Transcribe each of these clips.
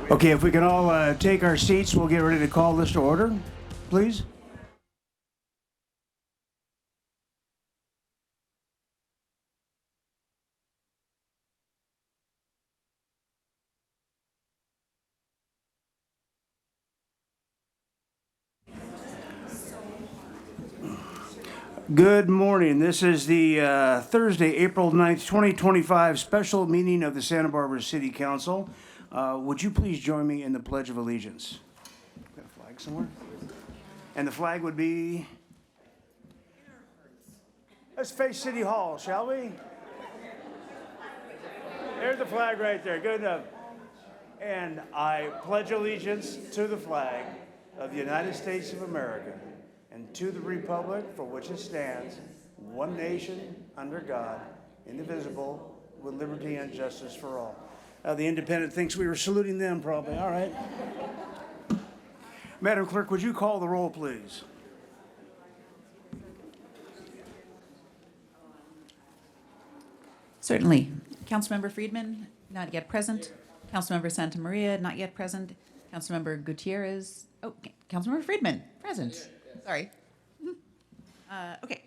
Okay, if we can all take our seats, we'll get ready to call this to order, please. Good morning. This is the Thursday, April 9th, 2025 special meeting of the Santa Barbara City Council. Would you please join me in the Pledge of Allegiance? Got a flag somewhere? And the flag would be... Let's face City Hall, shall we? There's the flag right there. Good enough. And I pledge allegiance to the flag of the United States of America and to the republic for which it stands, one nation, under God, indivisible, with liberty and justice for all. The Independent thinks we were saluting them probably. All right. Madam Clerk, would you call the roll, please? Certainly. Councilmember Friedman, not yet present. Councilmember Santa Maria, not yet present. Councilmember Gutierrez, Councilmember Friedman, present. Sorry. Okay.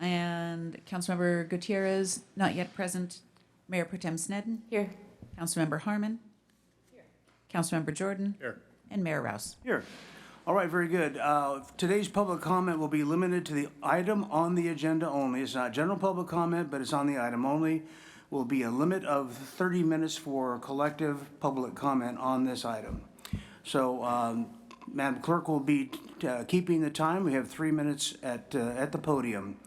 And Councilmember Gutierrez, not yet present. Mayor Pro Tem Sneddon. Here. Councilmember Harmon. Here. Councilmember Jordan. Here. And Mayor Rouse. Here. All right, very good. Today's public comment will be limited to the item on the agenda only. It's not general public comment, but it's on the item only. Will be a limit of 30 minutes for collective public comment on this item. So, Madam Clerk will be keeping the time. We have 3 minutes at the podium.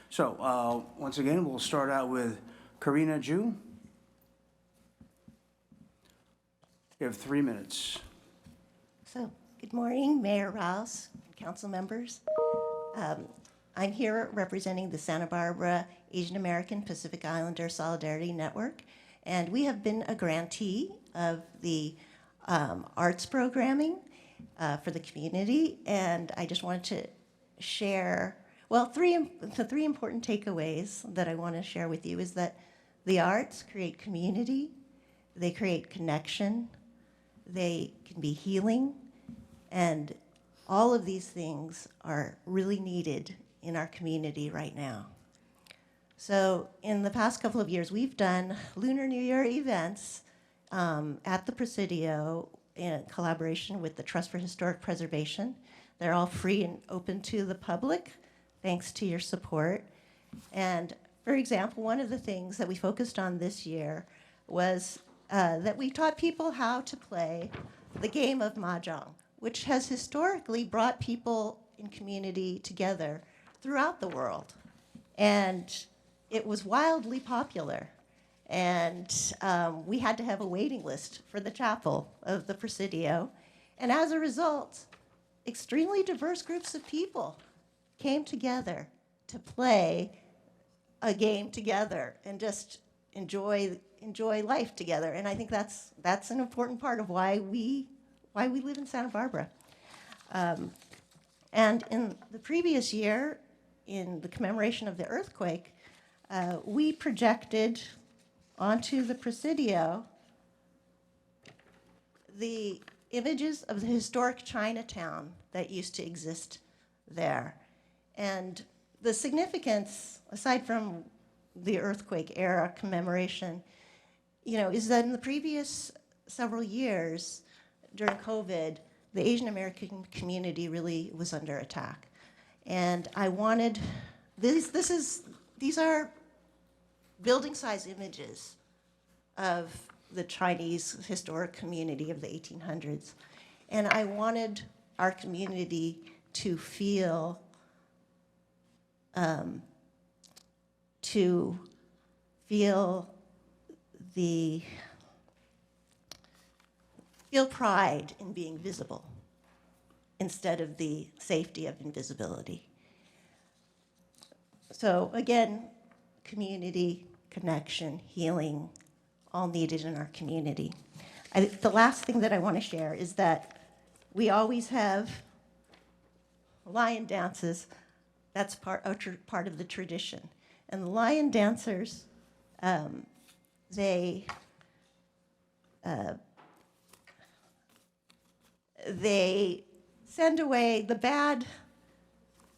So, once again, we'll start out with Karina Ju. You have 3 minutes. So, good morning, Mayor Rouse, and council members. I'm here representing the Santa Barbara Asian American Pacific Islander Solidarity Network, and we have been a grantee of the arts programming for the community, and I just wanted to share, well, the three important takeaways that I want to share with you is that the arts create community, they create connection, they can be healing, and all of these things are really needed in our community right now. So in the past couple of years, we've done Lunar New Year events at the Presidio in collaboration with the Trust for Historic Preservation. They're all free and open to the public, thanks to your support. And for example, one of the things that we focused on this year was that we taught people how to play the game of Mahjong, which has historically brought people in community together throughout the world. And it was wildly popular. And we had to have a waiting list for the chapel of the Presidio. And as a result, extremely diverse groups of people came together to play a game together and just enjoy life together. And I think that's an important part of why we live in Santa Barbara. And in the previous year, in the commemoration of the earthquake, we projected onto the Presidio the images of the historic Chinatown that used to exist there. And the significance, aside from the earthquake era commemoration, is that in the previous several years during COVID, the Asian American community really was under attack. And I wanted, these are building size images of the Chinese historic community of the 1800s. And I wanted our community to feel pride in being visible instead of the safety of invisibility. So again, community, connection, healing, all needed in our community. The last thing that I want to share is that we always have lion dances. That's part of the tradition. And the lion dancers, they they send away the bad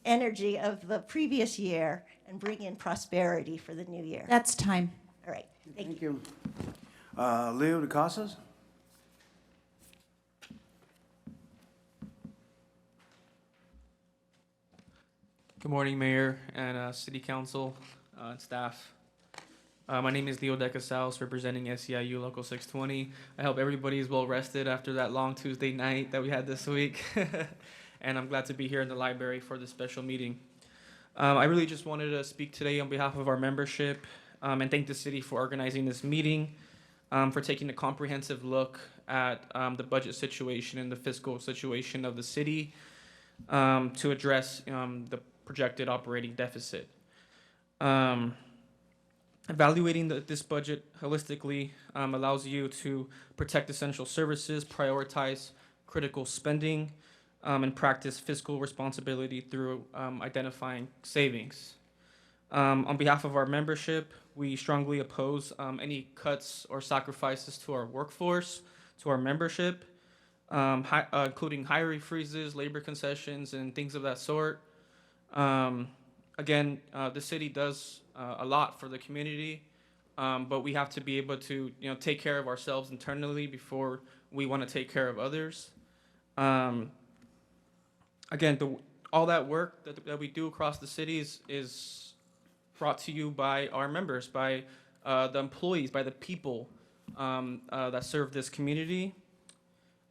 energy of the previous year and bring in prosperity for the new year. That's time. All right, thank you. Thank you. Leo DeCasas? Good morning, Mayor and City Council and staff. My name is Leo Decasals, representing SEIU Local 620. I hope everybody is well rested after that long Tuesday night that we had this week. And I'm glad to be here in the library for this special meeting. I really just wanted to speak today on behalf of our membership and thank the city for organizing this meeting, for taking a comprehensive look at the budget situation and the fiscal situation of the city to address the projected operating deficit. Evaluating this budget holistically allows you to protect essential services, prioritize critical spending, and practice fiscal responsibility through identifying savings. On behalf of our membership, we strongly oppose any cuts or sacrifices to our workforce, to our membership, including hiring freezes, labor concessions, and things of that sort. Again, the city does a lot for the community, but we have to be able to, take care of ourselves internally before we want to take care of others. Again, all that work that we do across the cities is brought to you by our members, by the employees, by the people that serve this community.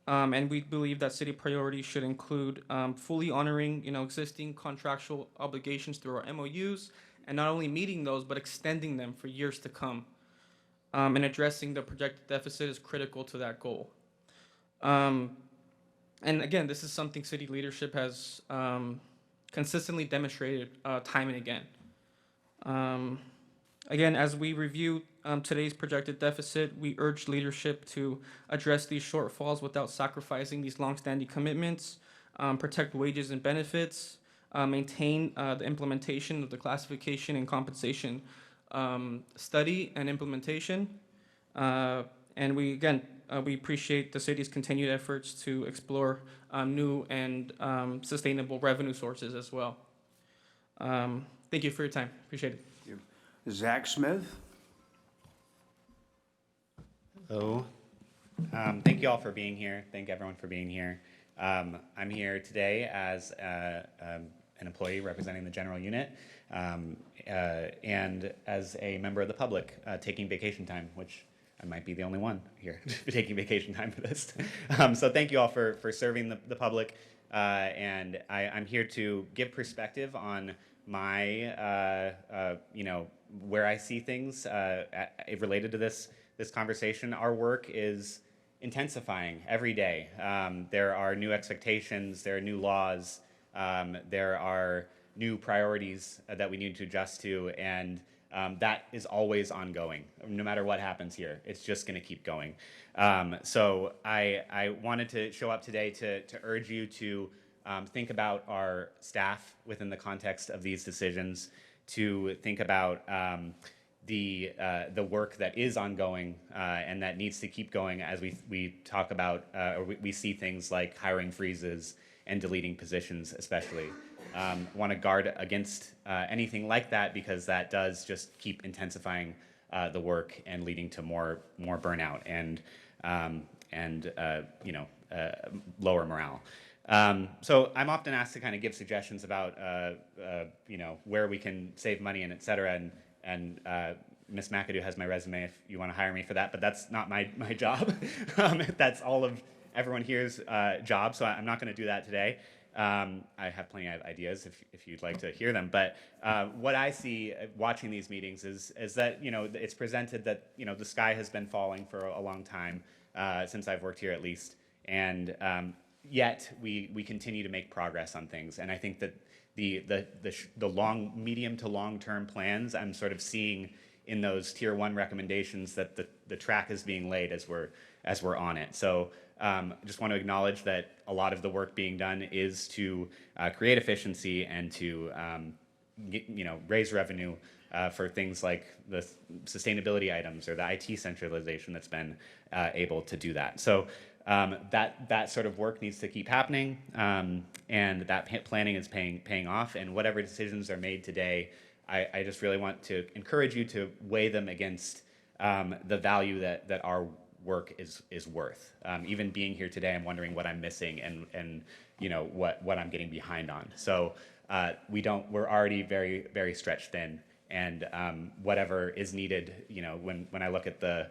And we believe that city priorities should include fully honoring, existing contractual obligations through our MOUs, and not only meeting those, but extending them for years to come. And addressing the projected deficit is critical to that goal. And again, this is something city leadership has consistently demonstrated time and again. Again, as we review today's projected deficit, we urge leadership to address these shortfalls without sacrificing these longstanding commitments, protect wages and benefits, maintain the implementation of the classification and compensation study and implementation. And we appreciate the city's continued efforts to explore new and sustainable revenue sources as well. Thank you for your time. Appreciate it. Zach Smith? Hello. Thank you all for being here. Thank everyone for being here. I'm here today as an employee representing the general unit and as a member of the public taking vacation time, which I might be the only one here taking vacation time for this. So thank you all for serving the public. And I'm here to give perspective on my, where I see things related to this conversation. Our work is intensifying every day. There are new expectations, there are new laws, there are new priorities that we need to adjust to, and that is always ongoing. No matter what happens here, it's just going to keep going. So I wanted to show up today to urge you to think about our staff within the context of these decisions, to think about the work that is ongoing and that needs to keep going as we talk about or we see things like hiring freezes and deleting positions, especially. Want to guard against anything like that, because that does just keep intensifying the work and leading to more burnout and lower morale. So I'm often asked to kind of give suggestions about where we can save money and et cetera, and Ms. McAdoo has my resume if you want to hire me for that, but that's not my job. That's all of everyone here's job, so I'm not going to do that today. I have plenty of ideas if you'd like to hear them, but what I see watching these meetings is that it's presented that the sky has been falling for a long time since I've worked here at least, and yet we continue to make progress on things, and I think that the medium to long term plans I'm sort of seeing in those tier 1 recommendations that the track is being laid as we're on it. So just want to acknowledge that a lot of the work being done is to create efficiency and to raise revenue for things like the sustainability items or the IT centralization that's been able to do that. So that sort of work needs to keep happening, and that planning is paying off. And whatever decisions are made today, I just really want to encourage you to weigh them against the value that our work is worth. Even being here today, I'm wondering what I'm missing and what I'm getting behind on. So we're already very, very stretched thin, and whatever is needed, when I look at the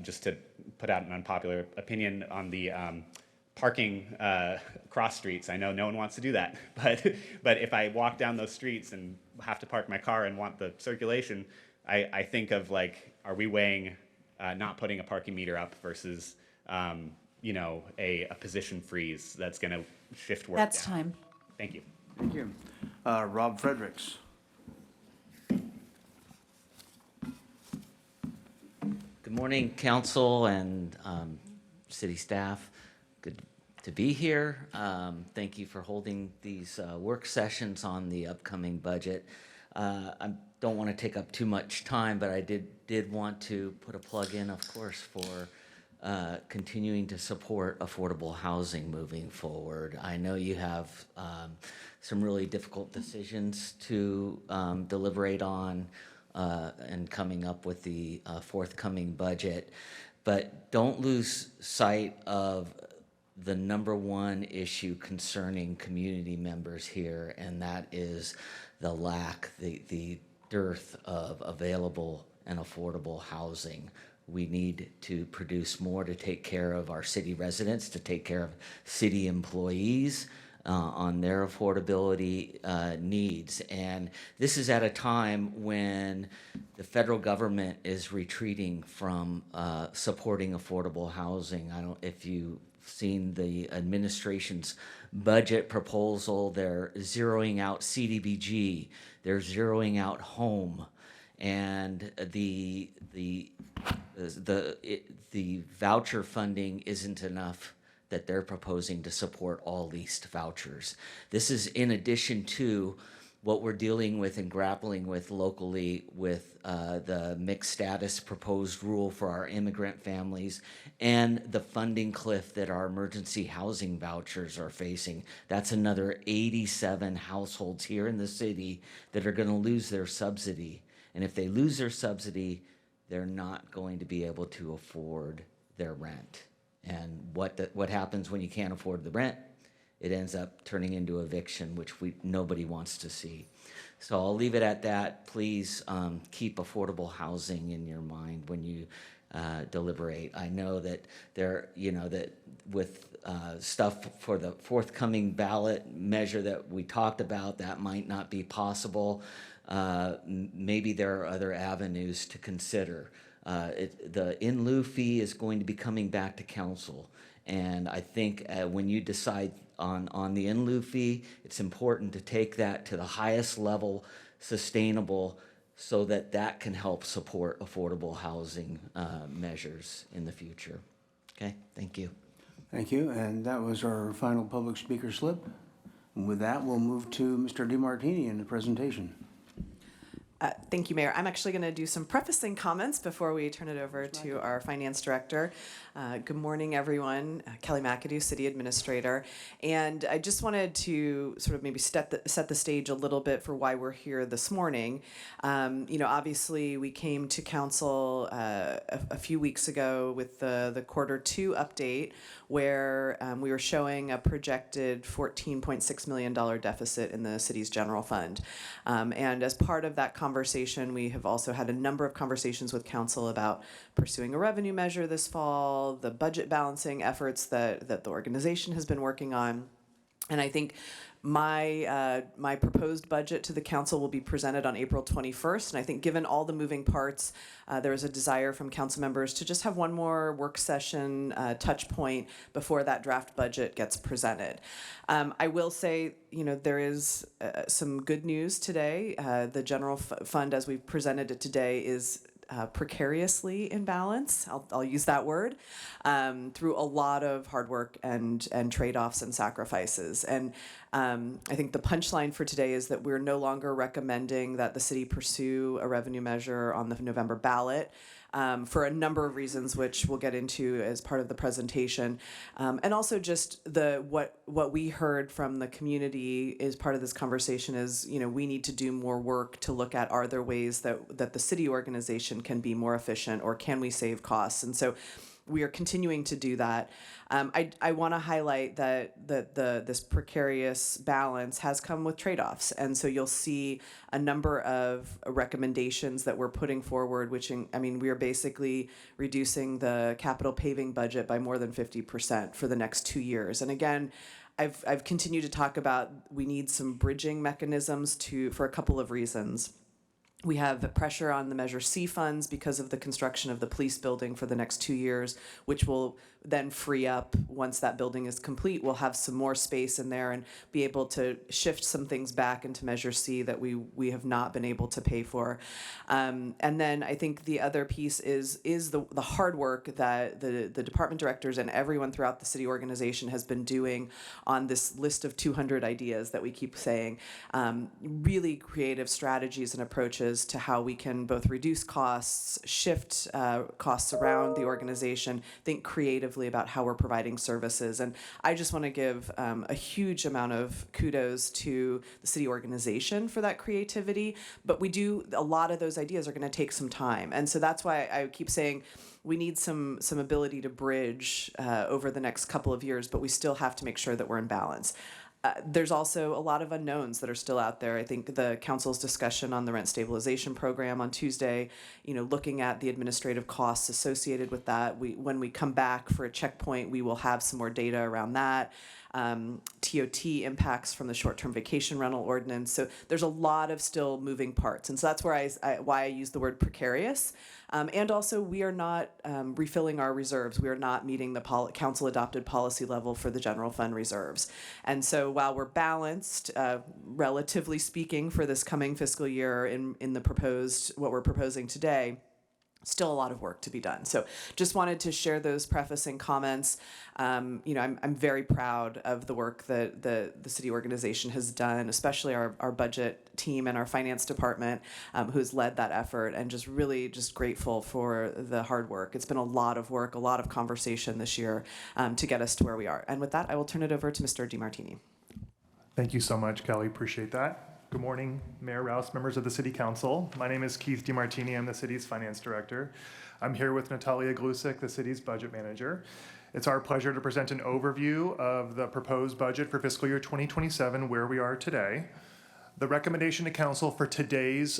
just to put out an unpopular opinion on the parking cross streets. I know no one wants to do that, but if I walk down those streets and have to park my car and want the circulation, I think of are we weighing not putting a parking meter up versus a position freeze that's going to shift work That's down. time. Thank you. Thank you. Rob Fredericks. Good morning, council and city staff. Good to be here. Thank you for holding these work sessions on the upcoming budget. I don't want to take up too much time, but I did want to put a plug in, of course, for continuing to support affordable housing moving forward. I know you have some really difficult decisions to deliberate on and coming up with the forthcoming budget. But don't lose sight of the number one issue concerning community members here, and that is the lack, the dearth of available and affordable housing. We need to produce more to take care of our city residents, to take care of city employees, on their affordability needs. And this is at a time when the federal government is retreating from supporting affordable housing. I don't, if you've seen the administration's budget proposal, they're zeroing out CDBG, they're zeroing out home, and the voucher funding isn't enough that they're proposing to support all leased vouchers. This is in addition to what we're dealing with and grappling with locally with the mixed status proposed rule for our immigrant families and the funding cliff that our emergency housing vouchers are facing. That's another 87 households here in the city that are gonna lose their subsidy. And if they lose their subsidy, they're not going to be able to afford their rent. And what happens when you can't afford the rent? It ends up turning into eviction, which nobody wants to see. So I'll leave it at that. Please keep affordable housing in your mind when you deliberate. I know that that with stuff for the forthcoming ballot measure that we talked about, that might not be possible. Maybe there are other avenues to consider. The in lieu fee is going to be coming back to council. And I think when you decide on the in lieu fee, it's important to take that to the highest level sustainable so that can help support affordable housing measures in the future. Okay, thank you. Thank you. And that was our final public speaker slip. And with that, we'll move to Mr. DeMartini in the presentation. Thank you, Mayor. I'm actually going to do some prefacing comments before we turn it over to our finance director. Good morning, everyone. Kelly McAdoo, City Administrator. And I just wanted to sort of maybe set the stage a little bit for why we're here this morning. Obviously, we came to council a few weeks ago with the Q2 update, where we were showing a projected $14.6 million deficit in the city's general fund. And as part of that conversation, we have also had a number of conversations with council about pursuing a revenue measure this fall, the budget balancing efforts that the organization has been working on. And I think my proposed budget to the council will be presented on April 21st. And I think given all the moving parts, there is a desire from council members to just have one more work session touch point before that draft budget gets presented. I will say, there is some good news today. The general fund, as we've presented it today, is precariously in balance. I'll use that word, through a lot of hard work and trade-offs and sacrifices. And I think the punchline for today is that we're no longer recommending that the city pursue a revenue measure on the November ballot. for a number of reasons, which we'll get into as part of the presentation. And also just what we heard from the community is part of this conversation is, we need to do more work to look at, are there ways that the city organization can be more efficient, or can we save costs? And so we are continuing to do that. I want to highlight that this precarious balance has come with trade-offs, and so you'll see a number of recommendations that we're putting forward. We are basically reducing the capital paving budget by more than 50% for the next 2 years. And again, I've continued to talk about we need some bridging mechanisms for a couple of reasons. We have pressure on the Measure C funds because of the construction of the police building for the next 2 years, which will then free up once that building is complete. We'll have some more space in there and be able to shift some things back into Measure C that we have not been able to pay for. And then I think the other piece is the hard work that the department directors and everyone throughout the city organization has been doing on this list of 200 ideas that we keep saying. Really creative strategies and approaches to how we can both reduce costs, shift costs around the organization, think creatively about how we're providing services. And I just want to give a huge amount of kudos to the city organization for that creativity. But a lot of those ideas are going to take some time. And so that's why I keep saying we need some ability to bridge over the next couple of years, but we still have to make sure that we're in balance. There's also a lot of unknowns that are still out there. I think the council's discussion on the rent stabilization program on Tuesday, looking at the administrative costs associated with that. When we come back for a checkpoint, we will have some more data around that. TOT impacts from the short-term vacation rental ordinance. So there's a lot of still moving parts. And so that's why I use the word precarious. And also, we are not refilling our reserves. We are not meeting the council-adopted policy level for the general fund reserves. And so while we're balanced, relatively speaking, for this coming fiscal year in what we're proposing today, still a lot of work to be done. So just wanted to share those prefacing comments. I'm very proud of the work that the city organization has done, especially our budget team and our finance department, who's led that effort, and just really just grateful for the hard work. It's been a lot of work, a lot of conversation this year to get us to where we are. And with that, I will turn it over to Mr. DiMartini. Thank you so much, Kelly. Appreciate that. Good morning, Mayor Rouse, members of the City Council. My name is Keith DiMartini. I'm the city's finance director. I'm here with Natalia Glusik, the city's budget manager. It's our pleasure to present an overview of the proposed budget for fiscal year 2027, where we are today. The recommendation to council for today's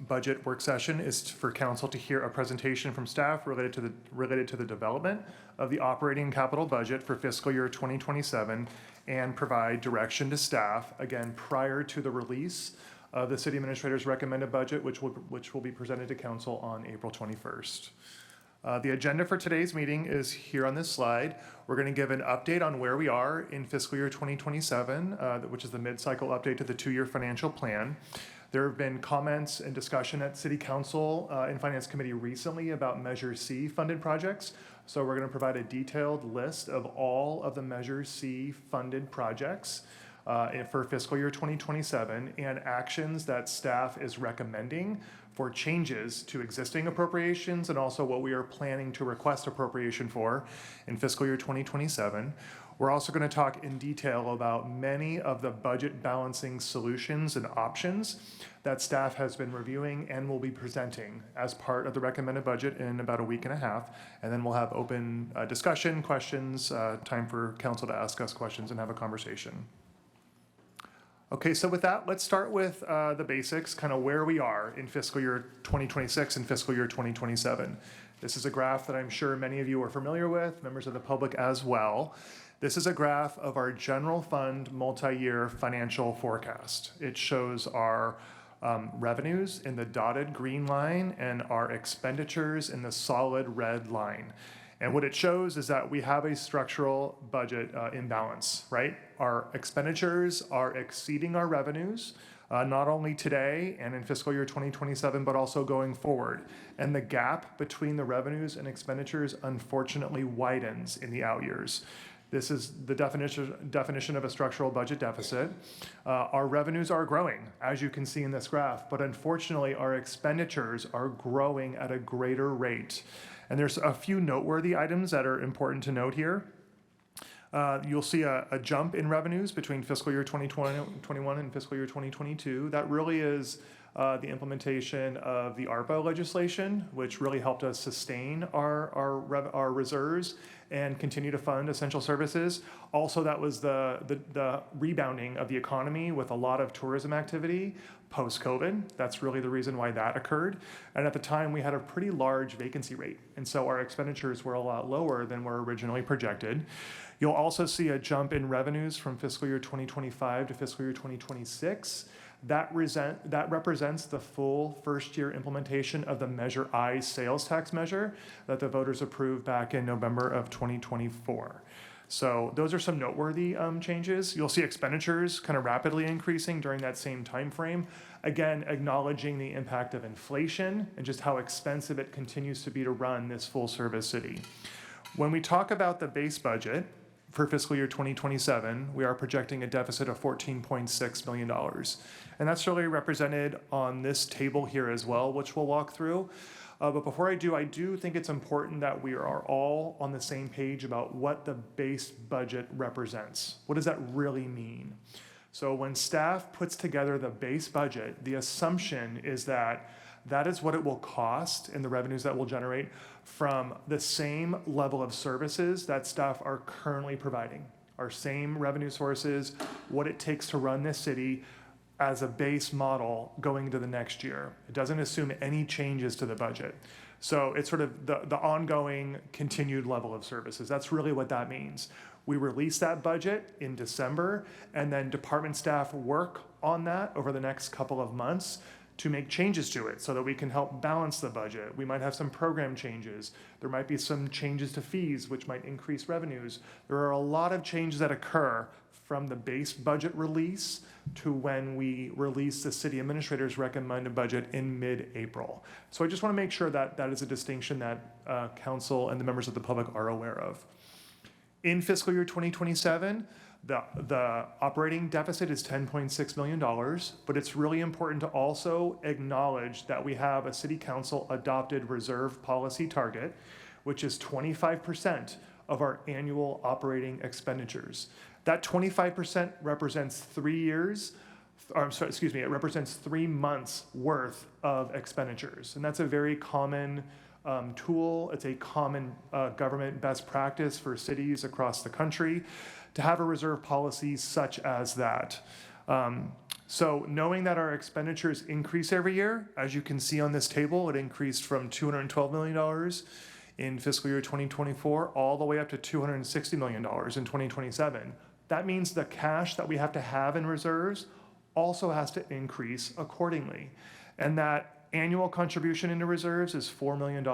budget work session is for council to hear a presentation from staff related to the development of the operating capital budget for fiscal year 2027 and provide direction to staff, again, prior to the release of the city administrator's recommended budget, which will be presented to council on April 21st. The agenda for today's meeting is here on this slide. We're going to give an update on where we are in fiscal year 2027, which is the mid-cycle update to the 2-year financial plan. There have been comments and discussion at City Council and Finance Committee recently about Measure C funded projects. So we're going to provide a detailed list of all of the Measure C funded projects for fiscal year 2027 and actions that staff is recommending for changes to existing appropriations and also what we are planning to request appropriation for in fiscal year 2027. We're also going to talk in detail about many of the budget balancing solutions and options that staff has been reviewing and will be presenting as part of the recommended budget in about a week and a half. And then we'll have open discussion, questions, time for council to ask us questions and have a conversation. Okay, so with that, let's start with the basics, kind of where we are in fiscal year 2026 and fiscal year 2027. This is a graph that I'm sure many of you are familiar with, members of the public as well. This is a graph of our general fund multi-year financial forecast. It shows our revenues in the dotted green line and our expenditures in the solid red line. And what it shows is that we have a structural budget imbalance, right? Our expenditures are exceeding our revenues, not only today and in fiscal year 2027, but also going forward. And the gap between the revenues and expenditures unfortunately widens in the out years. This is the definition of a structural budget deficit. Our revenues are growing, as you can see in this graph, but unfortunately, our expenditures are growing at a greater rate. And there's a few noteworthy items that are important to note here. You'll see a jump in revenues between fiscal year 2021 and fiscal year 2022. That really is the implementation of the ARPA legislation, which really helped us sustain our reserves and continue to fund essential services. Also, that was the rebounding of the economy with a lot of tourism activity post-COVID. That's really the reason why that occurred. And at the time, we had a pretty large vacancy rate. And so our expenditures were a lot lower than were originally projected. You'll also see a jump in revenues from fiscal year 2025 to fiscal year 2026. That represents the full first-year implementation of the Measure I sales tax measure that the voters approved back in November of 2024. So those are some noteworthy changes. You'll see expenditures kind of rapidly increasing during that same time frame. Again, acknowledging the impact of inflation and just how expensive it continues to be to run this full-service city. When we talk about the base budget for fiscal year 2027, we are projecting a deficit of $14.6 million. And that's really represented on this table here as well, which we'll walk through. But before I do think it's important that we are all on the same page about what the base budget represents. What does that really mean? So when staff puts together the base budget, the assumption is that that is what it will cost and the revenues that will generate from the same level of services that staff are currently providing. Our same revenue sources, what it takes to run this city as a base model going into the next year. It doesn't assume any changes to the budget. So it's sort of the ongoing continued level of services. That's really what that means. We release that budget in December, and then department staff work on that over the next couple of months to make changes to it so that we can help balance the budget. We might have some program changes. There might be some changes to fees, which might increase revenues. There are a lot of changes that occur from the base budget release to when we release the city administrator's recommended budget in mid-April. So I just want to make sure that that is a distinction that council and the members of the public are aware of. In fiscal year 2027, the operating deficit is $10.6 million, but it's really important to also acknowledge that we have a city council adopted reserve policy target, which is 25% of our annual operating expenditures. That 25% represents 3 years, it represents 3 months worth of expenditures. And that's a very common tool. It's a common government best practice for cities across the country to have a reserve policy such as that. So knowing that our expenditures increase every year, as you can see on this table, it increased from $212 million in fiscal year 2024 all the way up to $260 million in 2027. That means the cash that we have to have in reserves also has to increase accordingly. And that annual contribution into reserves is $4 million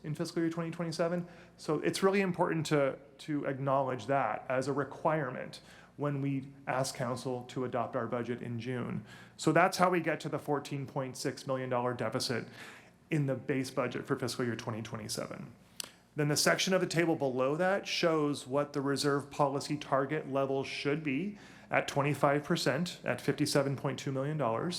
in fiscal year 2027. So it's really important to acknowledge that as a requirement when we ask council to adopt our budget in June. So that's how we get to the $14.6 million deficit in the base budget for fiscal year 2027. Then the section of the table below that shows what the reserve policy target level should be at 25% at $57.2 million.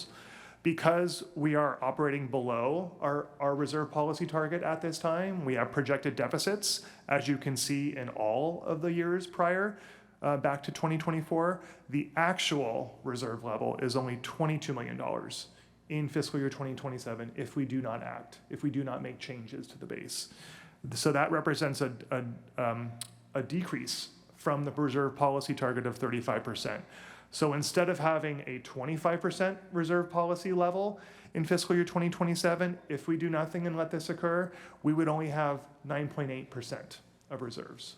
Because we are operating below our reserve policy target at this time, we have projected deficits, as you can see in all of the years prior, back to 2024. The actual reserve level is only $22 million in fiscal year 2027 if we do not act, if we do not make changes to the base. So that represents a decrease from the reserve policy target of 35%. So instead of having a 25% reserve policy level in fiscal year 2027, if we do nothing and let this occur, we would only have 9.8% of reserves.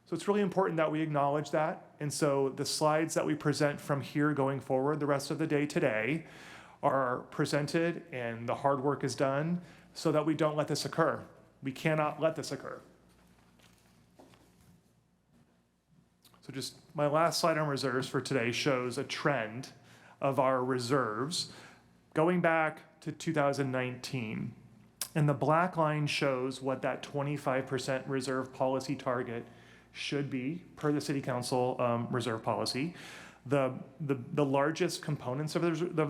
So it's really important that we acknowledge that. And so the slides that we present from here going forward the rest of the day today are presented and the hard work is done so that we don't let this occur. We cannot let this occur. So just my last slide on reserves for today shows a trend of our reserves going back to 2019. And the black line shows what that 25% reserve policy target should be, per the city council reserve policy. The largest components of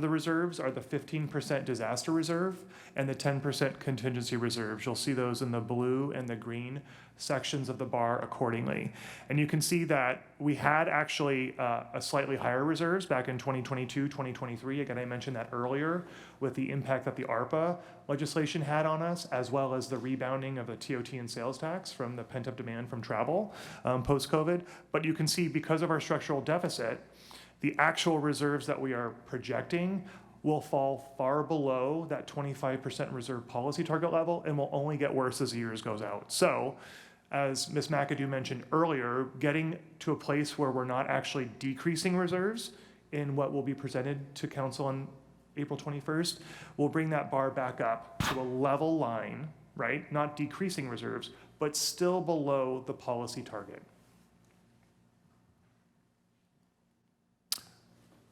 the reserves are the 15% disaster reserve and the 10% contingency reserves. You'll see those in the blue and the green sections of the bar accordingly. And you can see that we had actually a slightly higher reserves back in 2022, 2023. Again, I mentioned that earlier with the impact that the ARPA legislation had on us, as well as the rebounding of the TOT and sales tax from the pent-up demand from travel post-COVID. But you can see because of our structural deficit, the actual reserves that we are projecting will fall far below that 25% reserve policy target level and will only get worse as the years goes out. So, as Ms. McAdoo mentioned earlier, getting to a place where we're not actually decreasing reserves in what will be presented to council on April 21st will bring that bar back up to a level line, right? Not decreasing reserves, but still below the policy target.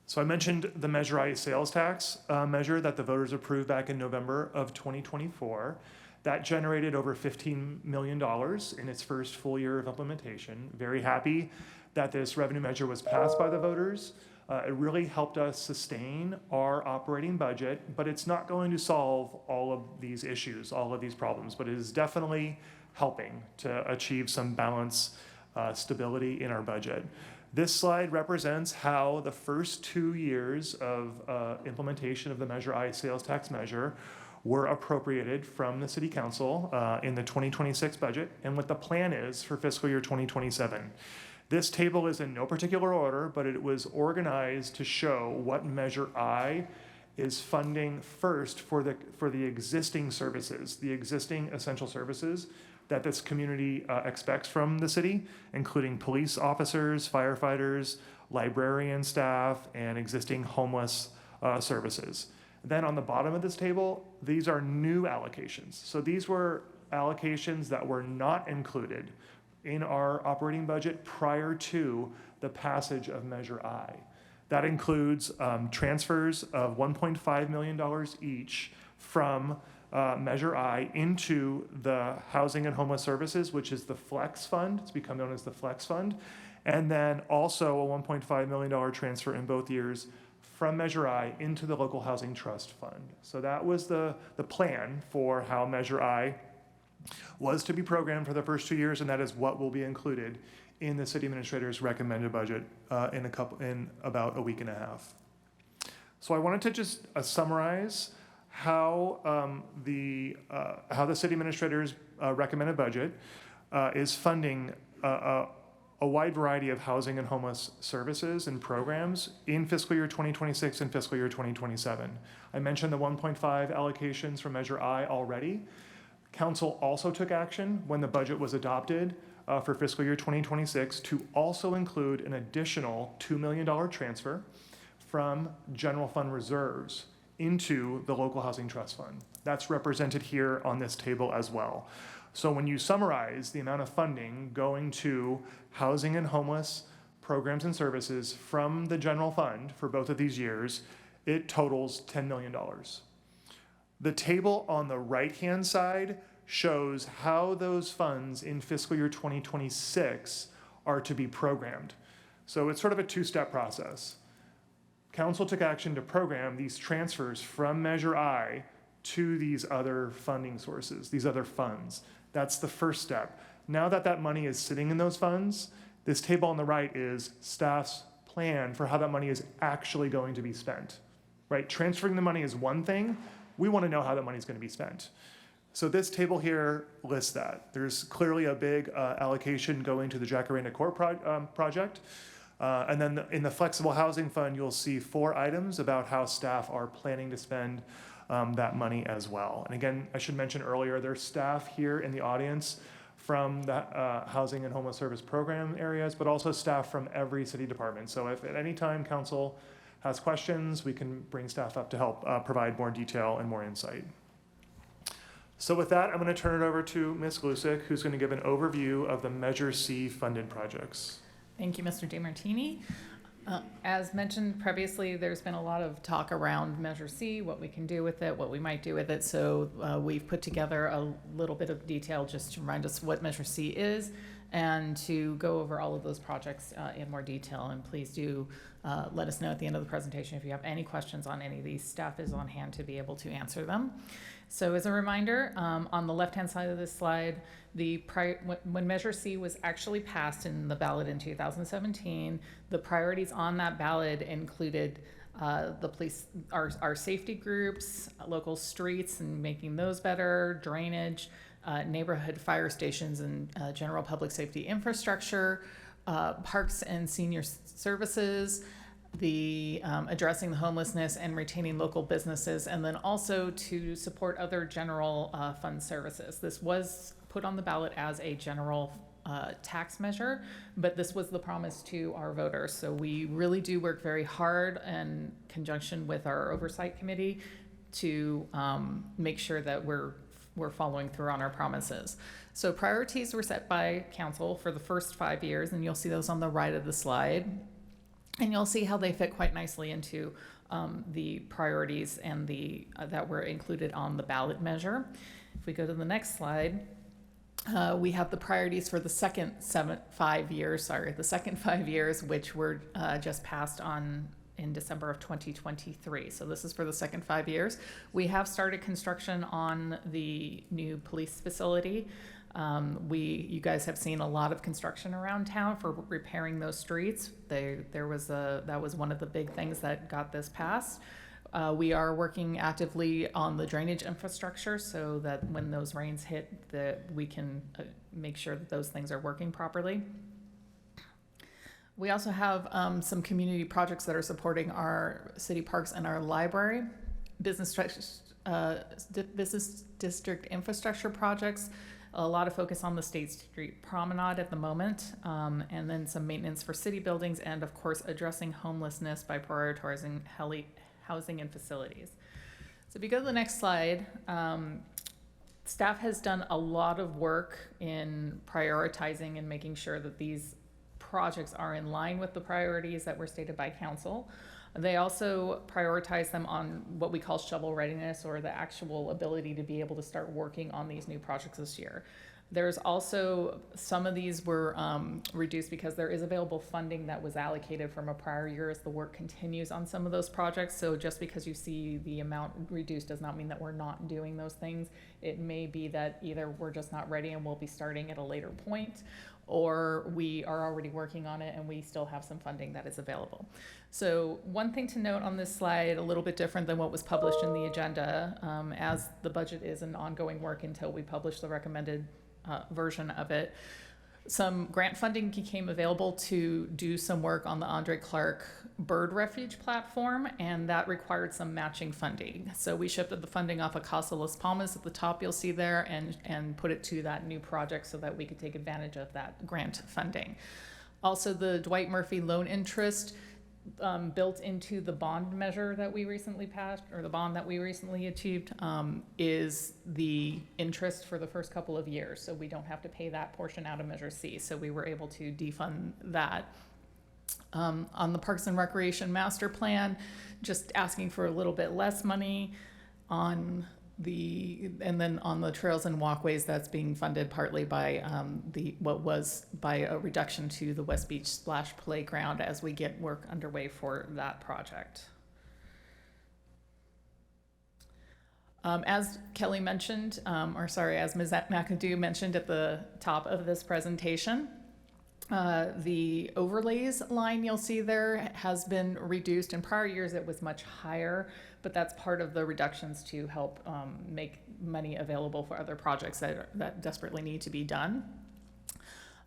So I mentioned the Measure I sales tax measure that the voters approved back in November of 2024. That generated over $15 million in its first full year of implementation. Very happy that this revenue measure was passed by the voters. It really helped us sustain our operating budget, but it's not going to solve all of these issues, all of these problems, but it is definitely helping to achieve some balance, stability in our budget. This slide represents how the first 2 years of implementation of the Measure I sales tax measure were appropriated from the City Council in the 2026 budget and what the plan is for fiscal year 2027. This table is in no particular order, but it was organized to show what Measure I is funding first for the existing services, the existing essential services that this community expects from the city, including police officers, firefighters, librarian staff, and existing homeless services. Then on the bottom of this table, these are new allocations. So these were allocations that were not included in our operating budget prior to the passage of Measure I. That includes transfers of $1.5 million each from Measure I into the Housing and Homeless Services, which is the Flex Fund. It's become known as the Flex Fund. And then also a $1.5 million transfer in both years from Measure I into the Local Housing Trust Fund. So that was the plan for how Measure I was to be programmed for the first 2 years, and that is what will be included in the city administrator's recommended budget in about a week and a half. So I wanted to just summarize how the city administrator's recommended budget is funding a wide variety of housing and homeless services and programs in fiscal year 2026 and fiscal year 2027. I mentioned the 1.5 allocations from Measure I already. Council also took action when the budget was adopted for fiscal year 2026 to also include an additional $2 million transfer from general fund reserves into the Local Housing Trust Fund. That's represented here on this table as well. So when you summarize the amount of funding going to housing and homeless programs and services from the general fund for both of these years, it totals $10 million. The table on the right-hand side shows how those funds in fiscal year 2026 are to be programmed. So it's sort of a two-step process. Council took action to program these transfers from Measure I to these other funding sources, these other funds. That's the first step. Now that that money is sitting in those funds, this table on the right is staff's plan for how that money is actually going to be spent, right? Transferring the money is one thing. We want to know how that money is going to be spent. So this table here lists that. There's clearly a big allocation going to the Jacaranda Court project. And then in the Flexible Housing Fund, you'll see 4 items about how staff are planning to spend that money as well. And again, I should mention earlier, there's staff here in the audience from the Housing and Homeless Service Program areas, but also staff from every city department. So if at any time council has questions, we can bring staff up to help provide more detail and more insight. So with that, I'm going to turn it over to Ms. Glusick, who's going to give an overview of the Measure C funded projects. Thank you, Mr. DeMartini. As mentioned previously, there's been a lot of talk around Measure C, what we can do with it, what we might do with it. So we've put together a little bit of detail just to remind us what Measure C is and to go over all of those projects in more detail. And please do let us know at the end of the presentation if you have any questions on any of these. Staff is on hand to be able to answer them. So as a reminder, on the left-hand side of this slide, when Measure C was actually passed in the ballot in 2017, the priorities on that ballot included the police, our safety groups, local streets and making those better, drainage, neighborhood fire stations and general public safety infrastructure, parks and senior services, the addressing the homelessness and retaining local businesses, and then also to support other general fund services. This was put on the ballot as a general tax measure, but this was the promise to our voters. So we really do work very hard in conjunction with our oversight committee to make sure that we're following through on our promises. So priorities were set by council for the first 5 years, and you'll see those on the right of the slide. And you'll see how they fit quite nicely into the priorities and that were included on the ballot measure. If we go to the next slide, we have the priorities for the second 5 years, which were just passed in December of 2023. So this is for the second 5 years. We have started construction on the new police facility. You guys have seen a lot of construction around town for repairing those streets. That was one of the big things that got this passed. We are working actively on the drainage infrastructure so that when those rains hit, that we can make sure that those things are working properly. We also have some community projects that are supporting our city parks and our library, business district infrastructure projects, a lot of focus on the State Street Promenade at the moment, and then some maintenance for city buildings, and of course addressing homelessness by prioritizing housing and facilities. So if you go to the next slide, staff has done a lot of work in prioritizing and making sure that these projects are in line with the priorities that were stated by council. They also prioritize them on what we call shovel readiness, or the actual ability to be able to start working on these new projects this year. There's also, some of these were reduced because there is available funding that was allocated from a prior year as the work continues on some of those projects. So just because you see the amount reduced does not mean that we're not doing those things. It may be that either we're just not ready and we'll be starting at a later point, or we are already working on it and we still have some funding that is available. So one thing to note on this slide, a little bit different than what was published in the agenda, as the budget is an ongoing work until we publish the recommended version of it. Some grant funding became available to do some work on the Andre Clark Bird Refuge platform, and that required some matching funding. So we shifted the funding off of Casa Las Palmas at the top, you'll see there, and put it to that new project so that we could take advantage of that grant funding. Also, the Dwight Murphy loan interest built into the bond measure that we recently passed, or the bond that we recently achieved, is the interest for the first couple of years. So we don't have to pay that portion out of Measure C. So we were able to defund that. On the Parks and Recreation Master Plan, just asking for a little bit less money and then on the trails and walkways, that's being funded partly by by a reduction to the West Beach Splash Playground as we get work underway for that project. As Kelly mentioned, as Ms. McAdoo mentioned at the top of this presentation, the overlays line you'll see there has been reduced. In prior years it was much higher, but that's part of the reductions to help make money available for other projects that desperately need to be done.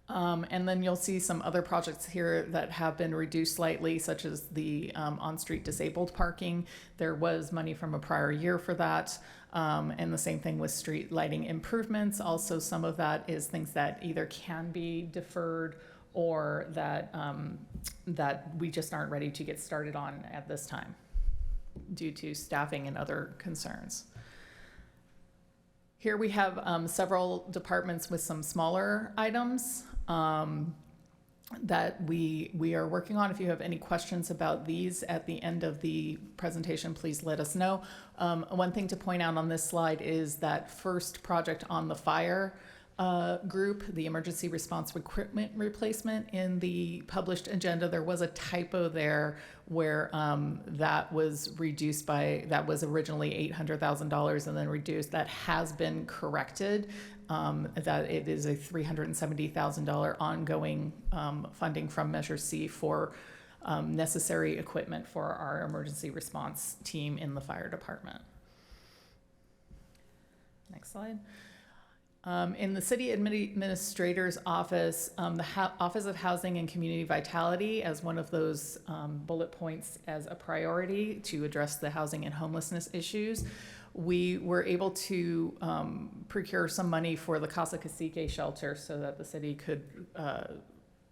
And then you'll see some other projects here that have been reduced slightly, such as the on-street disabled parking. There was money from a prior year for that. And the same thing with street lighting improvements. Also, some of that is things that either can be deferred or that we just aren't ready to get started on at this time due to staffing and other concerns. Here we have several departments with some smaller items that we are working on. If you have any questions about these at the end of the presentation, please let us know. One thing to point out on this slide is that first project on the fire group, the emergency response equipment replacement. In the published agenda, there was a typo there where that was reduced by, that was originally $800,000 and then reduced. That has been corrected, that it is a $370,000 ongoing funding from Measure C for necessary equipment for our emergency response team in the fire department. Next slide. In the city administrator's office, the Office of Housing and Community Vitality as one of those bullet points as a priority to address the housing and homelessness issues. We were able to procure some money for the Casa Cacique shelter so that the city could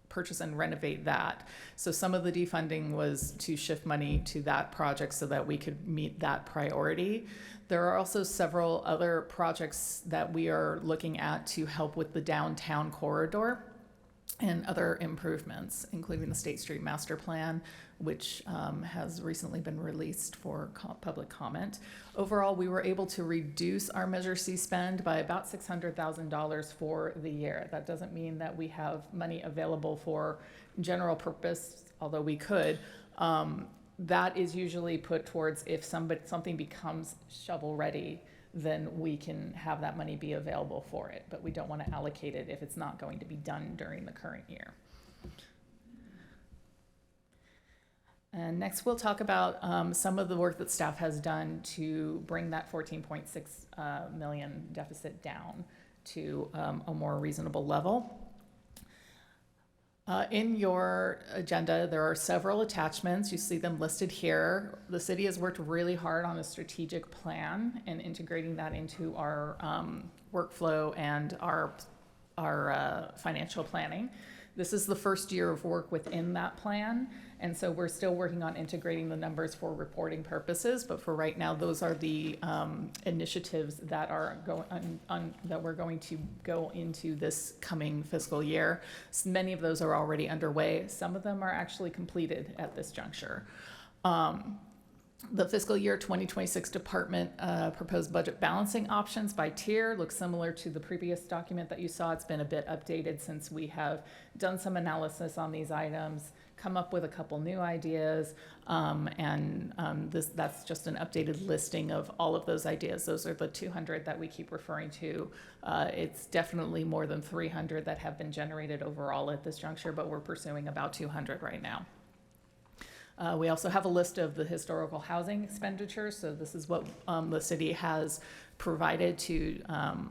purchase and renovate that. So some of the defunding was to shift money to that project so that we could meet that priority. There are also several other projects that we are looking at to help with the downtown corridor and other improvements, including the State Street Master Plan, which has recently been released for public comment. Overall, we were able to reduce our Measure C spend by about $600,000 for the year. That doesn't mean that we have money available for general purpose, although we could. That is usually put towards if something becomes shovel ready, then we can have that money be available for it. But we don't want to allocate it if it's not going to be done during the current year. And next we'll talk about some of the work that staff has done to bring that 14.6 million deficit down to a more reasonable level. In your agenda, there are several attachments. You see them listed here. The city has worked really hard on a strategic plan and integrating that into our workflow and our financial planning. This is the first year of work within that plan, and so we're still working on integrating the numbers for reporting purposes, but for right now, those are the initiatives that are that we're going to go into this coming fiscal year. Many of those are already underway. Some of them are actually completed at this juncture. The fiscal year 2026 department proposed budget balancing options by tier looks similar to the previous document that you saw. It's been a bit updated since we have done some analysis on these items, come up with a couple new ideas, that's just an updated listing of all of those ideas. Those are the 200 that we keep referring to. It's definitely more than 300 that have been generated overall at this juncture, but we're pursuing about 200 right now. We also have a list of the historical housing expenditures. So this is what the city has provided to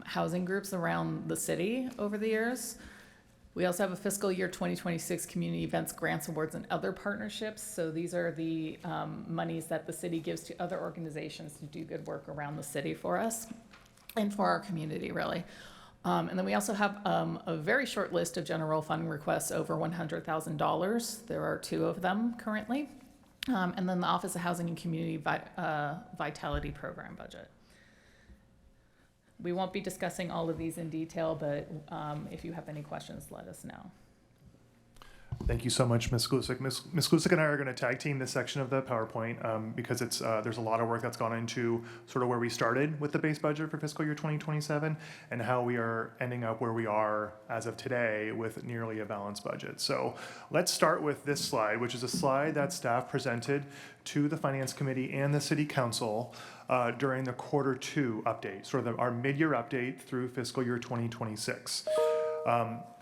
housing groups around the city over the years. We also have a fiscal year 2026 community events, grants, awards, and other partnerships. So these are the monies that the city gives to other organizations to do good work around the city for us and for our community, really. And then we also have a very short list of general fund requests over $100,000. There are 2 of them currently. And then the Office of Housing and Community Vitality Program budget. We won't be discussing all of these in detail, but if you have any questions, let us know. Thank you so much, Ms. Glusick. Ms. Glusick and I are going to tag team this section of the PowerPoint because it's there's a lot of work that's gone into sort of where we started with the base budget for fiscal year 2027 and how we are ending up where we are as of today with nearly a balanced budget. So let's start with this slide, which is a slide that staff presented to the Finance Committee and the City Council during the Q2 update, sort of our mid-year update through fiscal year 2026.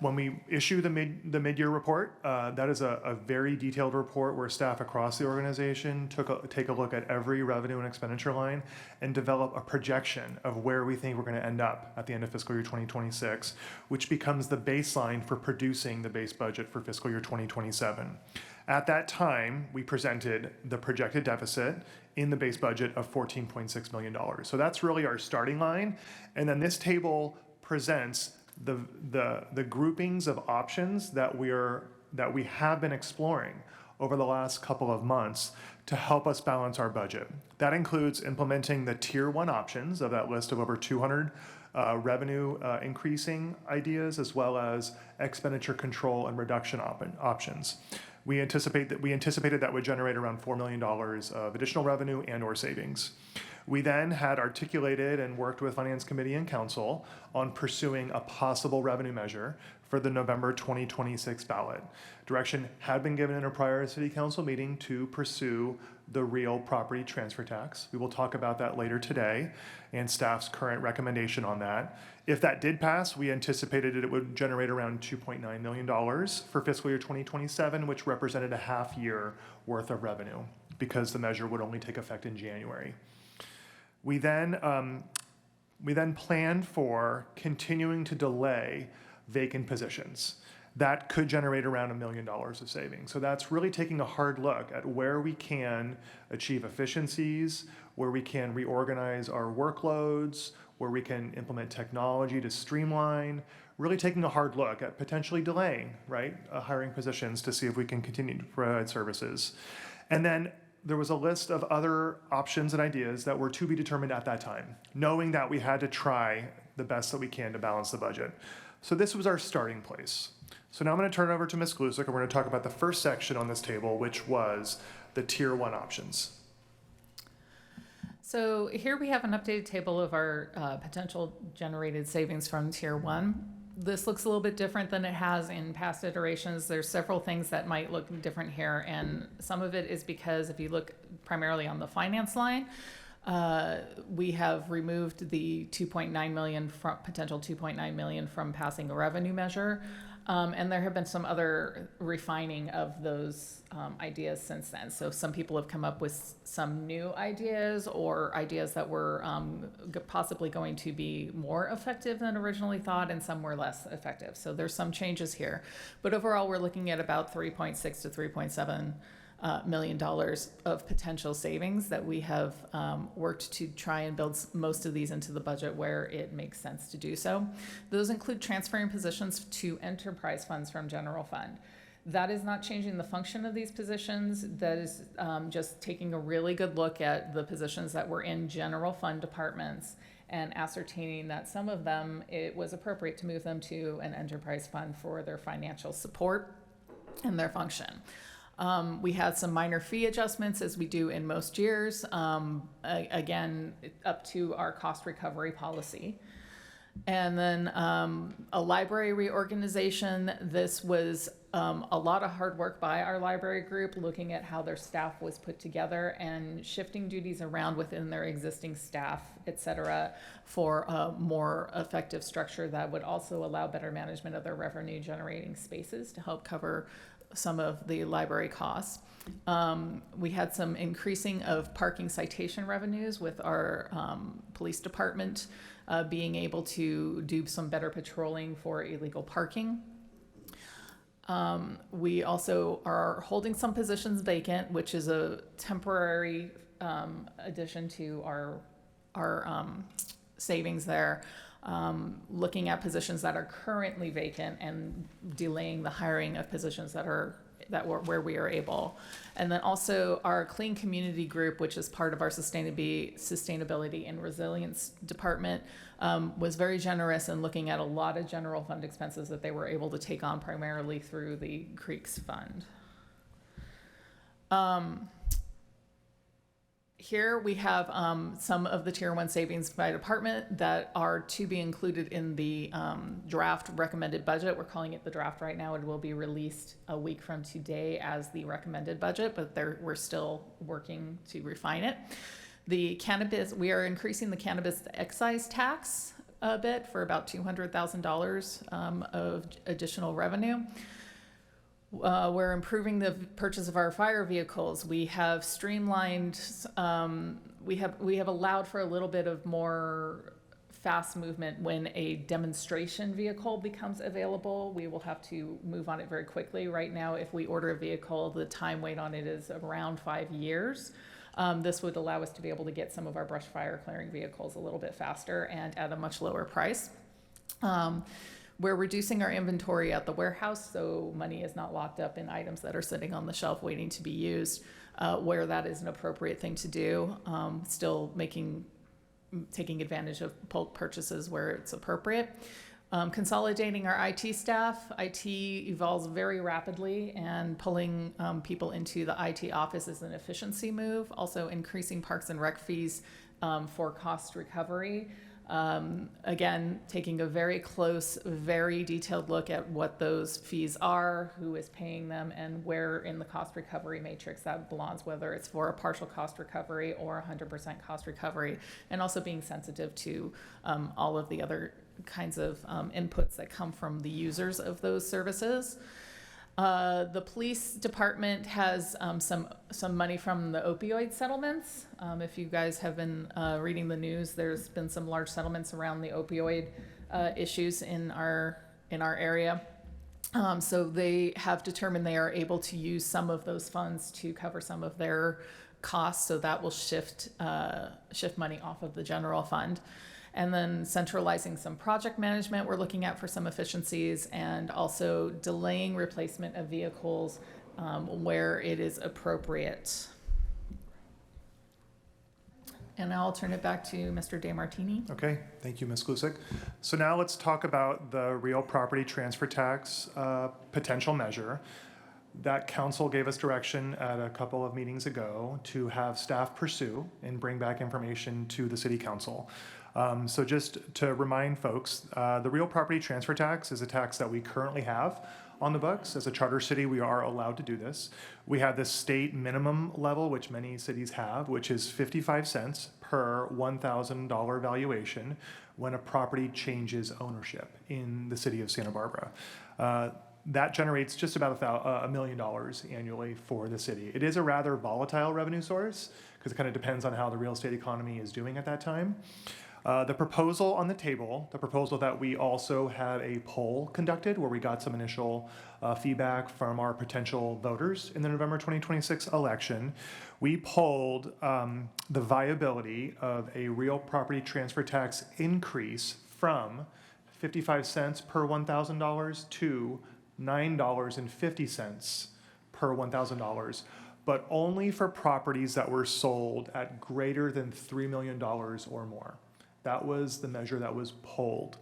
When we issue the mid-year report, that is a very detailed report where staff across the organization take a look at every revenue and expenditure line and develop a projection of where we think we're going to end up at the end of fiscal year 2026, which becomes the baseline for producing the base budget for fiscal year 2027. At that time, we presented the projected deficit in the base budget of $14.6 million. So that's really our starting line. And then this table presents the groupings of options that we have been exploring over the last couple of months to help us balance our budget. That includes implementing the tier 1 options of that list of over 200 revenue increasing ideas, as well as expenditure control and reduction options. We anticipated that would generate around $4 million of additional revenue and or savings. We then had articulated and worked with Finance Committee and Council on pursuing a possible revenue measure for the November 2026 ballot. Direction had been given in a prior City Council meeting to pursue the real property transfer tax. We will talk about that later today and staff's current recommendation on that. If that did pass, we anticipated it would generate around $2.9 million for fiscal year 2027, which represented a half year worth of revenue because the measure would only take effect in January. We then planned for continuing to delay vacant positions. That could generate around $1 million of savings. So that's really taking a hard look at where we can achieve efficiencies, where we can reorganize our workloads, where we can implement technology to streamline, really taking a hard look at potentially delaying, right, hiring positions to see if we can continue to provide services. And then there was a list of other options and ideas that were to be determined at that time, knowing that we had to try the best that we can to balance the budget. So this was our starting place. So now I'm going to turn it over to Ms. Glusick, and we're going to talk about the first section on this table, which was the Tier 1 options. So here we have an updated table of our potential generated savings from Tier 1. This looks a little bit different than it has in past iterations. There's several things that might look different here, and some of it is because if you look primarily on the finance line, we have removed the 2.9 million from potential 2.9 million from passing a revenue measure. And there have been some other refining of those ideas since then. So some people have come up with some new ideas or ideas that were possibly going to be more effective than originally thought, and some were less effective. So there's some changes here. But overall, we're looking at about $3.6 to $3.7 million of potential savings that we have worked to try and build most of these into the budget where it makes sense to do so. Those include transferring positions to enterprise funds from general fund. That is not changing the function of these positions. That is just taking a really good look at the positions that were in general fund departments and ascertaining that some of them, it was appropriate to move them to an enterprise fund for their financial support and their function. We had some minor fee adjustments, as we do in most years, again, up to our cost recovery policy. And then a library reorganization. This was a lot of hard work by our library group, looking at how their staff was put together and shifting duties around within their existing staff, et cetera, for a more effective structure that would also allow better management of their revenue generating spaces to help cover some of the library costs. We had some increasing of parking citation revenues with our police department being able to do some better patrolling for illegal parking. We also are holding some positions vacant, which is a temporary addition to our savings there. Looking at positions that are currently vacant and delaying the hiring of positions where we are able. And then also our Clean Community Group, which is part of our Sustainability and Resilience Department, was very generous in looking at a lot of general fund expenses that they were able to take on primarily through the Creeks Fund. Here we have some of the Tier 1 savings by department that are to be included in the draft recommended budget. We're calling it the draft right now. It will be released a week from today as the recommended budget, but we're still working to refine it. The cannabis, we are increasing the cannabis excise tax a bit for about $200,000 of additional revenue. We're improving the purchase of our fire vehicles. We have streamlined, we have allowed for a little bit of more fast movement when a demonstration vehicle becomes available. We will have to move on it very quickly. Right now, if we order a vehicle, the time wait on it is around 5 years. This would allow us to be able to get some of our brush fire clearing vehicles a little bit faster and at a much lower price. We're reducing our inventory at the warehouse, so money is not locked up in items that are sitting on the shelf waiting to be used, where that is an appropriate thing to do. Still taking advantage of bulk purchases where it's appropriate. Consolidating our IT staff. IT evolves very rapidly, and pulling people into the IT office is an efficiency move. Also, increasing parks and rec fees for cost recovery. Again, taking a very close, very detailed look at what those fees are, who is paying them, and where in the cost recovery matrix that belongs, whether it's for a partial cost recovery or 100% cost recovery, and also being sensitive to all of the other kinds of inputs that come from the users of those services. The police department has some money from the opioid settlements. If you guys have been reading the news, there's been some large settlements around the opioid issues in our area. So they have determined they are able to use some of those funds to cover some of their costs. So that will shift money off of the general fund. And then centralizing some project management we're looking at for some efficiencies, and also delaying replacement of vehicles where it is appropriate. And now I'll turn it back to Mr. DeMartini. Okay, thank you, Ms. Glusick. So now let's talk about the real property transfer tax potential measure. That council gave us direction at a couple of meetings ago to have staff pursue and bring back information to the city council. So just to remind folks, the real property transfer tax is a tax that we currently have on the books. As a charter city, we are allowed to do this. We have this state minimum level, which many cities have, which is 55 cents per $1,000 valuation when a property changes ownership in the city of Santa Barbara. That generates just about $1 million annually for the city. It is a rather volatile revenue source because it kind of depends on how the real estate economy is doing at that time. The proposal on the table, the proposal that we also had a poll conducted where we got some initial feedback from our potential voters in the November 2026 election, we polled the viability of a real property transfer tax increase from 55 cents per $1,000 to $9.50 per $1,000, but only for properties that were sold at greater than $3 million or more. That was the measure that was polled.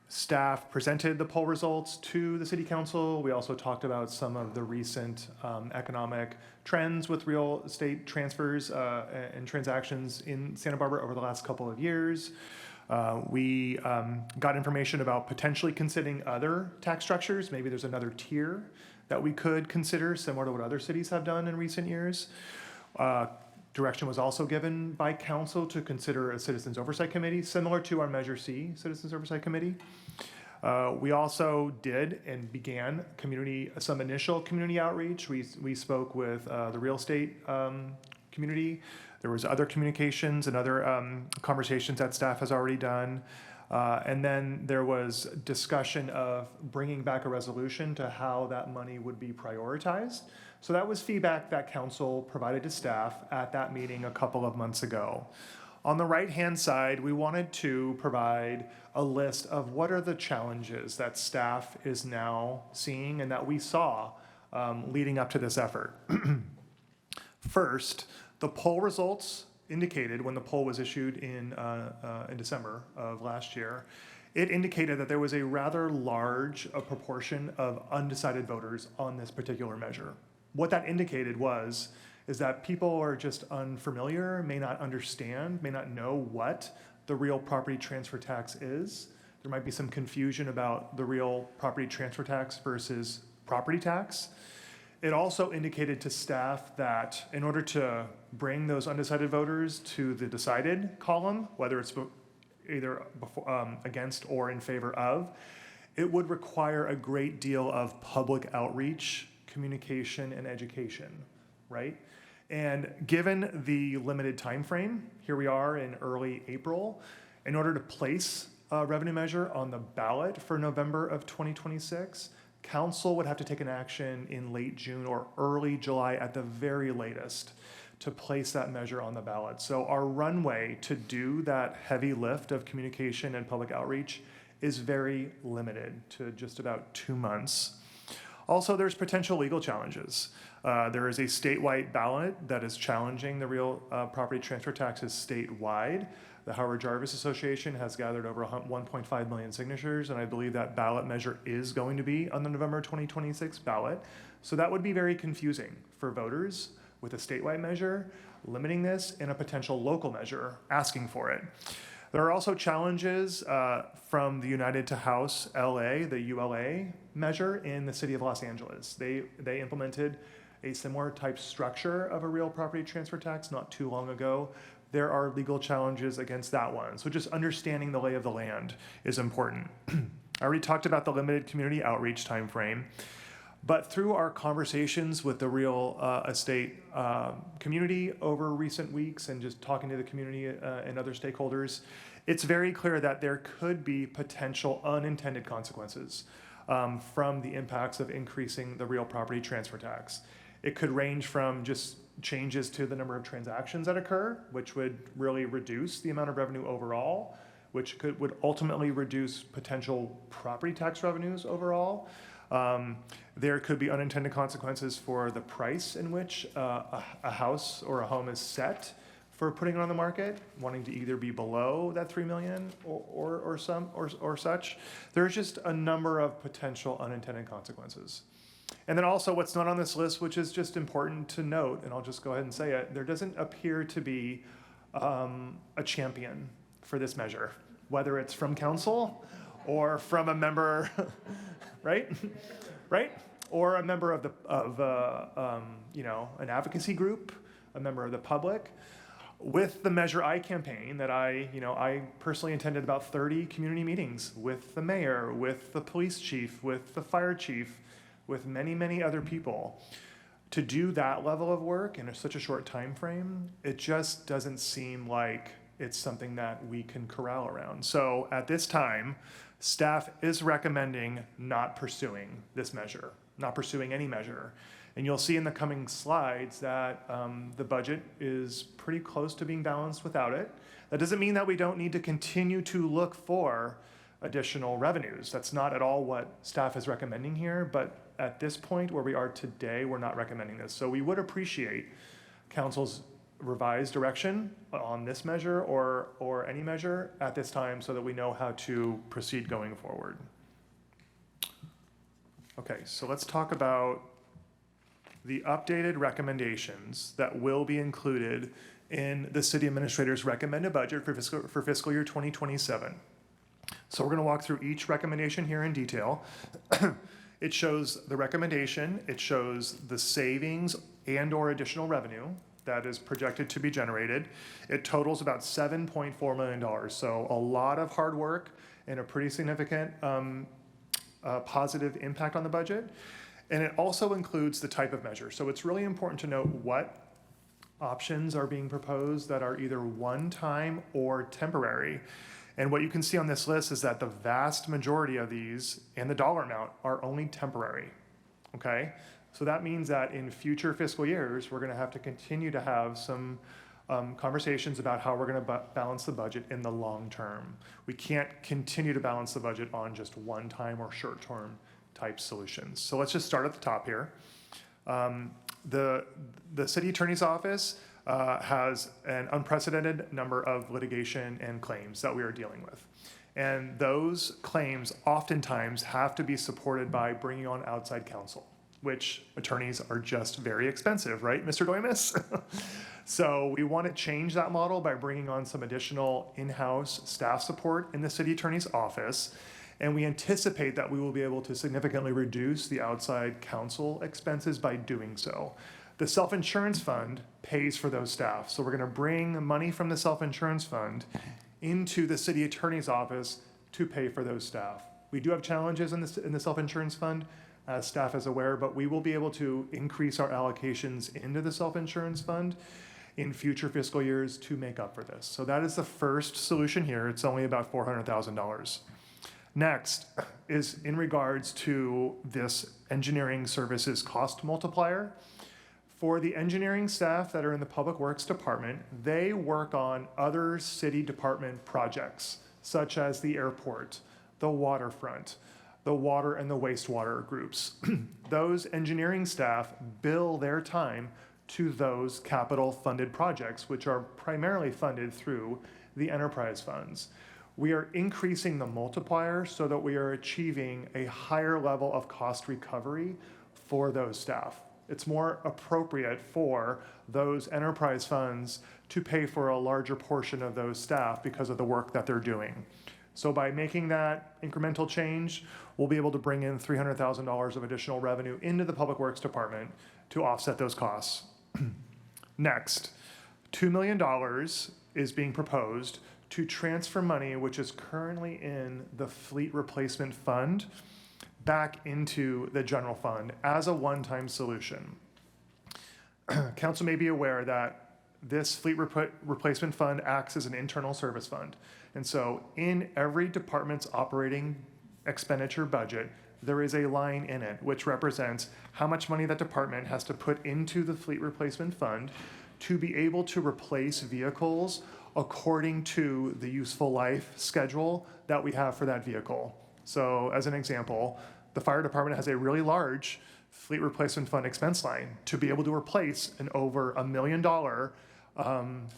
Staff presented the poll results to the city council. We also talked about some of the recent economic trends with real estate transfers and transactions in Santa Barbara over the last couple of years. We got information about potentially considering other tax structures. Maybe there's another tier that we could consider, similar to what other cities have done in recent years. Direction was also given by council to consider a Citizens Oversight Committee, similar to our Measure C Citizens Oversight Committee. We also did and began some initial community outreach. We spoke with the real estate community. There was other communications and other conversations that staff has already done. And then there was discussion of bringing back a resolution to how that money would be prioritized. So that was feedback that council provided to staff at that meeting a couple of months ago. On the right-hand side, we wanted to provide a list of what are the challenges that staff is now seeing and that we saw leading up to this effort. First, the poll results indicated when the poll was issued in December of last year, it indicated that there was a rather large proportion of undecided voters on this particular measure. What that indicated is that people are just unfamiliar, may not understand, may not know what the real property transfer tax is. There might be some confusion about the real property transfer tax versus property tax. It also indicated to staff that in order to bring those undecided voters to the decided column, whether it's either against or in favor of, it would require a great deal of public outreach, communication, and education, right? And given the limited time frame, here we are in early April, in order to place a revenue measure on the ballot for November of 2026, council would have to take an action in late June or early July at the very latest to place that measure on the ballot. So our runway to do that heavy lift of communication and public outreach is very limited to just about 2 months. Also, there's potential legal challenges. There is a statewide ballot that is challenging the real property transfer taxes statewide. The Howard Jarvis Association has gathered over 1.5 million signatures, and I believe that ballot measure is going to be on the November 2026 ballot. So that would be very confusing for voters with a statewide measure, limiting this, and a potential local measure asking for it. There are also challenges from the United to House LA, the ULA measure in the city of Los Angeles. They implemented a similar type structure of a real property transfer tax not too long ago. There are legal challenges against that one. So just understanding the lay of the land is important. I already talked about the limited community outreach timeframe, but through our conversations with the real estate community over recent weeks and just talking to the community and other stakeholders, it's very clear that there could be potential unintended consequences from the impacts of increasing the real property transfer tax. It could range from just changes to the number of transactions that occur, which would really reduce the amount of revenue overall, which would ultimately reduce potential property tax revenues overall. There could be unintended consequences for the price in which a house or a home is set for putting it on the market, wanting to either be below that 3 million or such. There's just a number of potential unintended consequences. And then also what's not on this list, which is just important to note, and I'll just go ahead and say it, there doesn't appear to be a champion for this measure, whether it's from council or from a member, right? Right? Or a member of an advocacy group, a member of the public. With the Measure I campaign that I personally attended about 30 community meetings with the mayor, with the police chief, with the fire chief, with many, many other people. To do that level of work in such a short time frame, it just doesn't seem like it's something that we can corral around. So at this time, staff is recommending not pursuing this measure, not pursuing any measure. And you'll see in the coming slides that the budget is pretty close to being balanced without it. That doesn't mean that we don't need to continue to look for additional revenues. That's not at all what staff is recommending here, but at this point where we are today, we're not recommending this. So we would appreciate council's revised direction on this measure or any measure at this time so that we know how to proceed going forward. Okay, so let's talk about the updated recommendations that will be included in the city administrator's recommended budget for fiscal year 2027. So we're going to walk through each recommendation here in detail. It shows the recommendation, it shows the savings and or additional revenue that is projected to be generated. It totals about $7.4 million. So a lot of hard work and a pretty significant positive impact on the budget. And it also includes the type of measure. So it's really important to note what options are being proposed that are either one-time or temporary. And what you can see on this list is that the vast majority of these and the dollar amount are only temporary, okay? So that means that in future fiscal years, we're gonna have to continue to have some conversations about how we're gonna balance the budget in the long term. We can't continue to balance the budget on just one-time or short-term type solutions. So let's just start at the top here. The city attorney's office has an unprecedented number of litigation and claims that we are dealing with. And those claims oftentimes have to be supported by bringing on outside counsel, which attorneys are just very expensive, right, Mr. Doimus? So we want to change that model by bringing on some additional in-house staff support in the city attorney's office. And we anticipate that we will be able to significantly reduce the outside counsel expenses by doing so. The self-insurance fund pays for those staff. So we're going to bring money from the self-insurance fund into the city attorney's office to pay for those staff. We do have challenges in the self-insurance fund, as staff is aware, but we will be able to increase our allocations into the self-insurance fund in future fiscal years to make up for this. So that is the first solution here. It's only about $400,000. Next is in regards to this engineering services cost multiplier. For the engineering staff that are in the Public Works Department, they work on other city department projects, such as the airport, the waterfront, the water and the wastewater groups. Those engineering staff bill their time to those capital funded projects, which are primarily funded through the enterprise funds. We are increasing the multiplier so that we are achieving a higher level of cost recovery for those staff. It's more appropriate for those enterprise funds to pay for a larger portion of those staff because of the work that they're doing. So by making that incremental change, we'll be able to bring in $300,000 of additional revenue into the Public Works Department to offset those costs. Next, $2 million is being proposed to transfer money which is currently in the Fleet Replacement Fund back into the general fund as a one-time solution. Council may be aware that this Fleet Replacement Fund acts as an internal service fund. And so in every department's operating expenditure budget, there is a line in it which represents how much money that department has to put into the Fleet Replacement Fund to be able to replace vehicles according to the useful life schedule that we have for that vehicle. So as an example, the fire department has a really large Fleet Replacement Fund expense line to be able to replace an over $1 million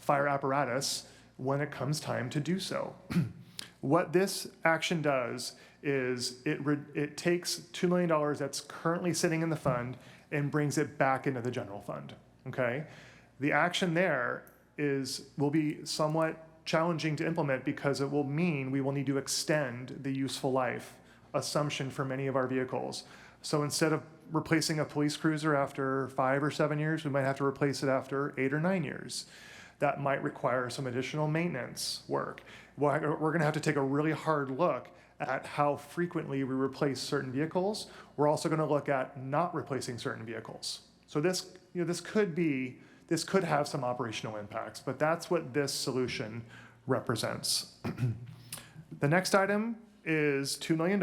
fire apparatus when it comes time to do so. What this action does is it takes $2 million that's currently sitting in the fund and brings it back into the general fund, okay? The action there will be somewhat challenging to implement because it will mean we will need to extend the useful life assumption for many of our vehicles. So instead of replacing a police cruiser after 5 or 7 years, we might have to replace it after 8 or 9 years. That might require some additional maintenance work. We're going to have to take a really hard look at how frequently we replace certain vehicles. We're also going to look at not replacing certain vehicles. So this could have some operational impacts, but that's what this solution represents. The next item is $2 million.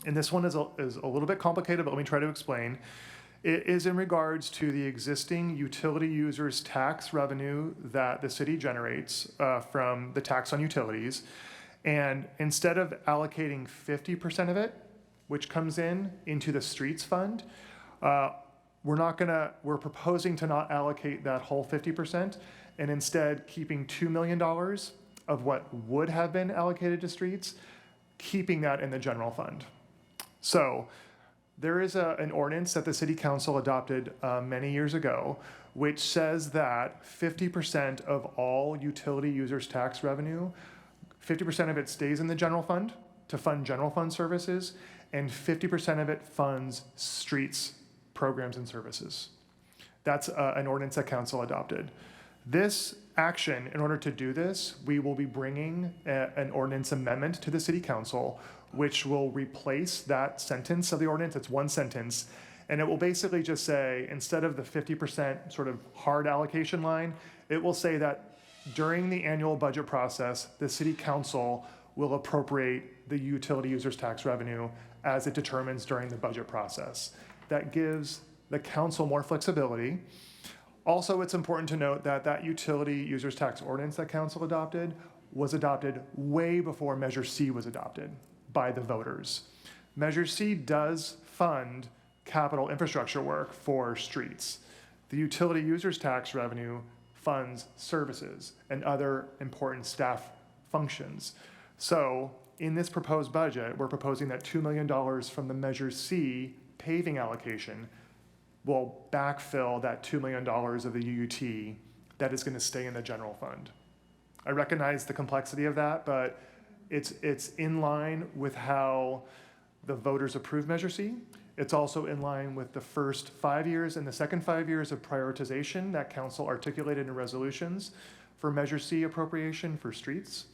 And this one is a little bit complicated, but let me try to explain. It is in regards to the existing utility users tax revenue that the city generates from the tax on utilities. And instead of allocating 50% of it, which comes into the streets fund, we're proposing to not allocate that whole 50% and instead keeping $2 million of what would have been allocated to streets, keeping that in the general fund. So there is an ordinance that the city council adopted many years ago, which says that 50% of all utility users tax revenue, 50% of it stays in the general fund to fund general fund services, and 50% of it funds streets programs and services. That's an ordinance that council adopted. This action, in order to do this, we will be bringing an ordinance amendment to the city council, which will replace that sentence of the ordinance. It's one sentence, and it will basically just say, instead of the 50% sort of hard allocation line, it will say that during the annual budget process, the city council will appropriate the utility users tax revenue as it determines during the budget process. That gives the council more flexibility. Also, it's important to note that that utility users tax ordinance that council adopted was adopted way before Measure C was adopted by the voters. Measure C does fund capital infrastructure work for streets. The utility users tax revenue funds services and other important staff functions. So in this proposed budget, we're proposing that $2 million from the Measure C paving allocation will backfill that $2 million of the UUT that is going to stay in the general fund. I recognize the complexity of that, but it's in line with how the voters approved Measure C. It's also in line with the first 5 years and the second 5 years of prioritization that council articulated in resolutions for Measure C appropriation for streets.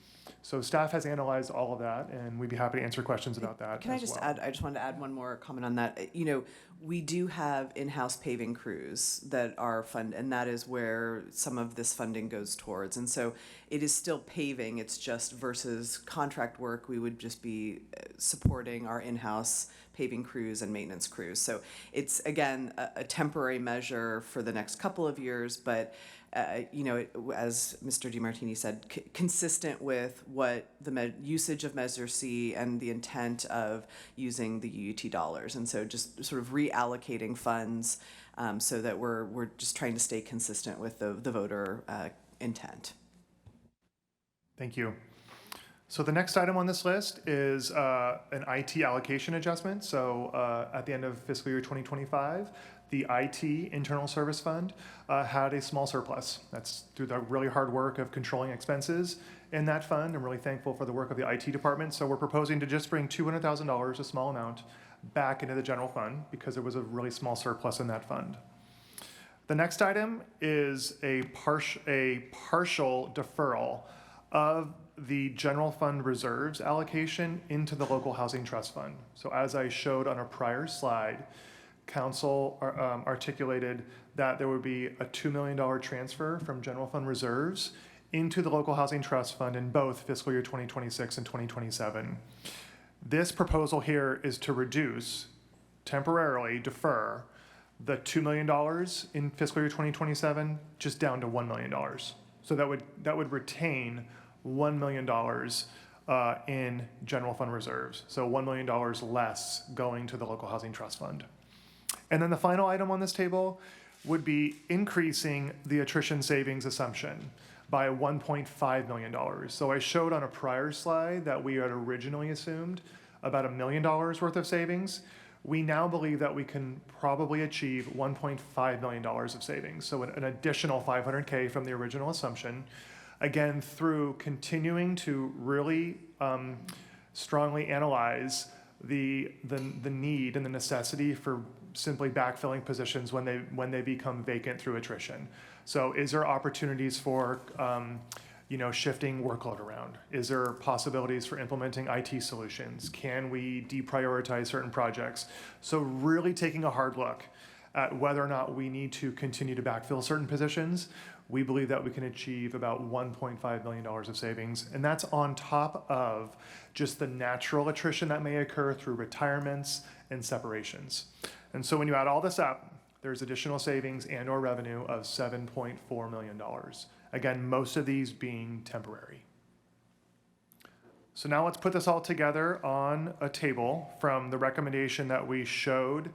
So staff has analyzed all of that, and we'd be happy to answer questions about that. Can I just add, I just wanted to add one more comment on that. You know, we do have in-house paving crews that are funded, and that is where some of this funding goes towards. And so it is still paving, it's just versus contract work, we would just be supporting our in-house paving crews and maintenance crews. So it's, again, a temporary measure for the next couple of years, but you know, as Mr. DiMartini said, consistent with what the usage of Measure C and the intent of using the UUT dollars. And so just sort of reallocating funds so that we're just trying to stay consistent with the voter intent. Thank you. So the next item on this list is an IT allocation adjustment. So at the end of fiscal year 2025, the IT Internal Service Fund had a small surplus. That's through the really hard work of controlling expenses in that fund. I'm really thankful for the work of the IT department. So we're proposing to just bring $200,000, a small amount, back into the general fund because there was a really small surplus in that fund. The next item is a partial deferral of the general fund reserves allocation into the local housing trust fund. So as I showed on a prior slide, council articulated that there would be a $2 million transfer from general fund reserves into the local housing trust fund in both fiscal year 2026 and 2027. This proposal here is to reduce, temporarily defer, the $2 million in fiscal year 2027 just down to $1 million. So that would retain $1 million in general fund reserves. So $1 million less going to the local housing trust fund. And then the final item on this table would be increasing the attrition savings assumption by $1.5 million. So I showed on a prior slide that we had originally assumed about $1 million worth of savings. We now believe that we can probably achieve $1.5 million of savings. So an additional $500K from the original assumption, again, through continuing to really strongly analyze the need and the necessity for simply backfilling positions when they become vacant through attrition. So is there opportunities for shifting workload around? Is there possibilities for implementing IT solutions? Can we deprioritize certain projects? So really taking a hard look at whether or not we need to continue to backfill certain positions. We believe that we can achieve about $1.5 million of savings, and that's on top of just the natural attrition that may occur through retirements and separations. And so when you add all this up, there's additional savings and or revenue of $7.4 million. Again, most of these being temporary. So now let's put this all together on a table from the recommendation that we showed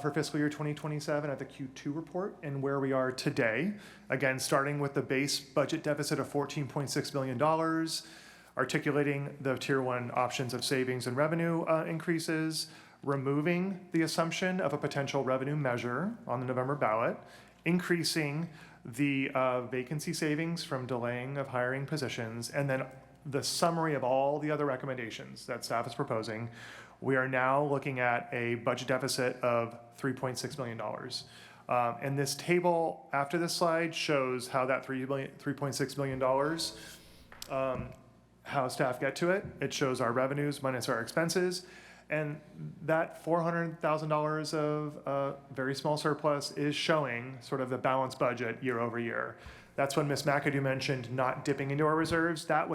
for fiscal year 2027 at the Q2 report and where we are today. Again, starting with the base budget deficit of $14.6 million, articulating the tier one options of savings and revenue increases, removing the assumption of a potential revenue measure on the November ballot, increasing the vacancy savings from delaying of hiring positions, and then the summary of all the other recommendations that staff is proposing. We are now looking at a budget deficit of $3.6 million. And this table after this slide shows how that $3.6 million, how staff get to it. It shows our revenues minus our expenses. And that $400,000 of very small surplus is showing sort of the balanced budget year over year. That's when Ms. McAdoo mentioned not dipping into our reserves. That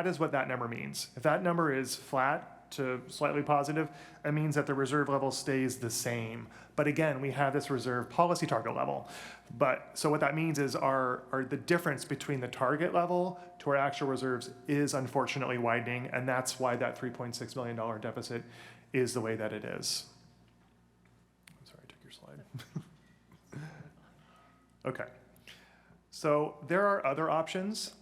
is what that number means. If that number is flat to slightly positive, it means that the reserve level stays the same. But again, we have this reserve policy target level. So what that means is the difference between the target level to our actual reserves is unfortunately widening, and that's why that $3.6 million deficit is the way that it is. I'm sorry, I took your slide. Okay. So there are other options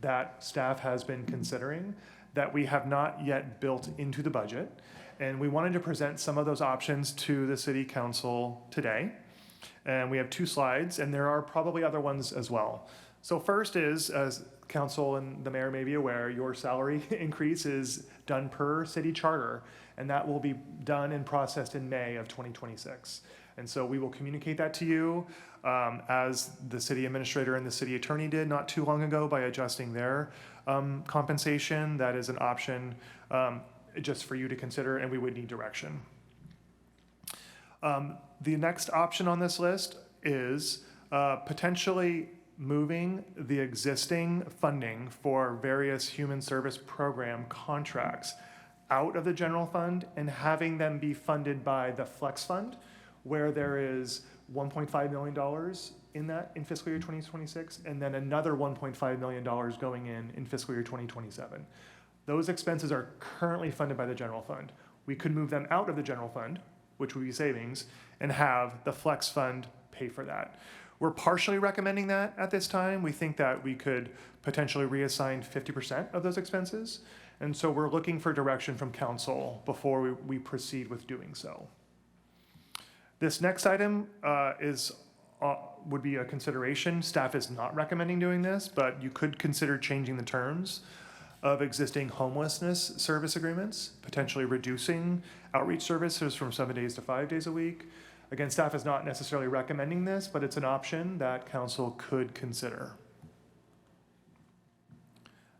that staff has been considering that we have not yet built into the budget. And we wanted to present some of those options to the City Council today. And we have 2 slides, and there are probably other ones as well. So first is, as Council and the Mayor may be aware, your salary increase is done per city charter, and that will be done and processed in May of 2026. And so we will communicate that to you as the city administrator and the city attorney did not too long ago by adjusting their compensation. That is an option just for you to consider, and we would need direction. The next option on this list is potentially moving the existing funding for various human service program contracts out of the general fund and having them be funded by the flex fund, where there is $1.5 million in fiscal year 2026, and then another $1.5 million going in fiscal year 2027. Those expenses are currently funded by the general fund. We could move them out of the general fund, which would be savings, and have the flex fund pay for that. We're partially recommending that at this time. We think that we could potentially reassign 50% of those expenses. And so we're looking for direction from council before we proceed with doing so. This next item would be a consideration. Staff is not recommending doing this, but you could consider changing the terms of existing homelessness service agreements, potentially reducing outreach services from 7 days to 5 days a week. Again, staff is not necessarily recommending this, but it's an option that council could consider.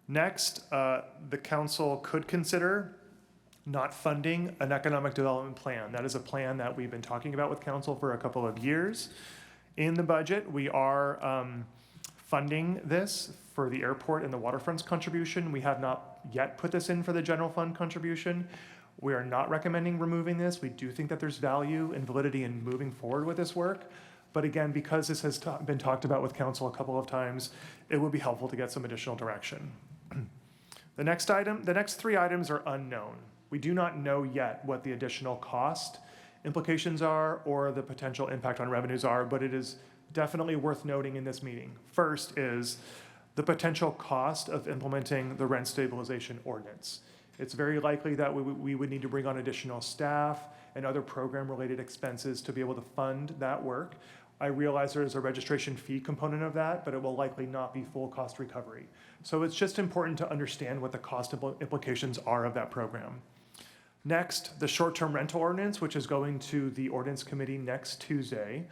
Next, the council could consider not funding an economic development plan. That is a plan that we've been talking about with council for a couple of years. In the budget, we are funding this for the airport and the waterfront's contribution. We have not yet put this in for the general fund contribution. We are not recommending removing this. We do think that there's value and validity in moving forward with this work. But again, because this has been talked about with council a couple of times, it would be helpful to get some additional direction. The next three items are unknown. We do not know yet what the additional cost implications are or the potential impact on revenues are, but it is definitely worth noting in this meeting. First is the potential cost of implementing the rent stabilization ordinance. It's very likely that we would need to bring on additional staff and other program-related expenses to be able to fund that work. I realize there is a registration fee component of that, but it will likely not be full cost recovery. So it's just important to understand what the cost implications are of that program. Next, the short-term rental ordinance, which is going to the ordinance committee next Tuesday.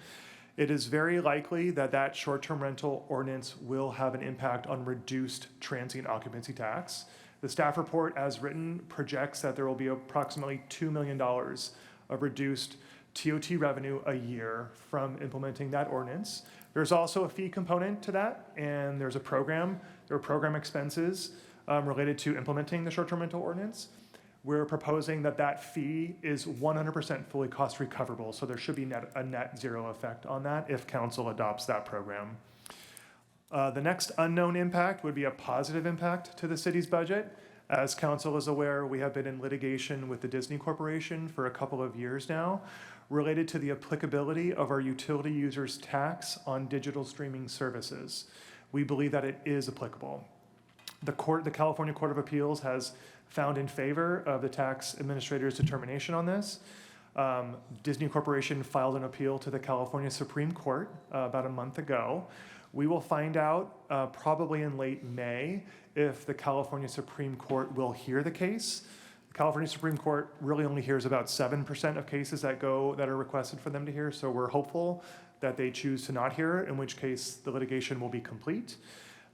It is very likely that that short-term rental ordinance will have an impact on reduced transient occupancy tax. The staff report, as written, projects that there will be approximately $2 million of reduced TOT revenue a year from implementing that ordinance. There's also a fee component to that, and there are program expenses related to implementing the short-term rental ordinance. We're proposing that that fee is 100% fully cost recoverable, so there should be a net zero effect on that if council adopts that program. The next unknown impact would be a positive impact to the city's budget. As council is aware, we have been in litigation with the Disney Corporation for a couple of years now related to the applicability of our utility users tax on digital streaming services. We believe that it is applicable. The California Court of Appeals has found in favor of the tax administrator's determination on this. Disney Corporation filed an appeal to the California Supreme Court about a month ago. We will find out probably in late May if the California Supreme Court will hear the case. The California Supreme Court really only hears about 7% of cases that are requested for them to hear, so we're hopeful that they choose to not hear, in which case the litigation will be complete.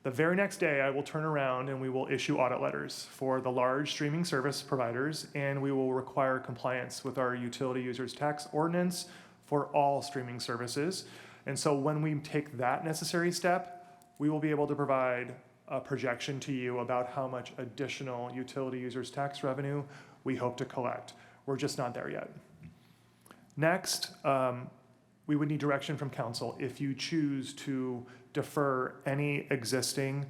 The very next day, I will turn around and we will issue audit letters for the large streaming service providers, and we will require compliance with our utility users tax ordinance for all streaming services. And so when we take that necessary step, we will be able to provide a projection to you about how much additional utility users tax revenue we hope to collect. We're just not there yet. Next, we would need direction from council if you choose to defer any existing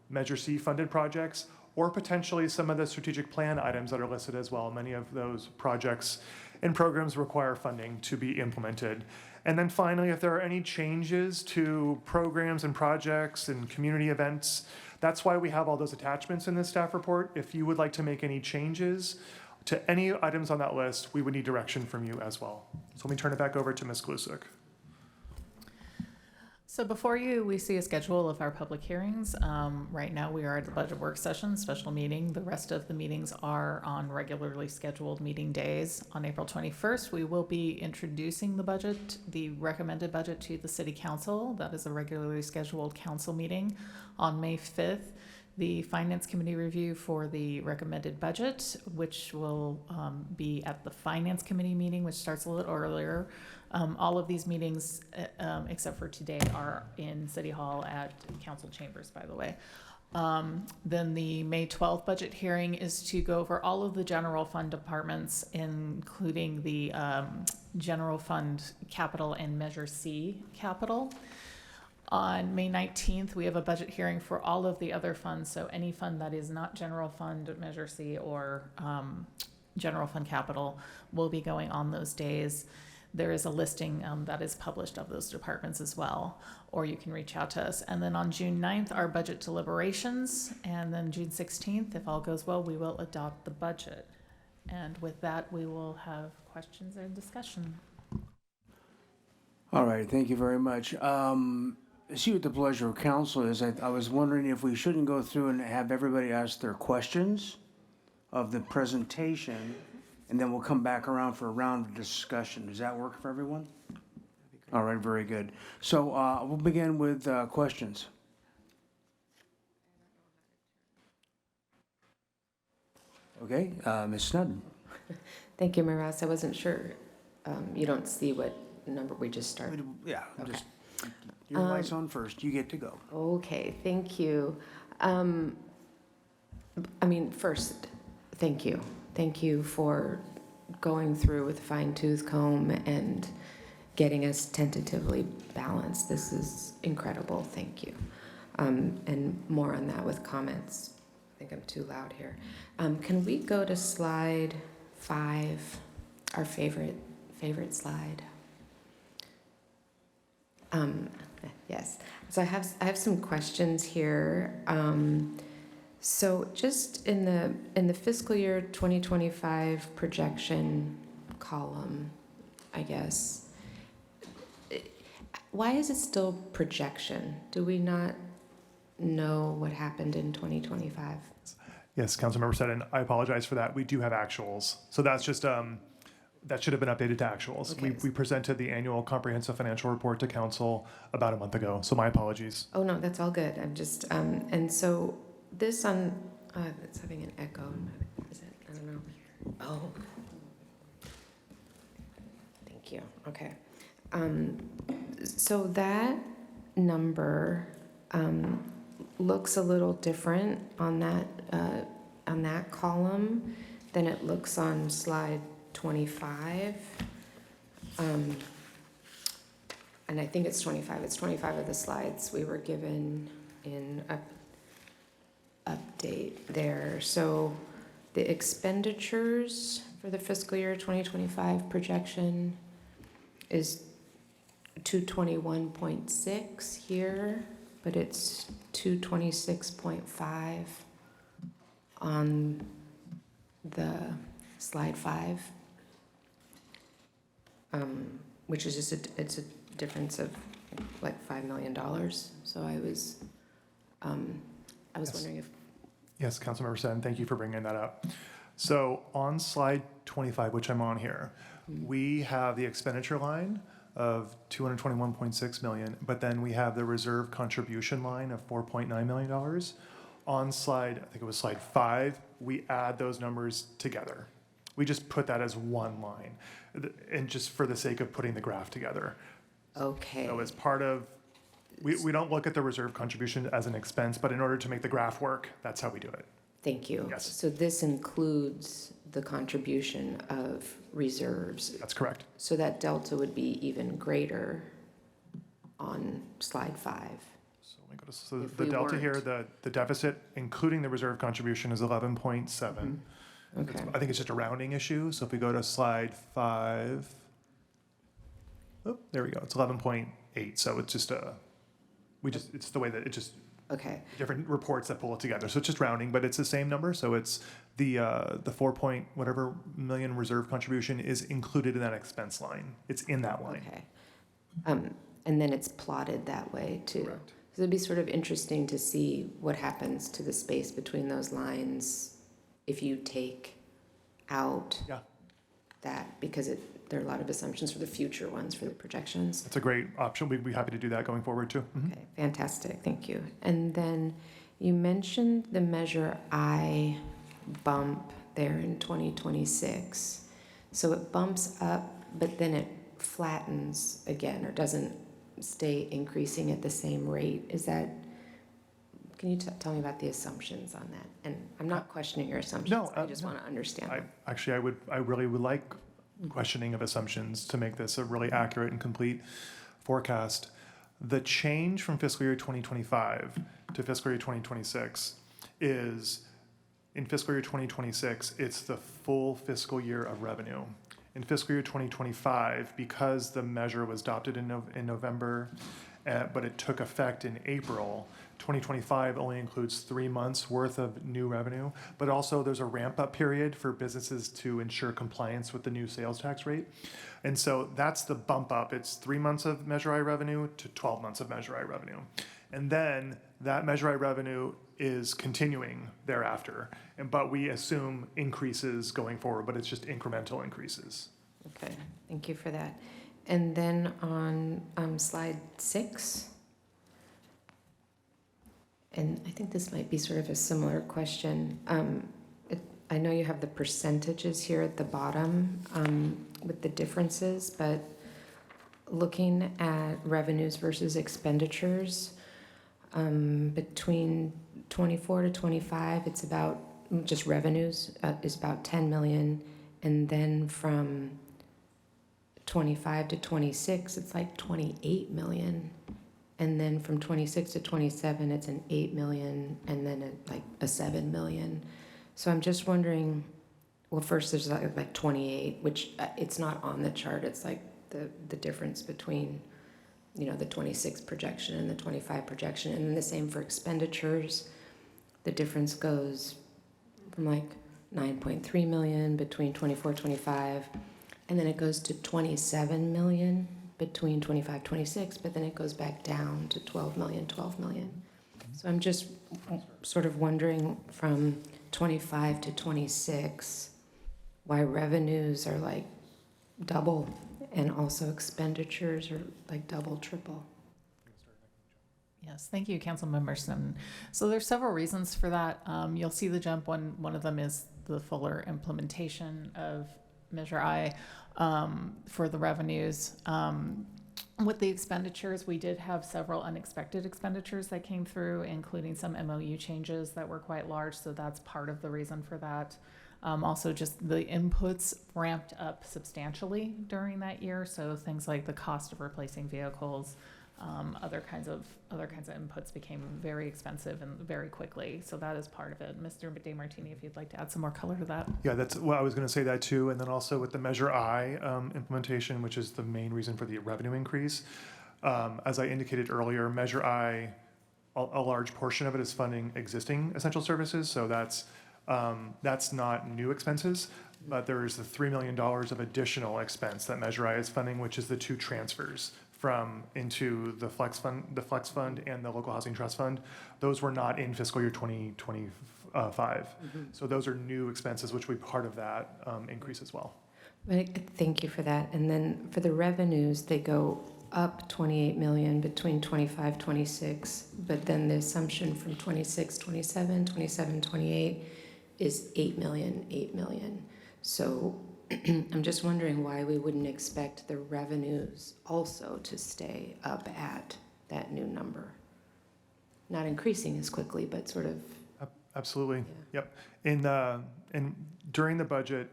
Measure C funded projects or potentially some of the strategic plan items that are listed as well. Many of those projects and programs require funding to be implemented. And then finally, if there are any changes to programs and projects and community events, that's why we have all those attachments in this staff report. If you would like to make any changes to any items on that list, we would need direction from you as well. So let me turn it back over to Ms. Glusik. So before you, we see a schedule of our public hearings. Right now, we are at the budget work session, special meeting. The rest of the meetings are on regularly scheduled meeting days. On April 21st, we will be introducing the budget, the recommended budget, to the City Council. That is a regularly scheduled council meeting. On May 5th, the Finance Committee review for the recommended budget, which will be at the Finance Committee meeting, which starts a little earlier. All of these meetings, except for today, are in City Hall at council chambers, by the way. Then the May 12th budget hearing is to go over all of the general fund departments, including the general fund capital and Measure C capital. On May 19th, we have a budget hearing for all of the other funds. So any fund that is not general fund, Measure C, or general fund capital will be going on those days. there is a listing that is published of those departments as well, or you can reach out to us. And then on June 9th, our budget deliberations, and then June 16th, if all goes well, we will adopt the budget. And with that, we will have questions and discussion. All right, thank you very much. See what the pleasure of council is. I was wondering if we shouldn't go through and have everybody ask their questions of the presentation, and then we'll come back around for a round of discussion. Does that work for everyone? All right, very good. So we'll begin with questions. Okay, Ms. Snudden. Thank you, Mayor Rouse. I wasn't sure. You don't see what number we just started. Yeah, Okay. just, your light's on first. You get to go. Okay, thank you. First, thank you. Thank you for going through with a fine-tooth comb and getting us tentatively balanced. This is incredible. Thank you. And more on that with comments. I think I'm too loud here. Can we go to slide 5, our favorite slide? Yes. So I have some questions here. So just in the fiscal year 2025 projection column, I guess, why is it still projection? Do we not know what happened in 2025? Yes, Councilmember Seddon, I apologize for that. We do have actuals. So that's just, that should have been updated to actuals. Okay. We presented the annual comprehensive financial report to council about a month ago, so my apologies. Oh, no, that's all good. I'm just, and so this on, it's having an echo. Is it? I don't know. Oh. Thank you. Okay. So that number looks a little different on that column than it looks on slide 25. And I think it's 25. It's 25 of the slides we were given in update there. So the expenditures for the fiscal year 2025 projection is 221.6 here, but it's 226.5 on the slide 5, which is just it's a difference of like $5 million. So I was Yes. wondering if. Yes, Councilmember Seddon, thank you for bringing that up. So on slide 25, which I'm on here, we have the expenditure line of $221.6 million, but then we have the reserve contribution line of $4.9 million. On slide, I think it was slide 5, we add those numbers together. We just put that as one line, and just for the sake of putting the graph together. Okay. So as part of, we don't look at the reserve contribution as an expense, but in order to make the graph work, that's how we do it. Thank you. Yes. So this includes the contribution of reserves. That's correct. So that delta would be even greater on slide 5. So let me go to, so If the we delta here, weren't. the deficit, including the reserve contribution, is 11.7. Okay. I think it's just a rounding issue. So if we go to slide 5, oh, there we go. It's 11.8. So it's just it's the way that it just, Okay. different reports that pull it together. So it's just rounding, but it's the same number. So it's the 4 point whatever million reserve contribution is included in that expense line. It's in that line. Okay. And then it's plotted that way too. Correct. So it'd be sort of interesting to see what happens to the space between those lines if you take out Yeah. that, because there are a lot of assumptions for the future ones for the projections. That's a great option. We'd be happy to do that going forward too. Mhm. Okay, fantastic, thank you. And then you mentioned the Measure I bump there in 2026. So it bumps up, but then it flattens again, or doesn't stay increasing at the same rate. Is that, can you tell me about the assumptions on that? And I'm not questioning your assumptions, No, I just want to understand them. I really would like questioning of assumptions to make this a really accurate and complete forecast. The change from fiscal year 2025 to fiscal year 2026 is, in fiscal year 2026, it's the full fiscal year of revenue. In fiscal year 2025, because the measure was adopted in November, but it took effect in April, 2025 only includes 3 months worth of new revenue, but also there's a ramp-up period for businesses to ensure compliance with the new sales tax rate. And so that's the bump up. It's 3 months of Measure I revenue to 12 months of Measure I revenue. And then that Measure I revenue is continuing thereafter. But we assume increases going forward, but it's just incremental increases. Okay, thank you for that. And then on slide 6, and I think this might be sort of a similar question. I know you have the percentages here at the bottom with the differences, but looking at revenues versus expenditures, between 24 to 25, it's about, just revenues is about 10 million. And then from 25 to 26, it's like 28 million. And then from 26 to 27, it's an 8 million, and then a 7 million. So I'm just wondering, well, first there's like 28, which it's not on the chart. It's like the difference between, you know, the 26 projection and the 25 projection. And then the same for expenditures. The difference goes from like 9.3 million between 24, 25, and then it goes to 27 million between 25, 26, but then it goes back down to 12 million, 12 million. So I'm just sort of wondering from 25 to 26, why revenues are like double and also expenditures are like double, triple. Yes, thank you, Councilmember Snowden. So there's several reasons for that. You'll see the jump. One of them is the fuller implementation of Measure I for the revenues. With the expenditures, we did have several unexpected expenditures that came through, including some MOU changes that were quite large. So that's part of the reason for that. Also, just the inputs ramped up substantially during that year. So things like the cost of replacing vehicles, other kinds of inputs became very expensive and very quickly. So that is part of it. Mr. DeMartini, if you'd like to add some more color to that. Yeah, that's well, I was going to say that too. And then also with the Measure I implementation, which is the main reason for the revenue increase. As I indicated earlier, Measure I, a large portion of it is funding existing essential services. So that's not new expenses, but there is the $3 million of additional expense that Measure I is funding, which is the 2 transfers from into the Flex Fund and the Local Housing Trust Fund. Those were not in fiscal year 2025. So those are new expenses, which will be part of that increase as well. Thank you for that. And then for the revenues, they go up 28 million between 25, 26, but then the assumption from 26, 27, 27, 28 is 8 million, 8 million. So I'm just wondering why we wouldn't expect the revenues also to stay up at that new number. Not increasing as quickly, but sort of. Absolutely. Yep. And during the budget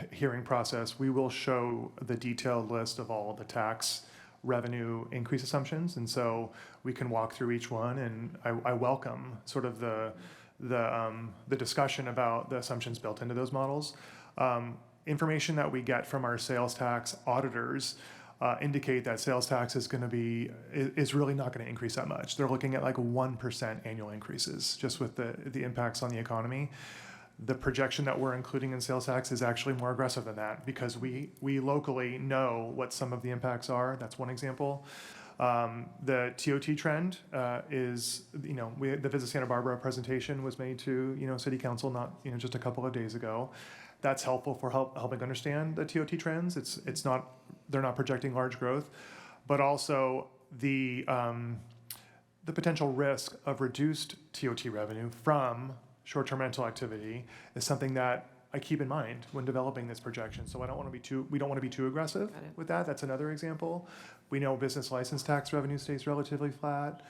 hearing process, we will show the detailed list of all the tax revenue increase assumptions. And so we can walk through each one, and I welcome sort of the discussion about the assumptions built into those models. Information that we get from our sales tax auditors indicate that sales tax is really not going to increase that much. They're looking at like 1% annual increases just with the impacts on the economy. The projection that we're including in sales tax is actually more aggressive than that because we locally know what some of the impacts are. That's one example. The TOT trend is, the Visit Santa Barbara presentation was made to, City Council not, just a couple of days ago. That's helpful for helping understand the TOT trends. They're not projecting large growth, but also the potential risk of reduced TOT revenue from short-term rental activity is something that I keep in mind when developing this projection. So we don't want to be too aggressive with that. That's another example. We know business license tax revenue stays relatively flat.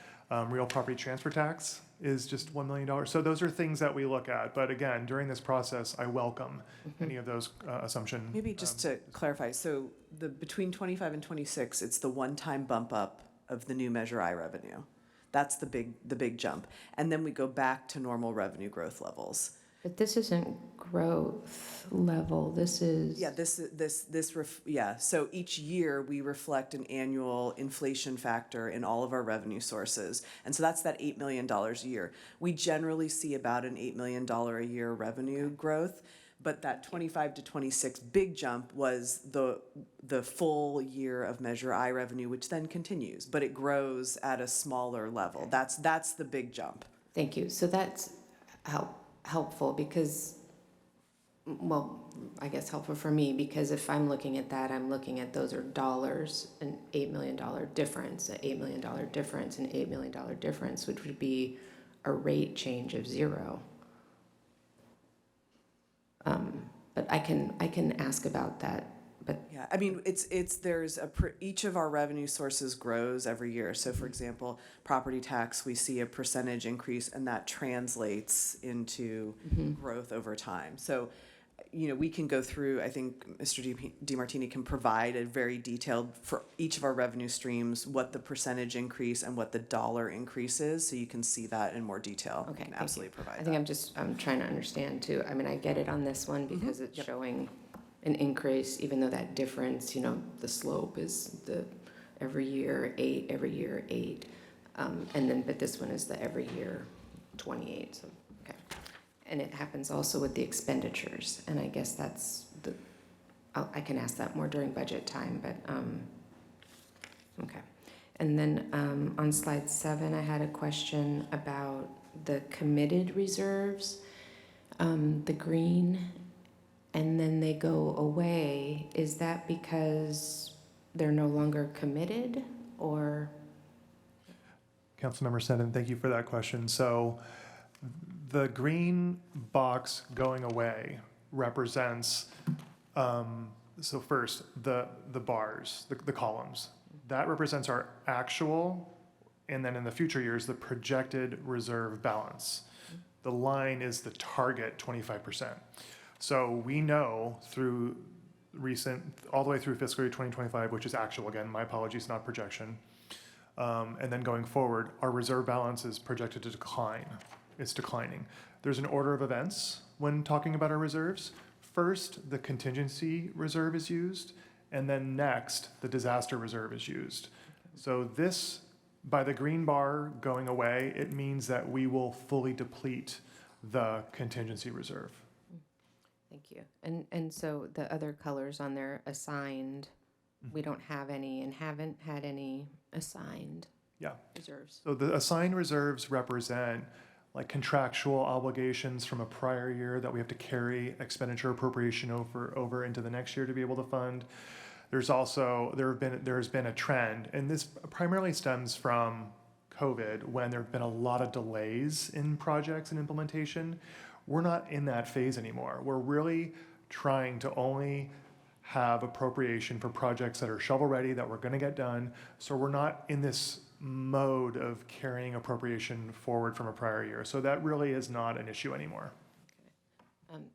Real property transfer tax is just $1 million. So those are things that we look at. But again, during this process, I welcome any of those assumptions. Maybe just to clarify, so between 25 and 26, it's the one-time bump up of the new Measure I revenue. That's the big jump. And then we go back to normal revenue growth levels. But this isn't growth level, this is. Yeah, so each year we reflect an annual inflation factor in all of our revenue sources. And so that's that $8 million a year. We generally see about an $8 million a year revenue growth, but that 25 to 26 big jump was the full year of Measure I revenue, which then continues, but it grows at a smaller level. That's the big jump. Thank you. So that's helpful because, well, I guess helpful for me because if I'm looking at that, I'm looking at those are dollars, an $8 million difference, an $8 million difference, an $8 million difference, which would be a rate change of 0. But I can ask about that. But Yeah, I mean, each of our revenue sources grows every year. So for example, property tax, we see a percentage increase and that translates into growth over time. So, we can go through, I think Mr. DiMartini can provide a very detailed, for each of our revenue streams, what the percentage increase and what the dollar increase is. So you can see that in more detail. okay, We can thank absolutely you. provide I think that. I'm trying to understand too. I mean, I get it on this one because it's showing an increase, even though that difference, the slope is the every year 8, every year 8, but this one is the every year 28. So okay, and it happens also with the expenditures, and I guess that's I can ask that more during budget time, but okay. And then on slide 7, I had a question about the committed reserves, the green. And then they go away. Is that because they're no longer committed or? Councilmember Sneddon, thank you for that question. So the green box going away represents, so first, the bars, the columns. That represents our actual, and then in the future years, the projected reserve balance. The line is the target 25%. So we know through all the way through fiscal year 2025, which is actual again, my apologies, not projection. And then going forward, our reserve balance is projected to decline. It's declining. There's an order of events when talking about our reserves. First, the contingency reserve is used, and then next, the disaster reserve is used. So this, by the green bar going away, it means that we will fully deplete the contingency reserve. Thank you. And so the other colors on there assigned, we don't have any and haven't had any assigned Yeah. reserves. So the assigned reserves represent like contractual obligations from a prior year that we have to carry expenditure appropriation over into the next year to be able to fund. There's also, there's been a trend, and this primarily stems from COVID when there have been a lot of delays in projects and implementation. We're not in that phase anymore. We're really trying to only have appropriation for projects that are shovel ready, that we're going to get done. So we're not in this mode of carrying appropriation forward from a prior year. So that really is not an issue anymore.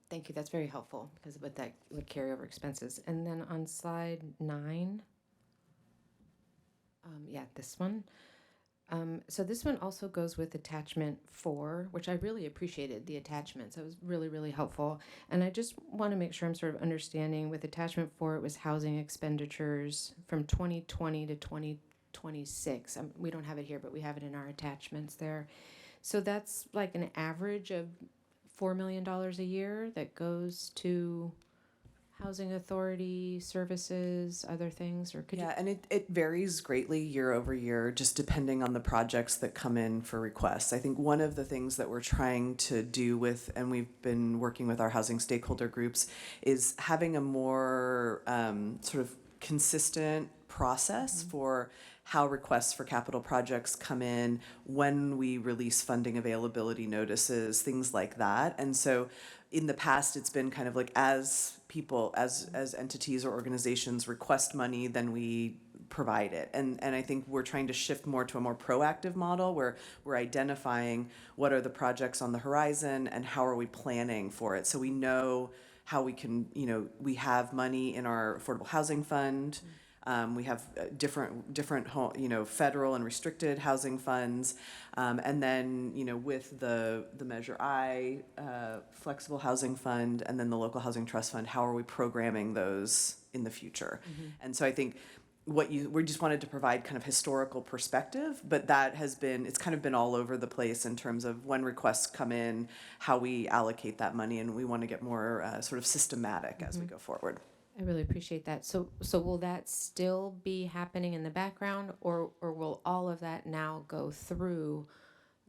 Thank you. That's very helpful because with that would carry over expenses. And then on slide 9, this one. So this one also goes with attachment 4, which I really appreciated the attachments. It was really, really helpful. And I just want to make sure I'm sort of understanding with attachment 4, it was housing expenditures from 2020 to 2026. We don't have it here, but we have it in our attachments there. So that's like an average of $4 million a year that goes to housing authority services, other things, or could you? Yeah, and it varies greatly year over year, just depending on the projects that come in for requests. I think one of the things that we're trying to do with, and we've been working with our housing stakeholder groups, is having a more sort of consistent process for how requests for capital projects come in, when we release funding availability notices, things like that. And so in the past, it's been kind of like as people, as entities or organizations request money, then we provide it. And I think we're trying to shift more to a more proactive model where we're identifying what are the projects on the horizon and how are we planning for it. So we know how we can, we have money in our affordable housing fund. We have different federal and restricted housing funds. And then, with the Measure I Flexible Housing Fund and then the Local Housing Trust Fund, how are we programming those in the future? And so I think we just wanted to provide kind of historical perspective, but it's kind of been all over the place in terms of when requests come in, how we allocate that money, and we want to get more sort of systematic as we go forward. I really appreciate that. So will that still be happening in the background, or will all of that now go through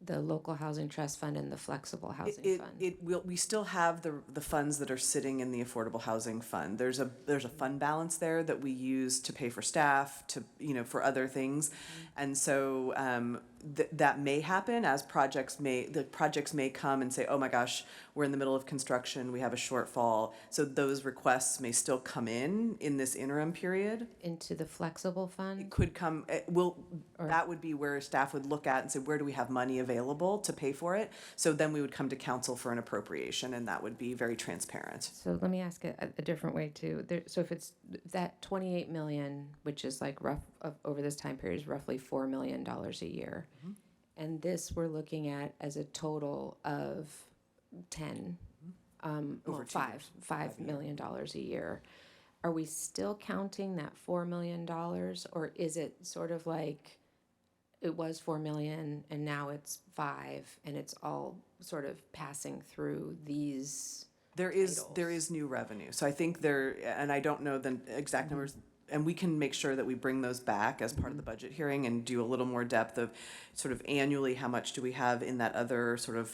the local housing trust fund and the flexible housing fund? We still have the funds that are sitting in the affordable housing fund. There's a fund balance there that we use to pay for staff, for other things. And so that may happen as projects may come and say, oh my gosh, we're in the middle of construction, we have a shortfall. So those requests may still come in this interim period. Into the flexible fund? It could come, that would be where staff would look at and say, where do we have money available to pay for it? So then we would come to council for an appropriation, and that would be very transparent. So let me ask it a different way too. So if it's that 28 million, which is like over this time period, is roughly $4 million a year, and this we're looking at as a total of 10, Over 2 years. $5 million a year. Are we still counting that $4 million, or is it sort of like it was 4 million and now it's 5, and it's all sort of passing through these? There is new revenue. So I think and I don't know the exact numbers, and we can make sure that we bring those back as part of the budget hearing and do a little more depth of sort of annually, how much do we have in that other sort of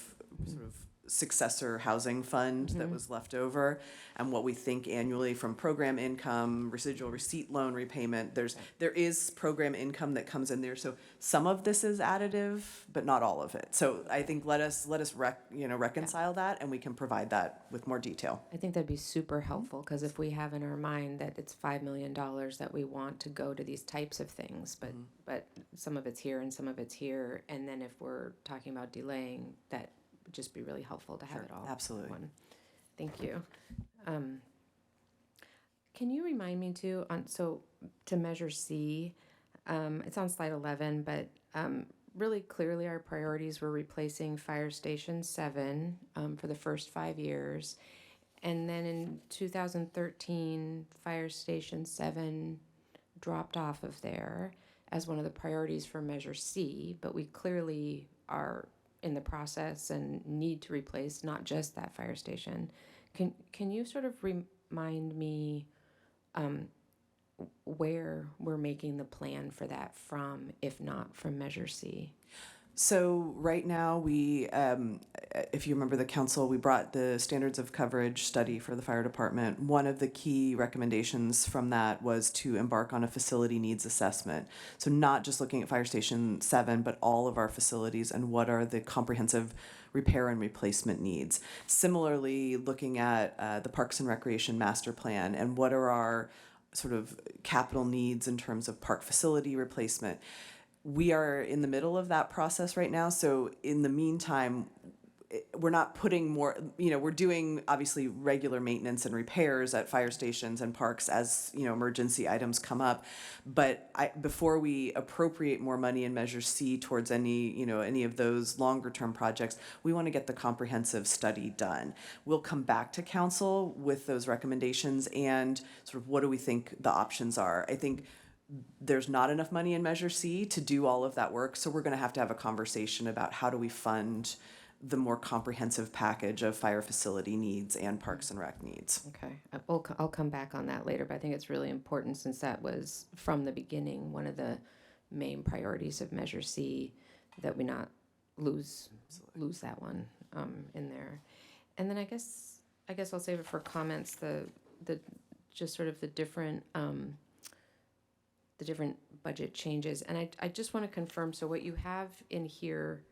successor housing fund that was left over, and what we think annually from program income, residual receipt loan repayment. There is program income that comes in there. So some of this is additive, but not all of it. So I think let us reconcile that, and we can provide that with more detail. I think that'd be super helpful, because if we have in our mind that it's $5 million that we want to go to these types of things, but some of it's here and some of it's here, and then if we're talking about delaying, that would just be really helpful to have it all. Absolutely. One. Thank you. Can you remind me too, to Measure C, it's on slide 11, but really clearly our priorities were replacing Fire Station 7 for the first 5 years. And then in 2013, Fire Station 7 dropped off of there as one of the priorities for Measure C, but we clearly are in the process and need to replace not just that fire station. Can you sort of remind me where we're making the plan for that from, if not from Measure C? So right now we, if you remember the council, we brought the standards of coverage study for the fire department. One of the key recommendations from that was to embark on a facility needs assessment. So not just looking at Fire Station 7, but all of our facilities and what are the comprehensive repair and replacement needs. Similarly, looking at the Parks and Recreation Master Plan and what are our sort of capital needs in terms of park facility replacement. We are in the middle of that process right now. So in the meantime, we're not putting more, we're doing obviously regular maintenance and repairs at fire stations and parks as, emergency items come up. But before we appropriate more money in Measure C towards any of those longer term projects, we want to get the comprehensive study done. We'll come back to council with those recommendations and sort of what do we think the options are. I think there's not enough money in Measure C to do all of that work, so we're going to have a conversation about how do we fund the more comprehensive package of fire facility needs and Parks and Rec needs. Okay, I'll come back on that later, but I think it's really important since that was from the beginning one of the main priorities of Measure C, that we not lose that one in there. And then I guess I'll save it for comments. The just sort of the different budget changes, and I just want to confirm. So what you have in here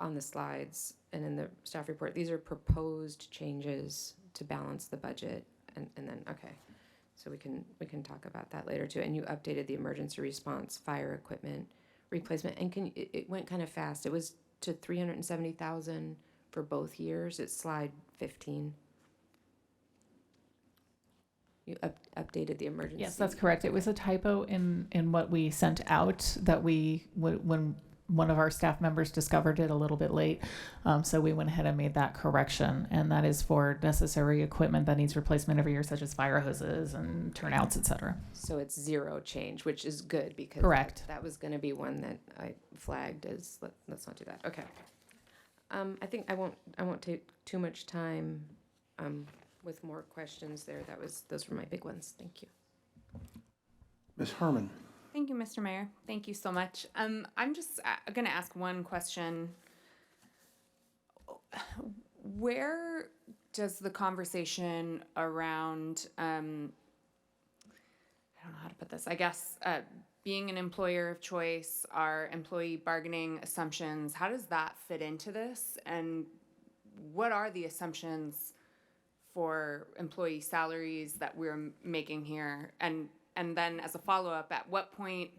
on the slides and in the staff report, these are proposed changes to balance the budget, and then okay, so we can talk about that later too. And you updated the emergency response fire equipment replacement, and it went kind of fast. It was to 370,000 for both years. It's slide 15. You updated the emergency. Yes, that's correct. It was a typo in what we sent out that when one of our staff members discovered it a little bit late. So we went ahead and made that correction. And that is for necessary equipment that needs replacement every year, such as fire hoses and turnouts, et cetera. So it's zero change, which is good because Correct. that was going to be one that I flagged as let's not do that. Okay. I think I won't take too much time with more questions there. Those were my big ones. Thank you. Ms. Herman. Thank you, Mr. Mayor. Thank you so much. I'm just going to ask one question. Where does the conversation around, I don't know how to put this, I guess, being an employer of choice, our employee bargaining assumptions, how does that fit into this? And what are the assumptions for employee salaries that we're making here? And then as a follow-up, at what point,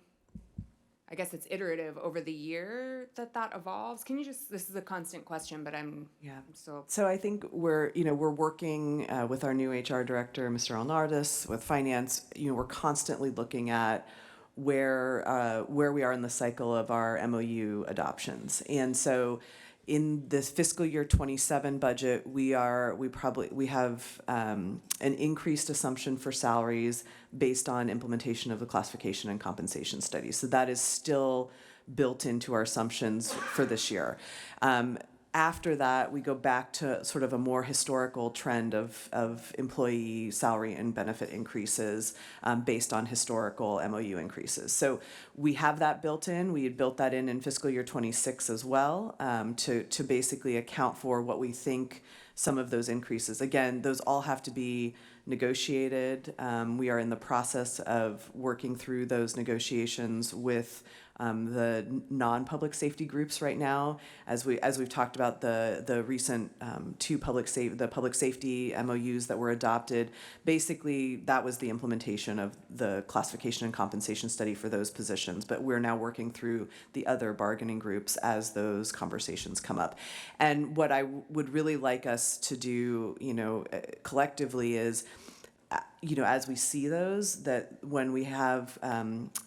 I guess it's iterative over the year that evolves? Can you just, this is a constant question, but I'm still. So I think we're working with our new HR director, Mr. Alnardis, with finance. We're constantly looking at where we are in the cycle of our MOU adoptions. And so in this fiscal year 27 budget, we have an increased assumption for salaries based on implementation of the classification and compensation studies. So that is still built into our assumptions for this year. After that, we go back to sort of a more historical trend of employee salary and benefit increases based on historical MOU increases. So we have that built in. We had built that in fiscal year 26 as well to basically account for what we think some of those increases. Again, those all have to be negotiated. We are in the process of working through those negotiations with the non-public safety groups right now, as we've talked about the recent public safety MOUs that were adopted. Basically, that was the implementation of the classification and compensation study for those positions. But we're now working through the other bargaining groups as those conversations come up. And what I would really like us to do, collectively is, as we see those, that when we have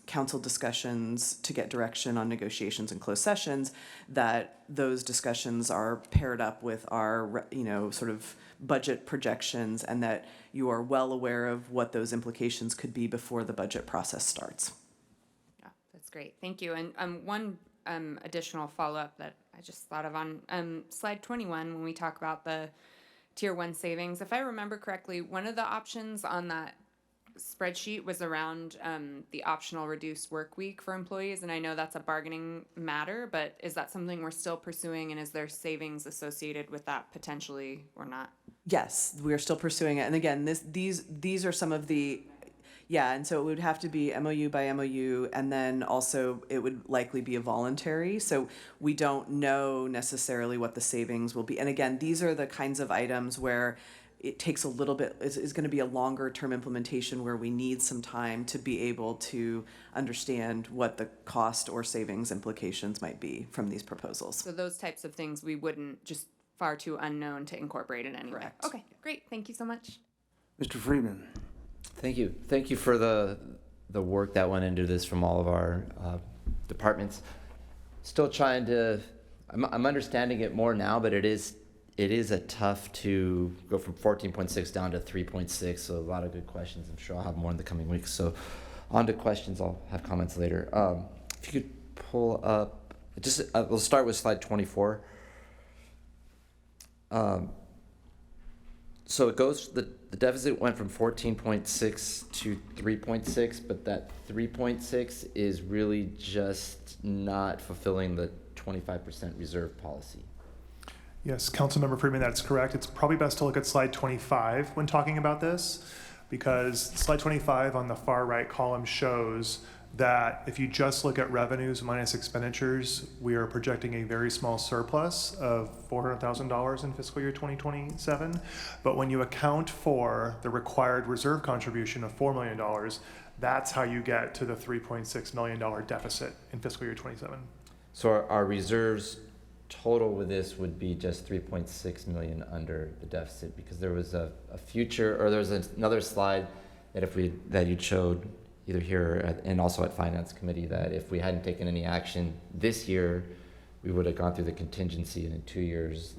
council discussions to get direction on negotiations and closed sessions, that those discussions are paired up with our, sort of budget projections, and that you are well aware of what those implications could be before the budget process starts. Yeah, that's great. Thank you. And one additional follow-up that I just thought of on slide 21, when we talk about the Tier 1 savings. If I remember correctly, one of the options on that spreadsheet was around the optional reduced work week for employees, and I know that's a bargaining matter, but is that something we're still pursuing, and is there savings associated with that potentially or not? Yes, we are still pursuing it. And again, these are some of the, and so it would have to be MOU by MOU, and then also it would likely be a voluntary. So we don't know necessarily what the savings will be. And again, these are the kinds of items where it takes a little bit, is going to be a longer term implementation where we need some time to be able to understand what the cost or savings implications might be from these proposals. So those types of things we wouldn't, just far too unknown to incorporate in any way. Correct. Okay, great. Thank you so much. Mr. Friedman. Thank you. Thank you for the work that went into this from all of our departments. Still trying to, I'm understanding it more now, but it is a tough to go from 14.6 down to 3.6. So a lot of good questions. I'm sure I'll have more in the coming weeks. So on to questions. I'll have comments later. If you could pull up, we'll start with slide 24. So it goes, the deficit went from 14.6 to 3.6, but that 3.6 is really just not fulfilling the 25% reserve policy. Yes, Councilmember Friedman, that's correct. It's probably best to look at slide 25 when talking about this, because slide 25 on the far right column shows that if you just look at revenues minus expenditures, we are projecting a very small surplus of $400,000 in fiscal year 2027. But when you account for the required reserve contribution of $4 million, that's how you get to the $3.6 million deficit in fiscal year 27. So our reserves total with this would be just 3.6 million under the deficit, because there was a future, or there's another slide that that you'd showed either here and also at Finance Committee, that if we hadn't taken any action this year, we would have gone through the contingency, and in 2 years.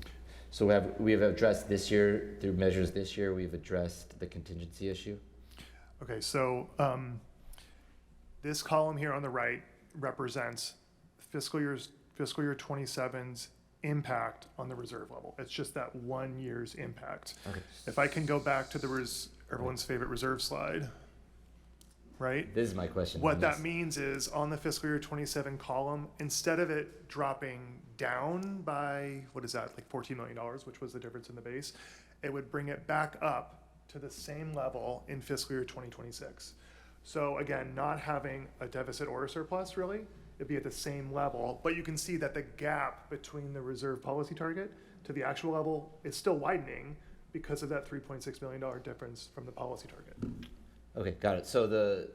So we have addressed this year, through measures this year, we've addressed the contingency issue. Okay, so this column here on the right represents fiscal year 27's impact on the reserve level. It's just that 1 year's impact. Okay. If I can go back to everyone's favorite reserve slide, right? This is my question. What that means is on the fiscal year 27 column, instead of it dropping down by, what is that, like $14 million, which was the difference in the base, it would bring it back up to the same level in fiscal year 2026. So again, not having a deficit or a surplus really, it'd be at the same level, but you can see that the gap between the reserve policy target to the actual level is still widening because of that $3.6 million difference from the policy target. Okay, got it. So the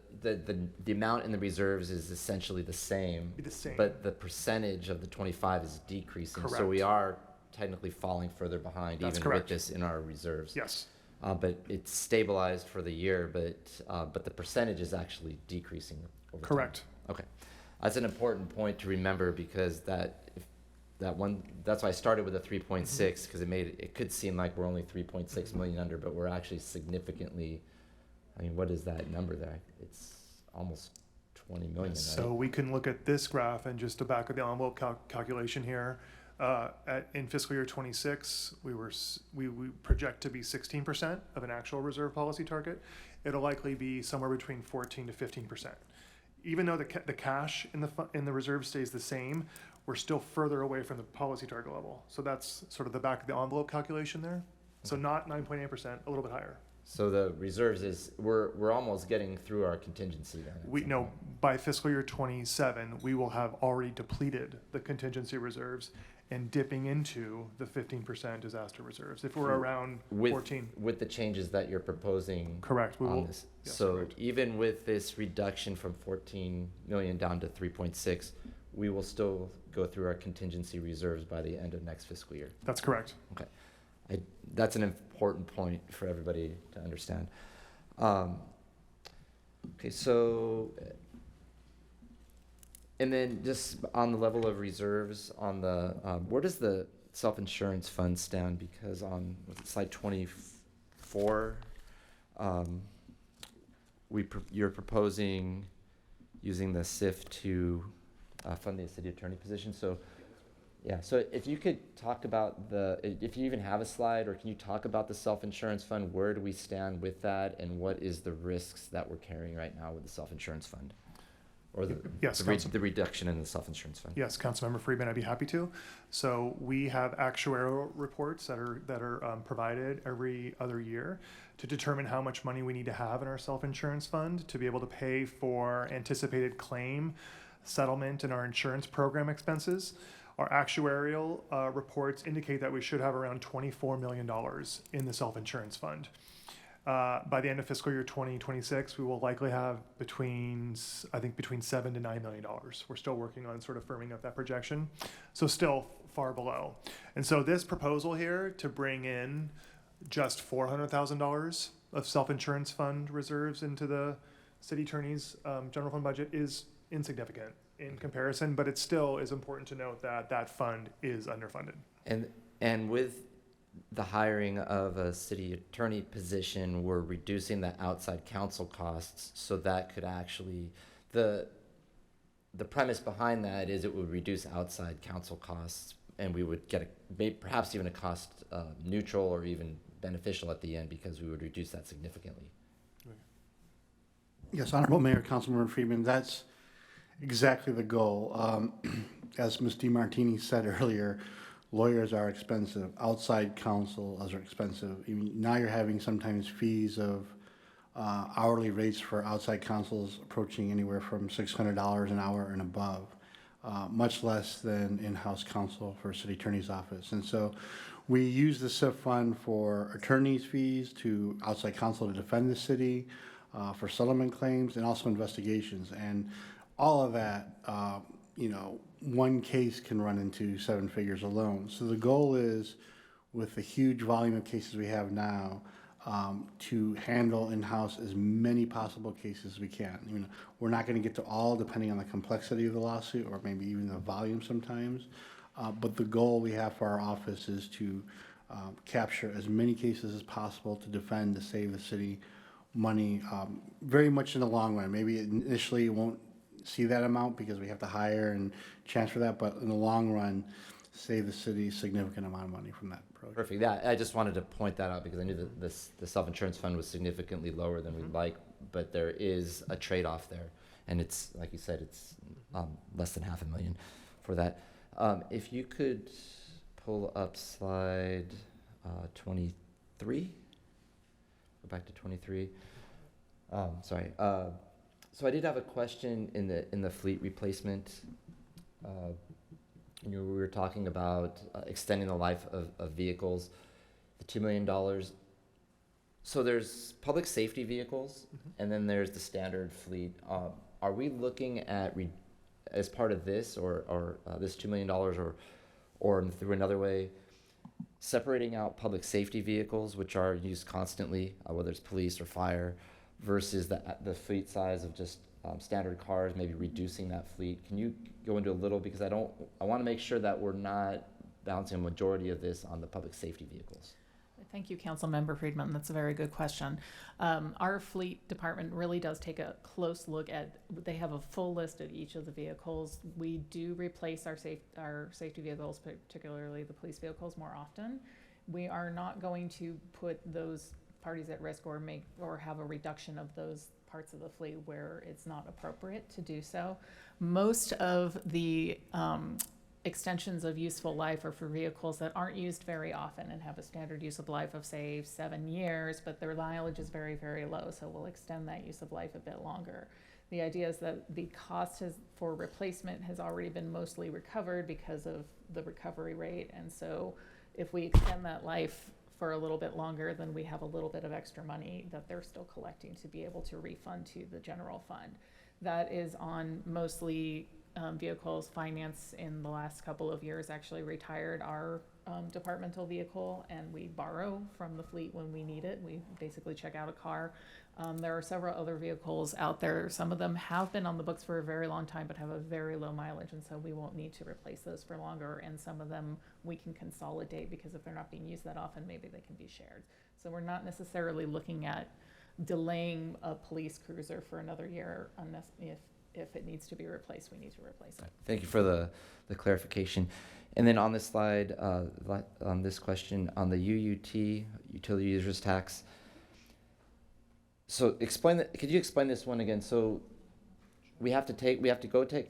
amount in the reserves is essentially the same. Be the same. But the percentage of the 25 is decreasing. So Correct. we are technically falling further behind That's even correct. with this in our reserves. Yes, But it's stabilized for the year, but the percentage is actually decreasing over time. correct. Okay. That's an important point to remember, because that's why I started with a 3.6, because it could seem like we're only 3.6 million under, but we're actually significantly, I mean, what is that number there? It's almost 20 million, right? So we can look at this graph and just the back of the envelope calculation here. In fiscal year 26, we project to be 16% of an actual reserve policy target. It'll likely be somewhere between 14 to 15%. Even though the cash in the reserve stays the same, we're still further away from the policy target level. So that's sort of the back of the envelope calculation there. So not 9.8%, a little bit higher. So the reserves we're almost getting through our contingency then. We know by fiscal year 27, we will have already depleted the contingency reserves and dipping into the 15% disaster reserves. If we're around 14. With the changes that you're proposing. Correct. We on will. this. Yes, So correct. even with this reduction from 14 million down to 3.6, we will still go through our contingency reserves by the end of next fiscal year. That's correct. Okay. That's an important point for everybody to understand. Okay, so, and then just on the level of reserves, on the, where does the self-insurance fund stand? Because on slide 24, you're proposing using the SIF to fund the city attorney position. So, yeah, so if you could talk about if you even have a slide, or can you talk about the self-insurance fund? Where do we stand with that, and what is the risks that we're carrying right now with the self-insurance fund? Or Yes, the reduction in the self-insurance fund? Yes, Councilmember Friedman, I'd be happy to. So we have actuarial reports that are provided every other year to determine how much money we need to have in our self-insurance fund to be able to pay for anticipated claim, settlement, and our insurance program expenses. Our actuarial reports indicate that we should have around $24 million in the self-insurance fund. By the end of fiscal year 2026, we will likely have between $7 to $9 million. We're still working on sort of firming up that projection. So still far below. And so this proposal here to bring in just $400,000 of self-insurance fund reserves into the city attorney's general fund budget is insignificant in comparison, but it still is important to note that that fund is underfunded. And with the hiring of a city attorney position, we're reducing the outside counsel costs, so that could actually, the premise behind that is it would reduce outside counsel costs, and we would get perhaps even a cost neutral or even beneficial at the end, because we would reduce that significantly. Yes, Honorable Mayor, Councilmember Friedman, that's exactly the goal. As Ms. DiMartini said earlier, lawyers are expensive. Outside counsel are expensive. I mean, now you're having sometimes fees of hourly rates for outside counsels approaching anywhere from $600 an hour and above, much less than in-house counsel for a city attorney's office. And so we use the SIF fund for attorney's fees, to outside counsel to defend the city, for settlement claims, and also investigations. And all of that, one case can run into 7 figures alone. So the goal is, with the huge volume of cases we have now, to handle in-house as many possible cases as we can. You know, we're not going to get to all depending on the complexity of the lawsuit or maybe even the volume sometimes. But the goal we have for our office is to capture as many cases as possible to defend, to save the city money, very much in the long run. Maybe initially you won't see that amount because we have to hire and transfer that, but in the long run, save the city a significant amount of money from that project. Perfect. Yeah, I just wanted to point that out because I knew that the self-insurance fund was significantly lower than we'd like, but there is a trade-off there. And it's, like you said, it's less than $500,000 for that. If you could pull up slide 23. Go back to 23. Sorry. So I did have a question in the fleet replacement. We were talking about extending the life of vehicles, the $2 million. So there's public safety vehicles, and then there's the standard fleet. Are we looking at, as part of this, or this $2 million, or through another way, separating out public safety vehicles, which are used constantly, whether it's police or fire, versus the fleet size of just standard cars, maybe reducing that fleet? Can you go into a little, because I want to make sure that we're not balancing a majority of this on the public safety vehicles. Thank you, Councilmember Friedman. That's a very good question. Our fleet department really does take a close look at, they have a full list of each of the vehicles. We do replace our safety vehicles, particularly the police vehicles, more often. We are not going to put those parties at risk or have a reduction of those parts of the fleet where it's not appropriate to do so. Most of the extensions of useful life are for vehicles that aren't used very often and have a standard use of life of, say, 7 years, but their mileage is very, very low, so we'll extend that use of life a bit longer. The idea is that the cost for replacement has already been mostly recovered because of the recovery rate, and so if we extend that life for a little bit longer, then we have a little bit of extra money that they're still collecting to be able to refund to the general fund. That is on mostly vehicles. Finance in the last couple of years actually retired our departmental vehicle, and we borrow from the fleet when we need it. We basically check out a car. There are several other vehicles out there. Some of them have been on the books for a very long time but have a very low mileage, and so we won't need to replace those for longer. And some of them we can consolidate because if they're not being used that often, maybe they can be shared. So we're not necessarily looking at delaying a police cruiser for another year unless if it needs to be replaced, we need to replace it. Thank you for the clarification. And then on this slide, on this question on the UUT, utility users tax. So could you explain this one again? So we have to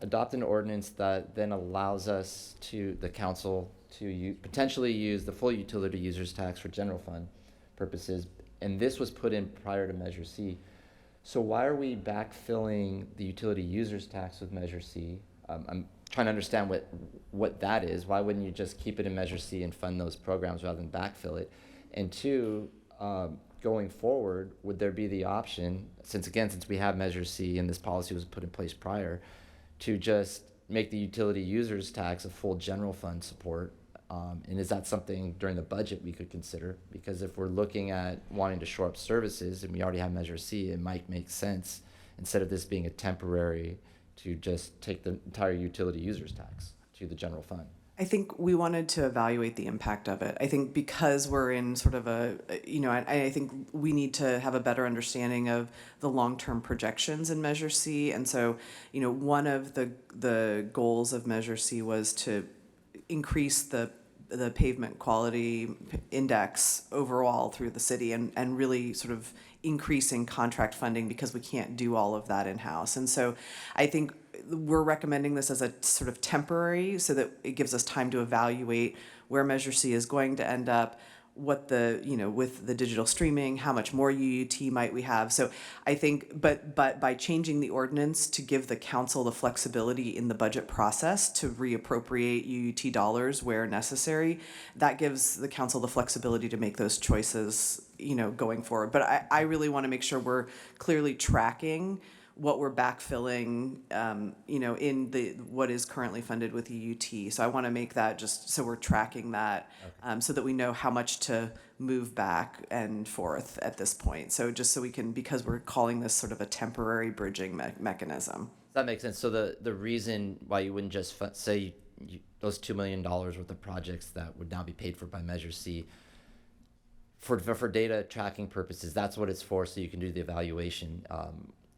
adopt an ordinance that then allows us the council to potentially use the full utility users tax for general fund purposes. And this was put in prior to Measure C. So why are we backfilling the utility users tax with Measure C? I'm trying to understand what that is. Why wouldn't you just keep it in Measure C and fund those programs rather than backfill it? And two, going forward, would there be the option, since we have Measure C and this policy was put in place prior, to just make the utility users tax a full general fund support? And is that something during the budget we could consider? Because if we're looking at wanting to shore up services and we already have Measure C, it might make sense, instead of this being a temporary, to just take the entire utility users tax to the general fund. I think we wanted to evaluate the impact of it. I think because we're in sort of I think we need to have a better understanding of the long-term projections in Measure C. And so, one of the goals of Measure C was to increase the pavement quality index overall through the city and really sort of increasing contract funding because we can't do all of that in-house. And so I think we're recommending this as a sort of temporary so that it gives us time to evaluate where Measure C is going to end up, what with the digital streaming, how much more UUT might we have. So I think, but by changing the ordinance to give the council the flexibility in the budget process to reappropriate UUT dollars where necessary, that gives the council the flexibility to make those choices, going forward. But I really want to make sure we're clearly tracking what we're backfilling, in what is currently funded with EUT. So I want to make that just so we're tracking that, so that we know how much to move back and forth at this point. So just so we can, because we're calling this sort of a temporary bridging mechanism. That makes sense. So the reason why you wouldn't just say those $2 million worth of projects that would now be paid for by Measure C, for data tracking purposes, that's what it's for, so you can do the evaluation.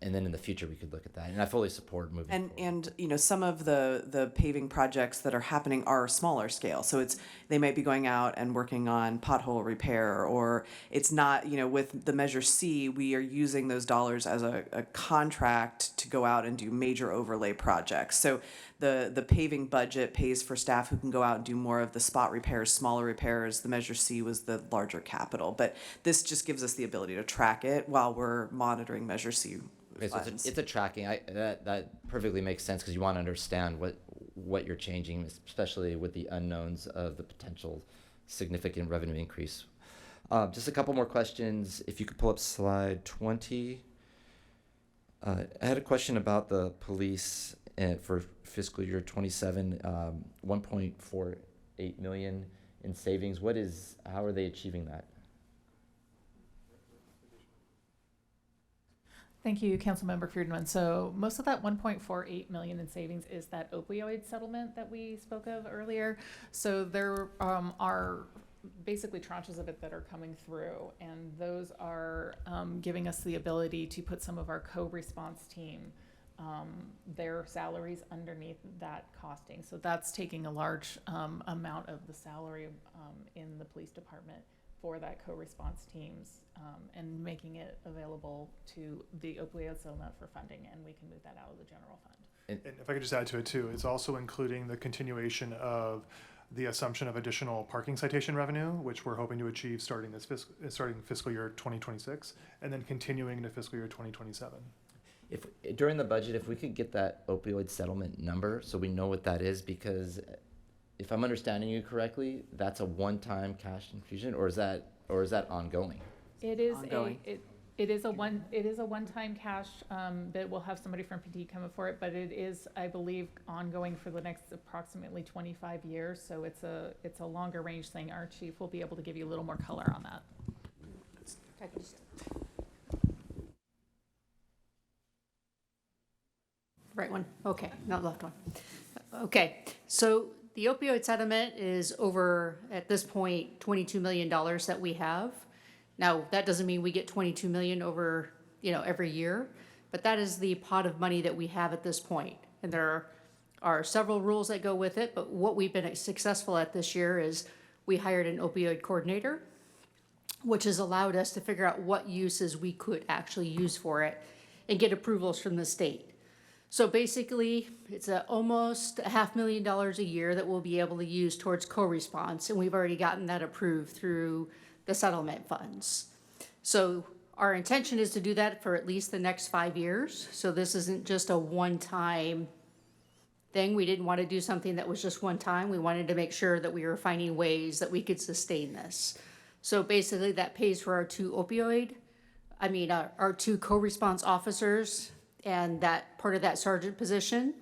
And then in the future, we could look at that. And I fully support moving forward. And some of the paving projects that are happening are smaller scale. So they might be going out and working on pothole repair, or it's not, with the Measure C, we are using those dollars as a contract to go out and do major overlay projects. So the paving budget pays for staff who can go out and do more of the spot repairs, smaller repairs. The Measure C was the larger capital. But this just gives us the ability to track it while we're monitoring Measure C. Okay, so it's a tracking. That perfectly makes sense, because you want to understand what you're changing, especially with the unknowns of the potential significant revenue increase. Just a couple more questions. If you could pull up slide 20. I had a question about the police for fiscal year 27, 1.48 million in savings. How are they achieving that? Thank you, Councilmember Friedman. So most of that 1.48 million in savings is that opioid settlement that we spoke of earlier. So there are basically tranches of it that are coming through, and those are giving us the ability to put some of our co-response team, their salaries underneath that costing. So that's taking a large amount of the salary in the police department for that co-response teams, and making it available to the opioid settlement for funding, and we can move that out of the general fund. And if I could just add to it too, it's also including the continuation of the assumption of additional parking citation revenue, which we're hoping to achieve starting fiscal year 2026, and then continuing into fiscal year 2027. If during the budget, if we could get that opioid settlement number, so we know what that is, because if I'm understanding you correctly, that's a one-time cash infusion, or is that ongoing? It is Ongoing. it is a one-time cash, that we'll have somebody from PT come up for it, but it is, I believe, ongoing for the next approximately 25 years. So it's a longer range thing. Our chief will be able to give you a little more color on that. Right one? Okay, not left one. Okay, so the opioid settlement is over, at this point, $22 million that we have. Now, that doesn't mean we get 22 million over, every year, but that is the pot of money that we have at this point. And there are several rules that go with it, but what we've been successful at this year is we hired an opioid coordinator, which has allowed us to figure out what uses we could actually use for it and get approvals from the state. So basically, it's almost $500,000 a year that we'll be able to use towards co-response, and we've already gotten that approved through the settlement funds. So our intention is to do that for at least the next 5 years. So this isn't just a one-time thing. We didn't want to do something that was just one time. We wanted to make sure that we were finding ways that we could sustain this. So basically, that pays for our two co-response officers, and that part of that sergeant position,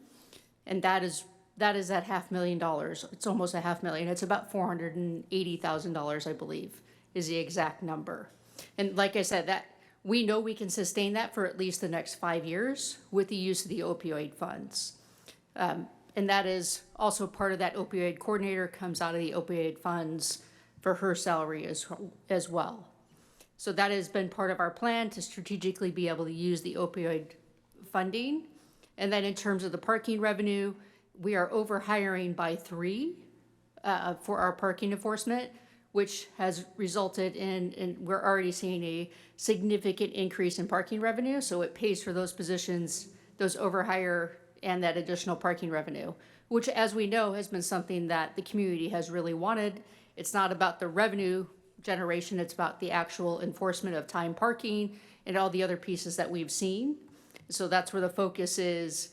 and that is at $500,000. It's almost $500,000. It's about $480,000, I believe, is the exact number. And like I said, that we know we can sustain that for at least the next 5 years with the use of the opioid funds. And that is also part of that opioid coordinator comes out of the opioid funds for her salary as well. So that has been part of our plan to strategically be able to use the opioid funding. And then in terms of the parking revenue, we are over hiring by 3 for our parking enforcement, which has resulted in we're already seeing a significant increase in parking revenue. So it pays for those positions, those overhire, and that additional parking revenue, which, as we know, has been something that the community has really wanted. It's not about the revenue generation, it's about the actual enforcement of time parking and all the other pieces that we've seen. So that's where the focus is.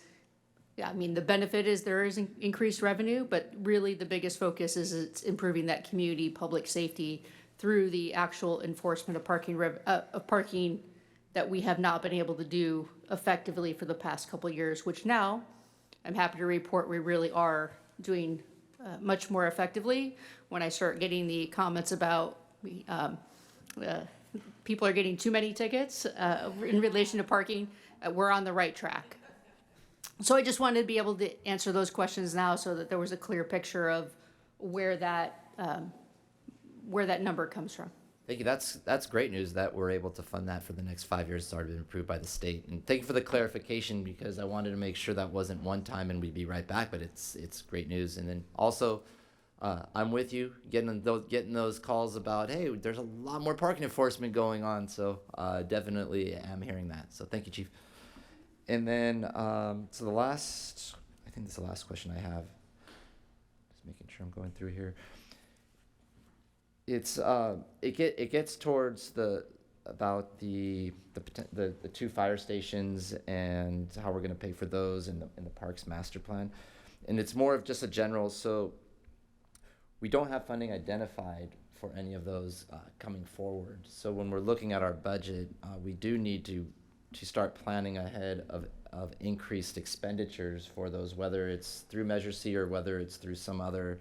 Yeah, I mean, the benefit is there is increased revenue, but really the biggest focus is it's improving that community public safety through the actual enforcement of parking that we have not been able to do effectively for the past couple years, which now I'm happy to report we really are doing much more effectively. When I start getting the comments about people are getting too many tickets in relation to parking, we're on the right track. So I just wanted to be able to answer those questions now so that there was a clear picture of where that number comes from. Thank you. That's great news that we're able to fund that for the next 5 years. It's already been approved by the state. And thank you for the clarification, because I wanted to make sure that wasn't one time and we'd be right back. But it's great news. And then also, I'm with you getting those calls about, hey, there's a lot more parking enforcement going on. So definitely am hearing that. So thank you, Chief. And then so I think this is the last question I have. Just making sure I'm going through here. It's it gets towards the two fire stations and how we're going to pay for those in the parks master plan, and it's more of just a general. So we don't have funding identified for any of those coming forward. So when we're looking at our budget, we do need to start planning ahead of increased expenditures for those, whether it's through Measure C or whether it's through some other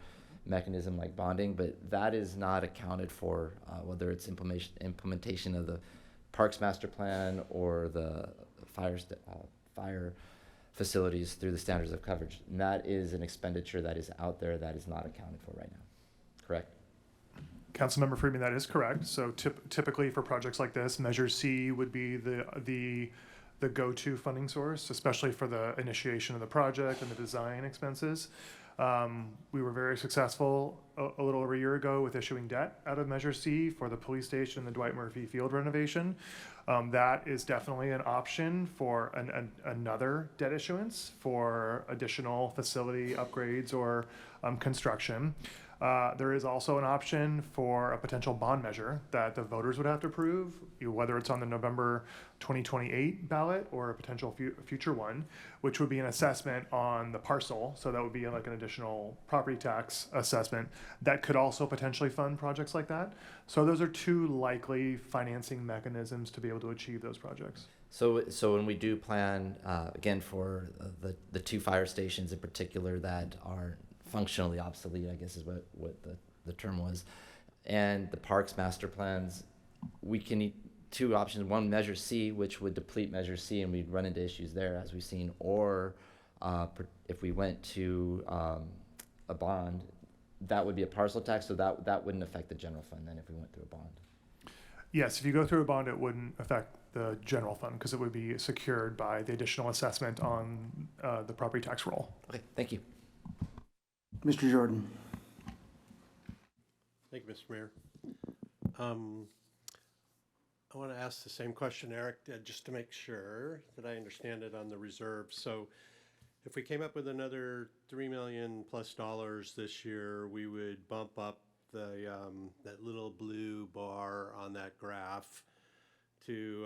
mechanism like bonding, but that is not accounted for, whether it's implementation of the Parks Master Plan or the fire facilities through the standards of coverage. And that is an expenditure that is out there that is not accounted for right now. Correct? Councilmember Friedman, that is correct. So typically for projects like this, Measure C would be the go-to funding source, especially for the initiation of the project and the design expenses. We were very successful a little over a year ago with issuing debt out of Measure C for the police station and the Dwight Murphy Field renovation. That is definitely an option for another debt issuance for additional facility upgrades or construction. There is also an option for a potential bond measure that the voters would have to approve, whether it's on the November 2028 ballot or a potential future one, which would be an assessment on the parcel. So that would be like an additional property tax assessment that could also potentially fund projects like that. So those are two likely financing mechanisms to be able to achieve those projects. So when we do plan, again, for the two fire stations in particular that are functionally obsolete, I guess is what the term was, and the parks master plans, we can two options. One, Measure C, which would deplete Measure C, and we'd run into issues there, as we've seen, or if we went to a bond, that would be a parcel tax, so that wouldn't affect the general fund then if we went through a bond. Yes, if you go through a bond, it wouldn't affect the general fund because it would be secured by the additional assessment on the property tax roll. Okay, thank you. Mr. Jordan. Thank you, Mr. Mayor. I want to ask the same question, Eric, just to make sure that I understand it on the reserve. So if we came up with another $3 million plus this year, we would bump up the that little blue bar on that graph to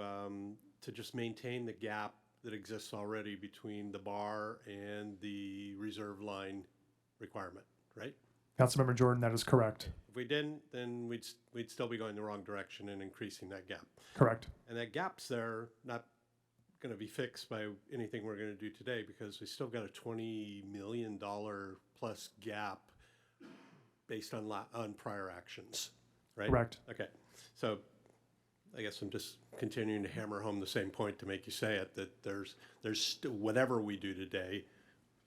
just maintain the gap that exists already between the bar and the reserve line requirement, right? Councilmember Jordan, that is correct. If we didn't, then we'd still be going the wrong direction and increasing that gap. Correct. And that gap's there, not going to be fixed by anything we're going to do today because we still got a $20 million plus gap based on prior actions, right? Correct. Okay. So I guess I'm just continuing to hammer home the same point to make you say it, that there's still, whatever we do today,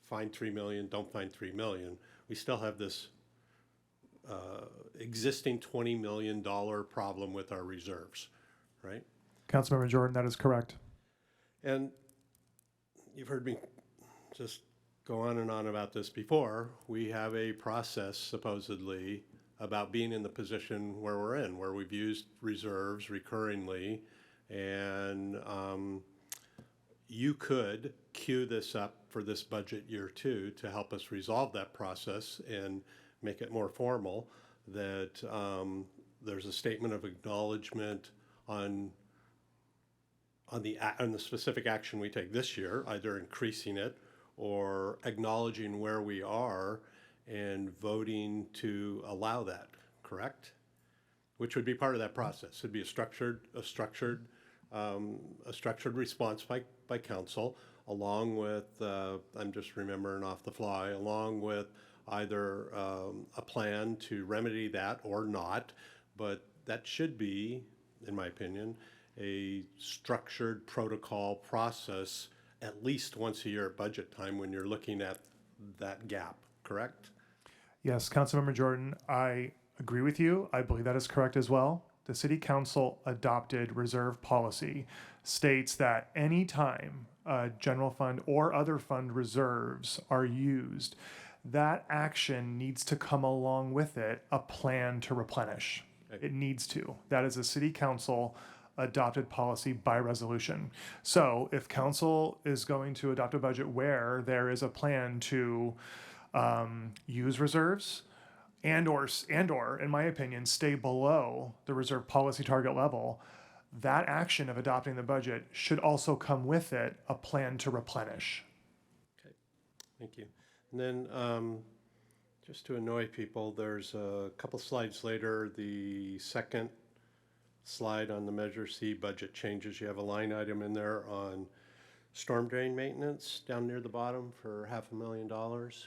find 3 million, don't find 3 million, we still have this existing $20 million problem with our reserves, right? Councilmember Jordan, that is correct. And you've heard me just go on and on about this before. We have a process, supposedly, about being in the position where we're in, where we've used reserves recurringly, and you could queue this up for this budget year too to help us resolve that process and make it more formal, that there's a statement of acknowledgement on the specific action we take this year, either increasing it or acknowledging where we are and voting to allow that, correct? Which would be part of that process. It'd be a structured a structured response by council, along with, I'm just remembering off the fly, along with either a plan to remedy that or not, but that should be, in my opinion, a structured protocol process at least once a year at budget time when you're looking at that gap, correct? Yes, Councilmember Jordan, I agree with you. I believe that is correct as well. The City Council adopted reserve policy states that any time general fund or other fund reserves are used, that action needs to come along with it a plan to replenish. Okay. It needs to. That is a City Council adopted policy by resolution. So if council is going to adopt a budget where there is a plan to use reserves and or, in my opinion, stay below the reserve policy target level, that action of adopting the budget should also come with it a plan to replenish. Okay, thank you. And then just to annoy people, there's a couple slides later, the second slide on the Measure C budget changes. You have a line item in there on storm drain maintenance down near the bottom for $500,000.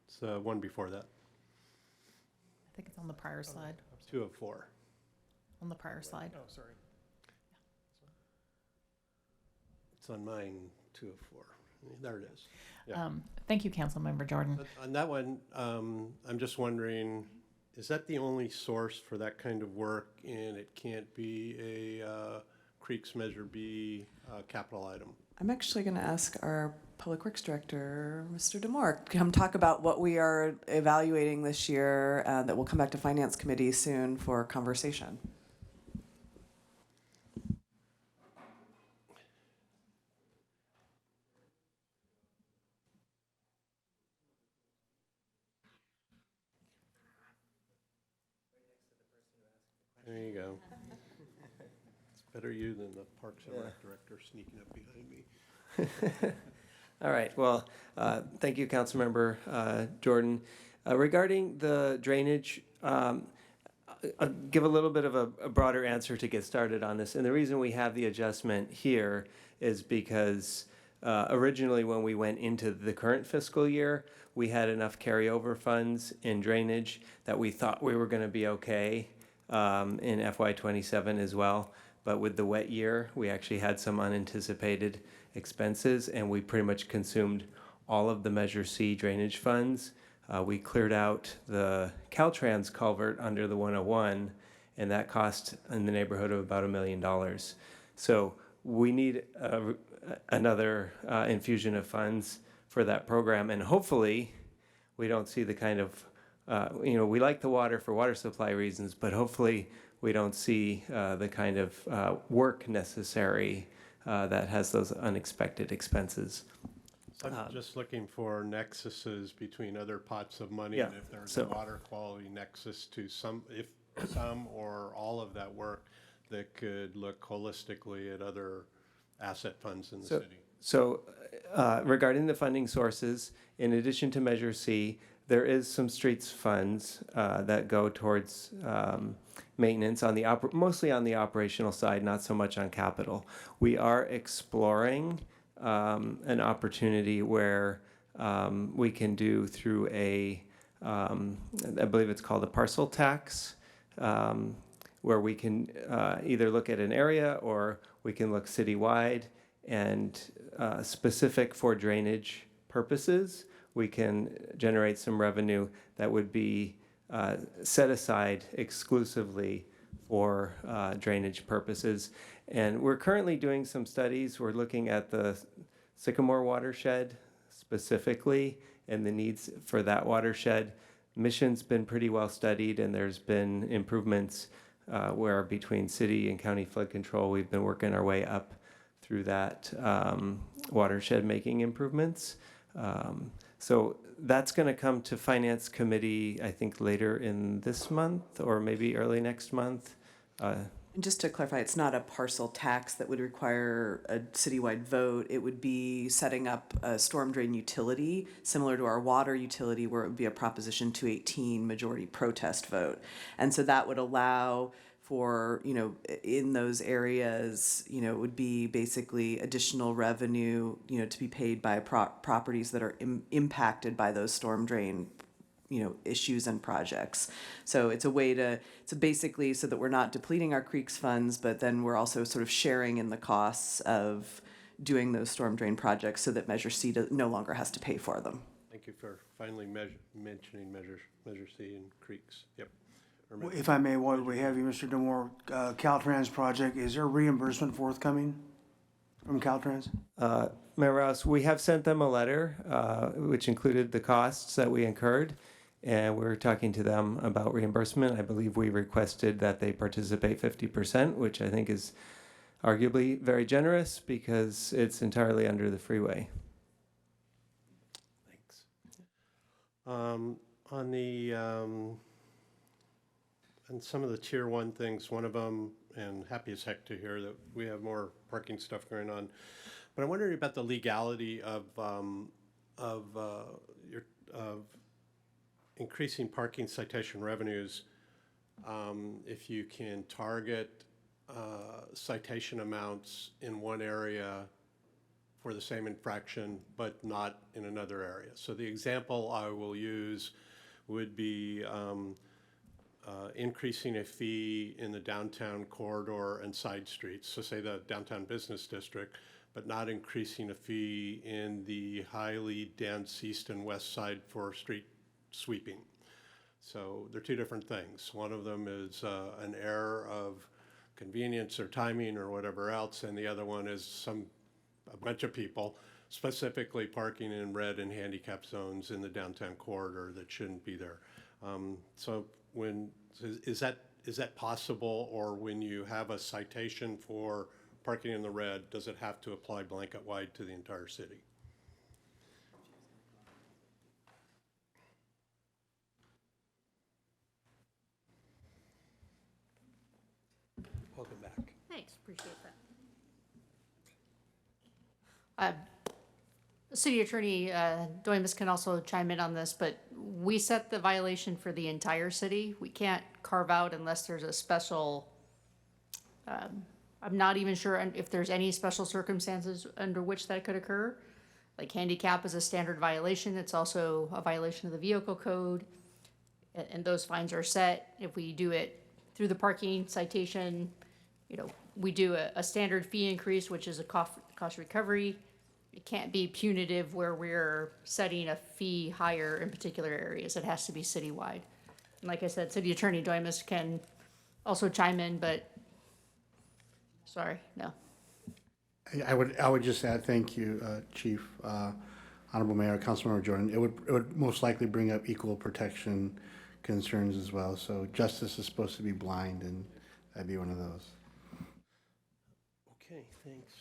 It's the one before that. I think it's on the prior slide. 2 of 4. On the prior slide. Oh, sorry. It's on mine, 2 of 4. There it is. Yeah. Thank you, Councilmember Jordan. But on that one, I'm just wondering, is that the only source for that kind of work, and it can't be a Creeks Measure B capital item? I'm actually going to ask our Public Works Director, Mr. DeMore, to come talk about what we are evaluating this year that will come back to Finance Committee soon for conversation. There you go. It's better you than the Parks and Rec Director sneaking up behind me. All right. Well, thank you, Councilmember Jordan. Regarding the drainage, I'll give a little bit of a broader answer to get started on this. And the reason we have the adjustment here is because originally when we went into the current fiscal year, we had enough carryover funds in drainage that we thought we were going to be okay in FY27 as well. But with the wet year, we actually had some unanticipated expenses, and we pretty much consumed all of the Measure C drainage funds. We cleared out the Caltrans culvert under the 101, and that cost in the neighborhood of about $1 million. So we need another infusion of funds for that program, and hopefully we don't see the kind of, we like the water for water supply reasons, but hopefully we don't see the kind of work necessary that has those unexpected expenses. I'm just looking for nexuses between other pots of money, Yeah, and if there's so- a water quality nexus to some or all of that work that could look holistically at other asset funds in the city. So regarding the funding sources, in addition to Measure C, there is some streets funds that go towards maintenance on the mostly on the operational side, not so much on capital. We are exploring an opportunity where we can do through I believe it's called a parcel tax, where we can either look at an area or we can look citywide and specific for drainage purposes. We can generate some revenue that would be set aside exclusively for drainage purposes. And we're currently doing some studies. We're looking at the Sycamore watershed specifically and the needs for that watershed. Mission's been pretty well studied, and there's been improvements where between city and county flood control, we've been working our way up through that watershed making improvements. So that's going to come to Finance Committee, I think, later in this month or maybe early next month. And just to clarify, it's not a parcel tax that would require a citywide vote. It would be setting up a storm drain utility, similar to our water utility, where it would be a Proposition 218 majority protest vote. And so that would allow for, in those areas, it would be basically additional revenue, to be paid by properties that are impacted by those storm drain, issues and projects. So it's a way to basically so that we're not depleting our creeks funds, but then we're also sort of sharing in the costs of doing those storm drain projects so that Measure C no longer has to pay for them. Thank you for finally mentioning Measure C and creeks. Yep. If I may, while we have you, Mr. Demore, Caltrans project, is there reimbursement forthcoming from Caltrans? Mayor Rouse, we have sent them a letter, which included the costs that we incurred, and we're talking to them about reimbursement. I believe we requested that they participate 50%, which I think is arguably very generous because it's entirely under the freeway. Thanks. On the and some of the tier 1 things, one of them, and happy as heck to hear that we have more parking stuff going on, but I'm wondering about the legality of increasing parking citation revenues. If you can target citation amounts in one area for the same infraction, but not in another area. So the example I will use would be increasing a fee in the downtown corridor and side streets, so say the downtown business district, but not increasing a fee in the highly dense east and west side for street sweeping. So they're two different things. One of them is an error of convenience or timing or whatever else, and the other one is a bunch of people specifically parking in red and handicap zones in the downtown corridor that shouldn't be there. So is that possible, or when you have a citation for parking in the red, does it have to apply blanket wide to the entire city? Welcome back. Thanks, appreciate that. City Attorney Doimus can also chime in on this, but we set the violation for the entire city. We can't carve out unless there's a special, I'm not even sure if there's any special circumstances under which that could occur. Like handicap is a standard violation. It's also a violation of the vehicle code. And those fines are set. If we do it through the parking citation, we do a standard fee increase, which is a cost recovery. It can't be punitive where we're setting a fee higher in particular areas. It has to be citywide. And like I said, City Attorney Doimus can also chime in, but sorry, no. I would just add, thank you, Chief, Honorable Mayor, Councilmember Jordan. It would most likely bring up equal protection concerns as well. So justice is supposed to be blind, and that'd be one of those. Okay, thanks.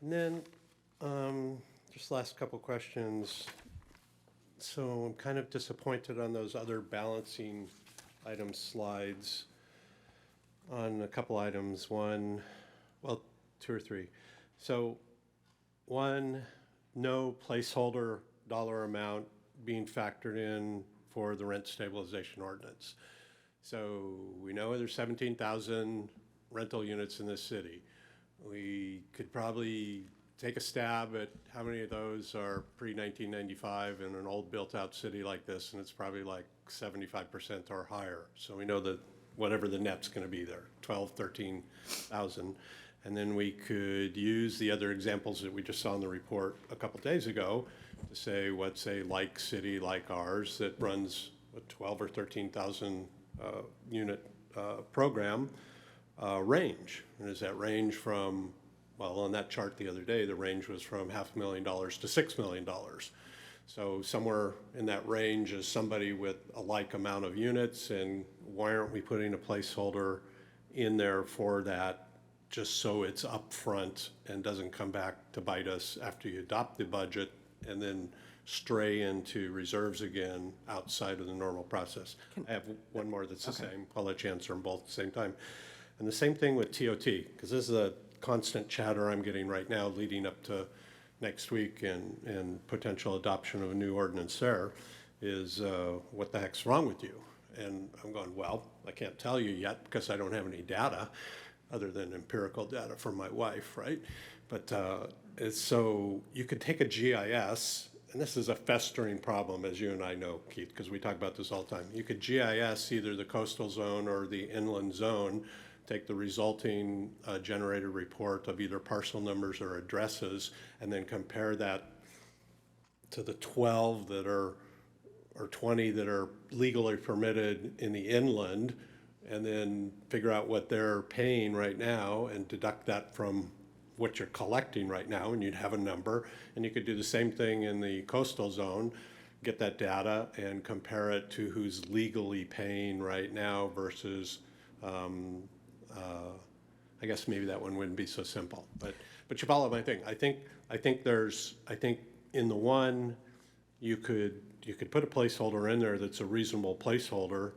And then just last couple questions. So I'm kind of disappointed on those other balancing item slides on a couple items. One, well, two or three. So one, no placeholder dollar amount being factored in for the rent stabilization ordinance. So we know there's 17,000 rental units in this city. We could probably take a stab at how many of those are pre-1995 in an old built-out city like this, and it's probably like 75% or higher. So we know that whatever the net's going to be there, 12, 13,000. And then we could use the other examples that we just saw in the report a couple days ago to say what's a like city like ours that runs a 12 or 13,000 unit program range. And does that range from, well, on that chart the other day, the range was from $500,000 to $6 million. So somewhere in that range is somebody with a like amount of units, and why aren't we putting a placeholder in there for that, just so it's upfront and doesn't come back to bite us after you adopt the budget and then stray into reserves again outside of the normal process? I have one more that's the same. I'll let you answer them both at the same time. And the same thing with TOT, because this is a constant chatter I'm getting right now leading up to next week and potential adoption of a new ordinance there. is, what the heck's wrong with you? And I'm going, well, I can't tell you yet because I don't have any data other than empirical data from my wife, right? But so you could take a GIS, and this is a festering problem, as you and I know, Keith, because we talk about this all the time. You could GIS either the coastal zone or the inland zone, take the resulting generated report of either parcel numbers or addresses, and then compare that to the 12 that are, or 20 that are legally permitted in the inland, and then figure out what they're paying right now and deduct that from what you're collecting right now, and you'd have a number. And you could do the same thing in the coastal zone, get that data and compare it to who's legally paying right now versus, I guess maybe that one wouldn't be so simple, but you follow my thing. I think in the one, you could put a placeholder in there that's a reasonable placeholder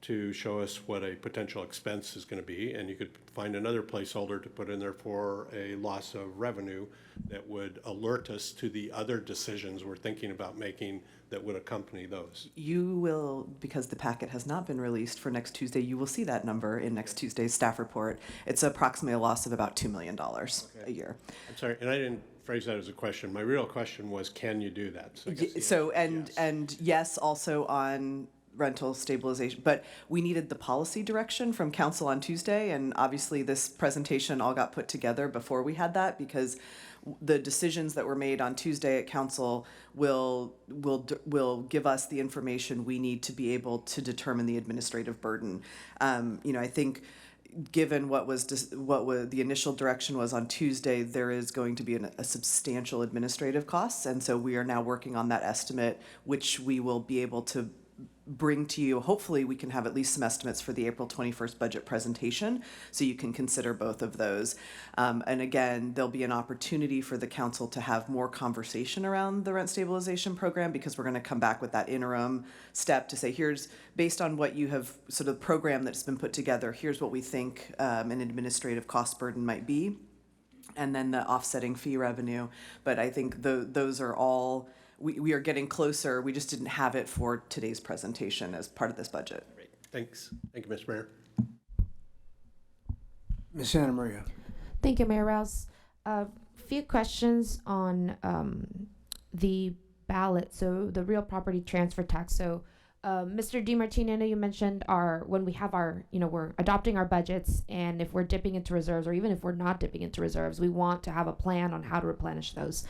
to show us what a potential expense is going to be, and you could find another placeholder to put in there for a loss of revenue that would alert us to the other decisions we're thinking about making that would accompany those. You will, because the packet has not been released for next Tuesday, you will see that number in next Tuesday's staff report. It's approximately a loss of about $2 million a year. I'm sorry, and I didn't phrase that as a question. My real question was, can you do that? So I guess the So, answer is yes. and yes, also on rental stabilization, but we needed the policy direction from council on Tuesday, and obviously this presentation all got put together before we had that, because the decisions that were made on Tuesday at council will give us the information we need to be able to determine the administrative burden. I think given what the initial direction was on Tuesday, there is going to be a substantial administrative costs, and so we are now working on that estimate, which we will be able to bring to you. Hopefully we can have at least some estimates for the April 21st budget presentation, so you can consider both of those. And again, there'll be an opportunity for the council to have more conversation around the rent stabilization program, because we're going to come back with that interim step to say, here's, based on what you have sort of program that's been put together, here's what we think an administrative cost burden might be, and then the offsetting fee revenue. But I think those are all, we are getting closer. We just didn't have it for today's presentation as part of this budget. Great. Thanks. Thank you, Mr. Mayor. Ms. Santa Maria. Thank you, Mayor Rouse. Few questions on the ballot, so the real property transfer tax. So Mr. DiMartini, I know you mentioned when we have we're adopting our budgets, and if we're dipping into reserves, or even if we're not dipping into reserves, we want to have a plan on how to replenish those.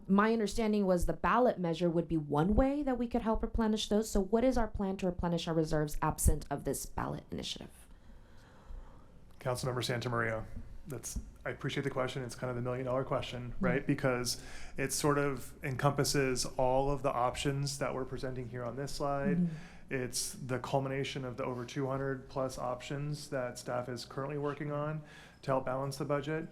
My understanding was the ballot measure would be one way that we could help replenish those. So what is our plan to replenish our reserves absent of this ballot initiative? Councilmember Santa Maria, I appreciate the question. It's kind of the $1 million question, right? Because it sort of encompasses all of the options that we're presenting here on this slide. It's the culmination of the over 200 plus options that staff is currently working on to help balance the budget.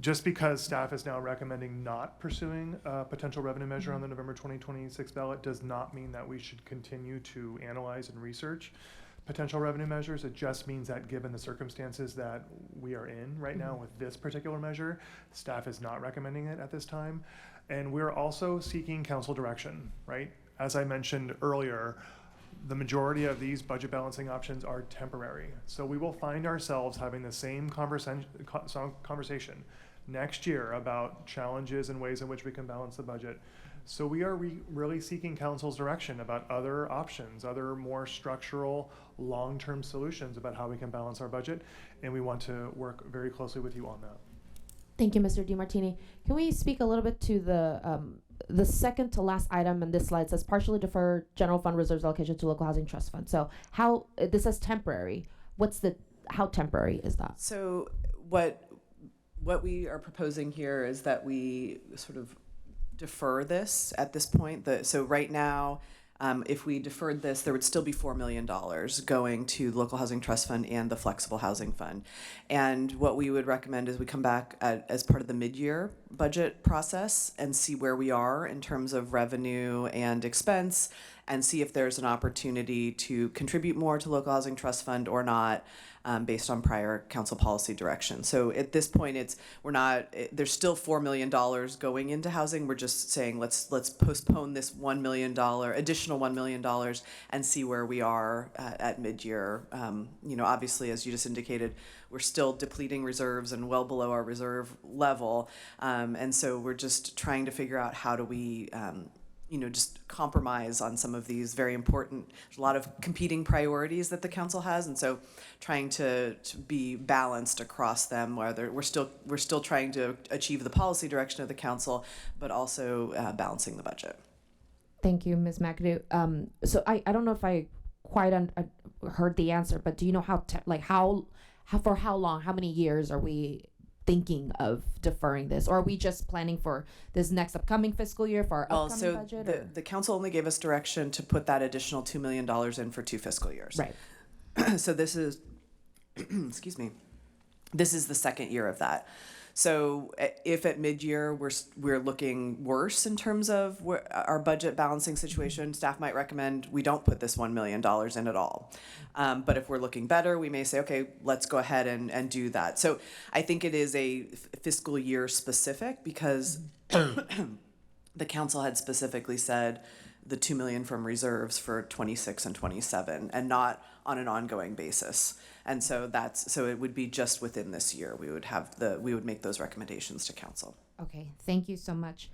Just because staff is now recommending not pursuing a potential revenue measure on the November 2026 ballot does not mean that we should continue to analyze and research potential revenue measures. It just means that given the circumstances that we are in right now with this particular measure, staff is not recommending it at this time. And we're also seeking council direction, right? As I mentioned earlier, the majority of these budget balancing options are temporary. So we will find ourselves having the same conversation next year about challenges and ways in which we can balance the budget. So we are really seeking council's direction about other options, other more structural, long-term solutions about how we can balance our budget, and we want to work very closely with you on that. Thank you, Mr. DiMartini. Can we speak a little bit to the second to last item in this slide? Says partially defer general fund reserves allocation to local housing trust fund. So how this says temporary. How temporary is that? So what we are proposing here is that we sort of defer this at this point. So right now, if we deferred this, there would still be $4 million going to the Local Housing Trust Fund and the Flexible Housing Fund. And what we would recommend is we come back as part of the mid-year budget process and see where we are in terms of revenue and expense, and see if there's an opportunity to contribute more to Local Housing Trust Fund or not. based on prior council policy direction. So at this point, there's still $4 million going into housing. We're just saying let's postpone this additional $1 million and see where we are at mid-year. Obviously, as you just indicated, we're still depleting reserves and well below our reserve level. And so we're just trying to figure out how do we just compromise on some of these very important, there's a lot of competing priorities that the council has, and so trying to be balanced across them, whether we're still trying to achieve the policy direction of the council, but also balancing the budget. Thank you, Ms. McAdoo. So I don't know if I quite heard the answer, but do you know how for how long, how many years are we thinking of deferring this, or are we just planning for this next upcoming fiscal year for our upcoming budget? The council only gave us direction to put that additional $2 million in for 2 fiscal years. Right. So this is, excuse me, this is the second year of that. So if at mid-year we're looking worse in terms of our budget balancing situation, staff might recommend we don't put this $1 million in at all. But if we're looking better, we may say, okay, let's go ahead and do that. So I think it is a fiscal year specific because the council had specifically said the $2 million from reserves for 26 and 27 and not on an ongoing basis. And so so it would be just within this year we would make those recommendations to council. Okay, thank you so much.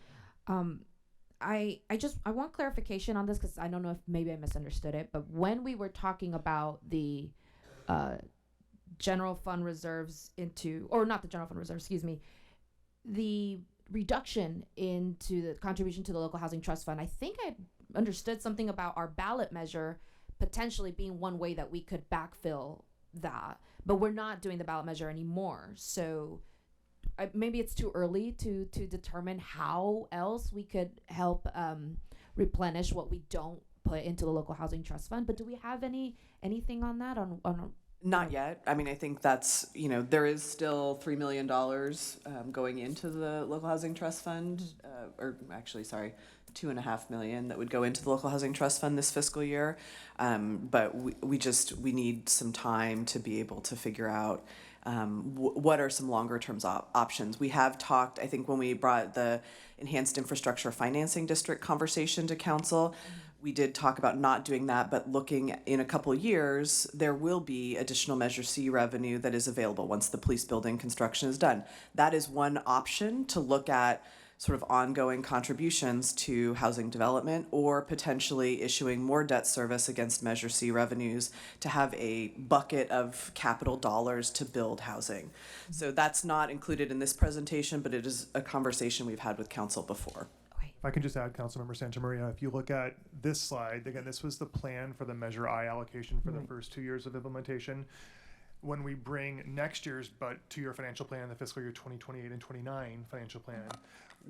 I want clarification on this because I don't know if maybe I misunderstood it, but when we were talking about the general fund reserves not the general fund reserves, excuse me, the reduction into the contribution to the local housing trust fund, I think I understood something about our ballot measure potentially being one way that we could backfill that, but we're not doing the ballot measure anymore. So maybe it's too early to determine how else we could help replenish what we don't put into the local housing trust fund. But do we have anything on that? Not yet. I mean, I think that's, there is still $3 million going into the local housing trust fund, or actually, sorry, $2.5 million that would go into the local housing trust fund this fiscal year. But we need some time to be able to figure out what are some longer term options. We have talked, I think when we brought the enhanced infrastructure financing district conversation to council, we did talk about not doing that, but looking in a couple of years, there will be additional Measure C revenue that is available once the police building construction is done. That is one option to look at sort of ongoing contributions to housing development or potentially issuing more debt service against Measure C revenues to have a bucket of capital dollars to build housing. So that's not included in this presentation, but it is a conversation we've had with council before. If I can just add, Councilmember Santamaria, if you look at this slide, again, this was the plan for the Measure I allocation for the first 2 years of implementation. When we bring next year's two-year financial plan, the fiscal year 2028 and 29 financial plan,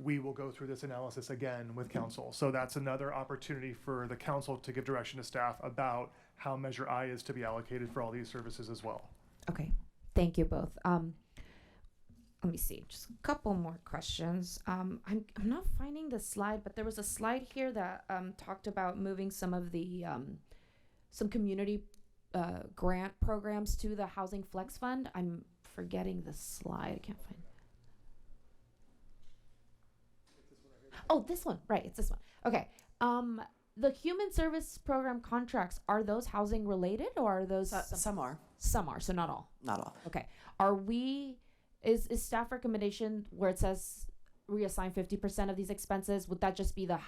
we will go through this analysis again with council. So that's another opportunity for the council to give direction to staff about how Measure I is to be allocated for all these services as well. Okay, thank you both. Let me see, just a couple more questions. I'm not finding the slide, but there was a slide here that talked about moving some of the some community grant programs to the Housing Flex Fund. I'm forgetting the slide. I can't find. Oh, this one, right? It's this one. Okay. The human service program contracts, are those housing related, or are those some are? Some are, so not all. Not all. Okay. Is staff recommendation where it says reassign 50% of these expenses, would that just be the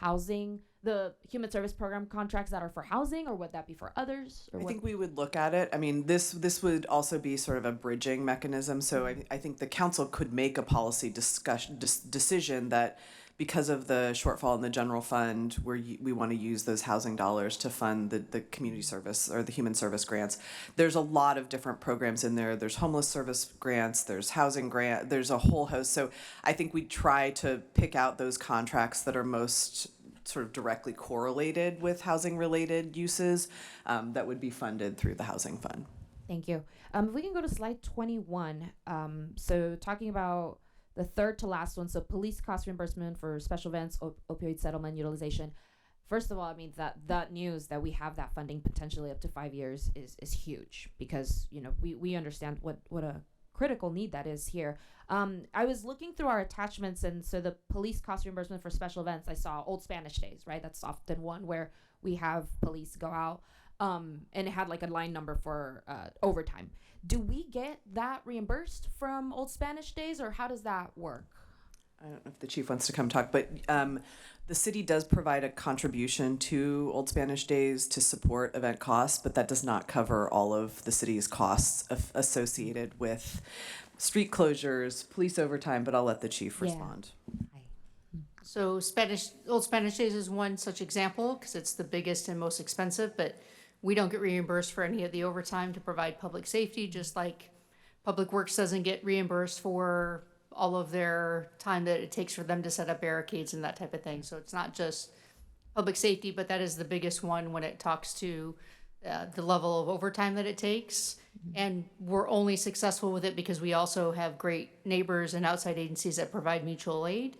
human service program contracts that are for housing, or would that be for others? Or I think we would look at it. I mean, this would also be sort of a bridging mechanism. So I think the council could make a policy decision that because of the shortfall in the general fund, we want to use those housing dollars to fund the community service or the human service grants. There's a lot of different programs in there. There's homeless service grants, there's housing grant, there's a whole host. So I think we try to pick out those contracts that are most sort of directly correlated with housing related uses that would be funded through the housing fund. Thank you. If we can go to slide 21. So talking about the third to last one, so police cost reimbursement for special events, opioid settlement utilization. First of all, I mean that news that we have that funding potentially up to 5 years is huge, because we understand what a critical need that is here. I was looking through our attachments, and so the police cost reimbursement for special events, I saw Old Spanish Days, right? That's often one where we have police go out, and it had like a line number for overtime. Do we get that reimbursed from Old Spanish Days, or how does that work? I don't know if the chief wants to come talk, but the city does provide a contribution to Old Spanish Days to support event costs, but that does not cover all of the city's costs associated with street closures, police overtime, but I'll let the chief respond. So Old Spanish Days is one such example because it's the biggest and most expensive, but we don't get reimbursed for any of the overtime to provide public safety, just like Public Works doesn't get reimbursed for all of their time that it takes for them to set up barricades and that type of thing. So it's not just public safety, but that is the biggest one when it talks to the level of overtime that it takes. And we're only successful with it because we also have great neighbors and outside agencies that provide mutual aid.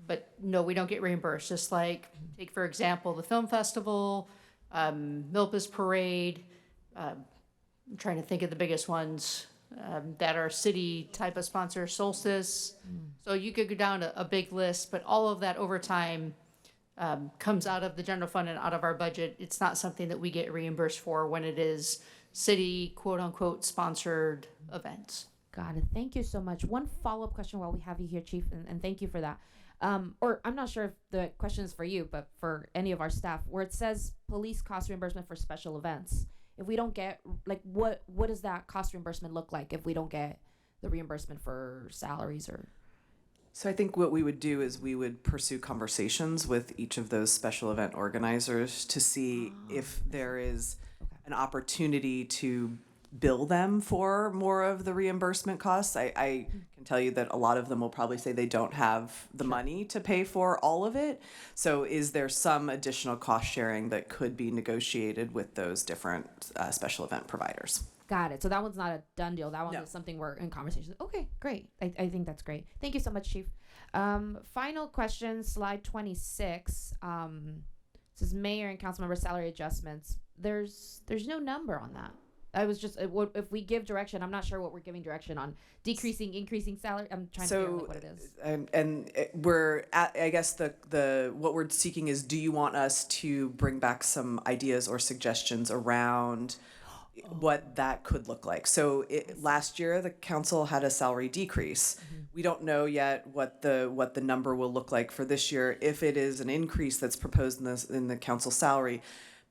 But no, we don't get reimbursed. Just like, take for example, the film festival, Milpas Parade. I'm trying to think of the biggest ones that are city type of sponsor, Solstice. So you could go down a big list, but all of that overtime comes out of the general fund and out of our budget. It's not something that we get reimbursed for when it is city quote unquote sponsored events. Got it. Thank you so much. One follow-up question while we have you here, Chief, and thank you for that. Or I'm not sure if the question is for you, but for any of our staff, where it says police cost reimbursement for special events, if we don't get, like, what does that cost reimbursement look like if we don't get the reimbursement for salaries or? So I think what we would do is we would pursue conversations with each of those special event organizers to see if there is an opportunity to bill them for more of the reimbursement costs. I can tell you that a lot of them will probably say they don't have the money to pay for all of it. So is there some additional cost sharing that could be negotiated with those different special event providers? Got it. So that one's not a done deal. That one is something we're in conversation. Okay, great. I think that's great. Thank you so much, Chief. Final question, slide 26. Says mayor and council member salary adjustments. There's no number on that. I was just, if we give direction, I'm not sure what we're giving direction on. Decreasing, increasing salary. I'm trying to figure out what it is. We're at, I guess the what we're seeking is, do you want us to bring back some ideas or suggestions around what that could look like? So last year the council had a salary decrease. We don't know yet what the number will look like for this year. If it is an increase that's proposed in the council salary,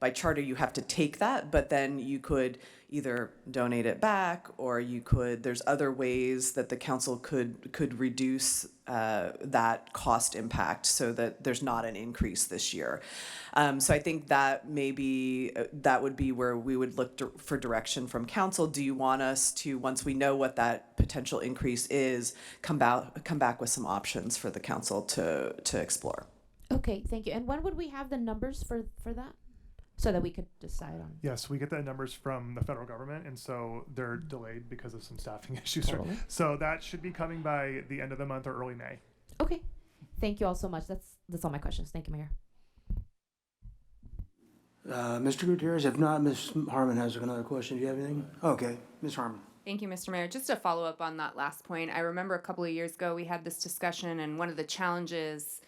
by charter you have to take that, but then you could either donate it back, or there's other ways that the council could reduce that cost impact so that there's not an increase this year. So I think that that would be where we would look for direction from council. Do you want us to, once we know what that potential increase is, come back with some options for the council to explore? Okay, thank you. And when would we have the numbers for that? So that we could decide on. Yes, we get the numbers from the federal government, and so they're delayed because of some staffing issues. Totally. So that should be coming by the end of the month or early May. Okay. Thank you all so much. That's all my questions. Thank you, Mayor. Mr. Gutierrez, if not, Ms. Harmon has another question. Do you have anything? Okay, Ms. Harmon. Thank you, Mr. Mayor. Just to follow up on that last point, I remember a couple of years ago we had this discussion, and one of the challenges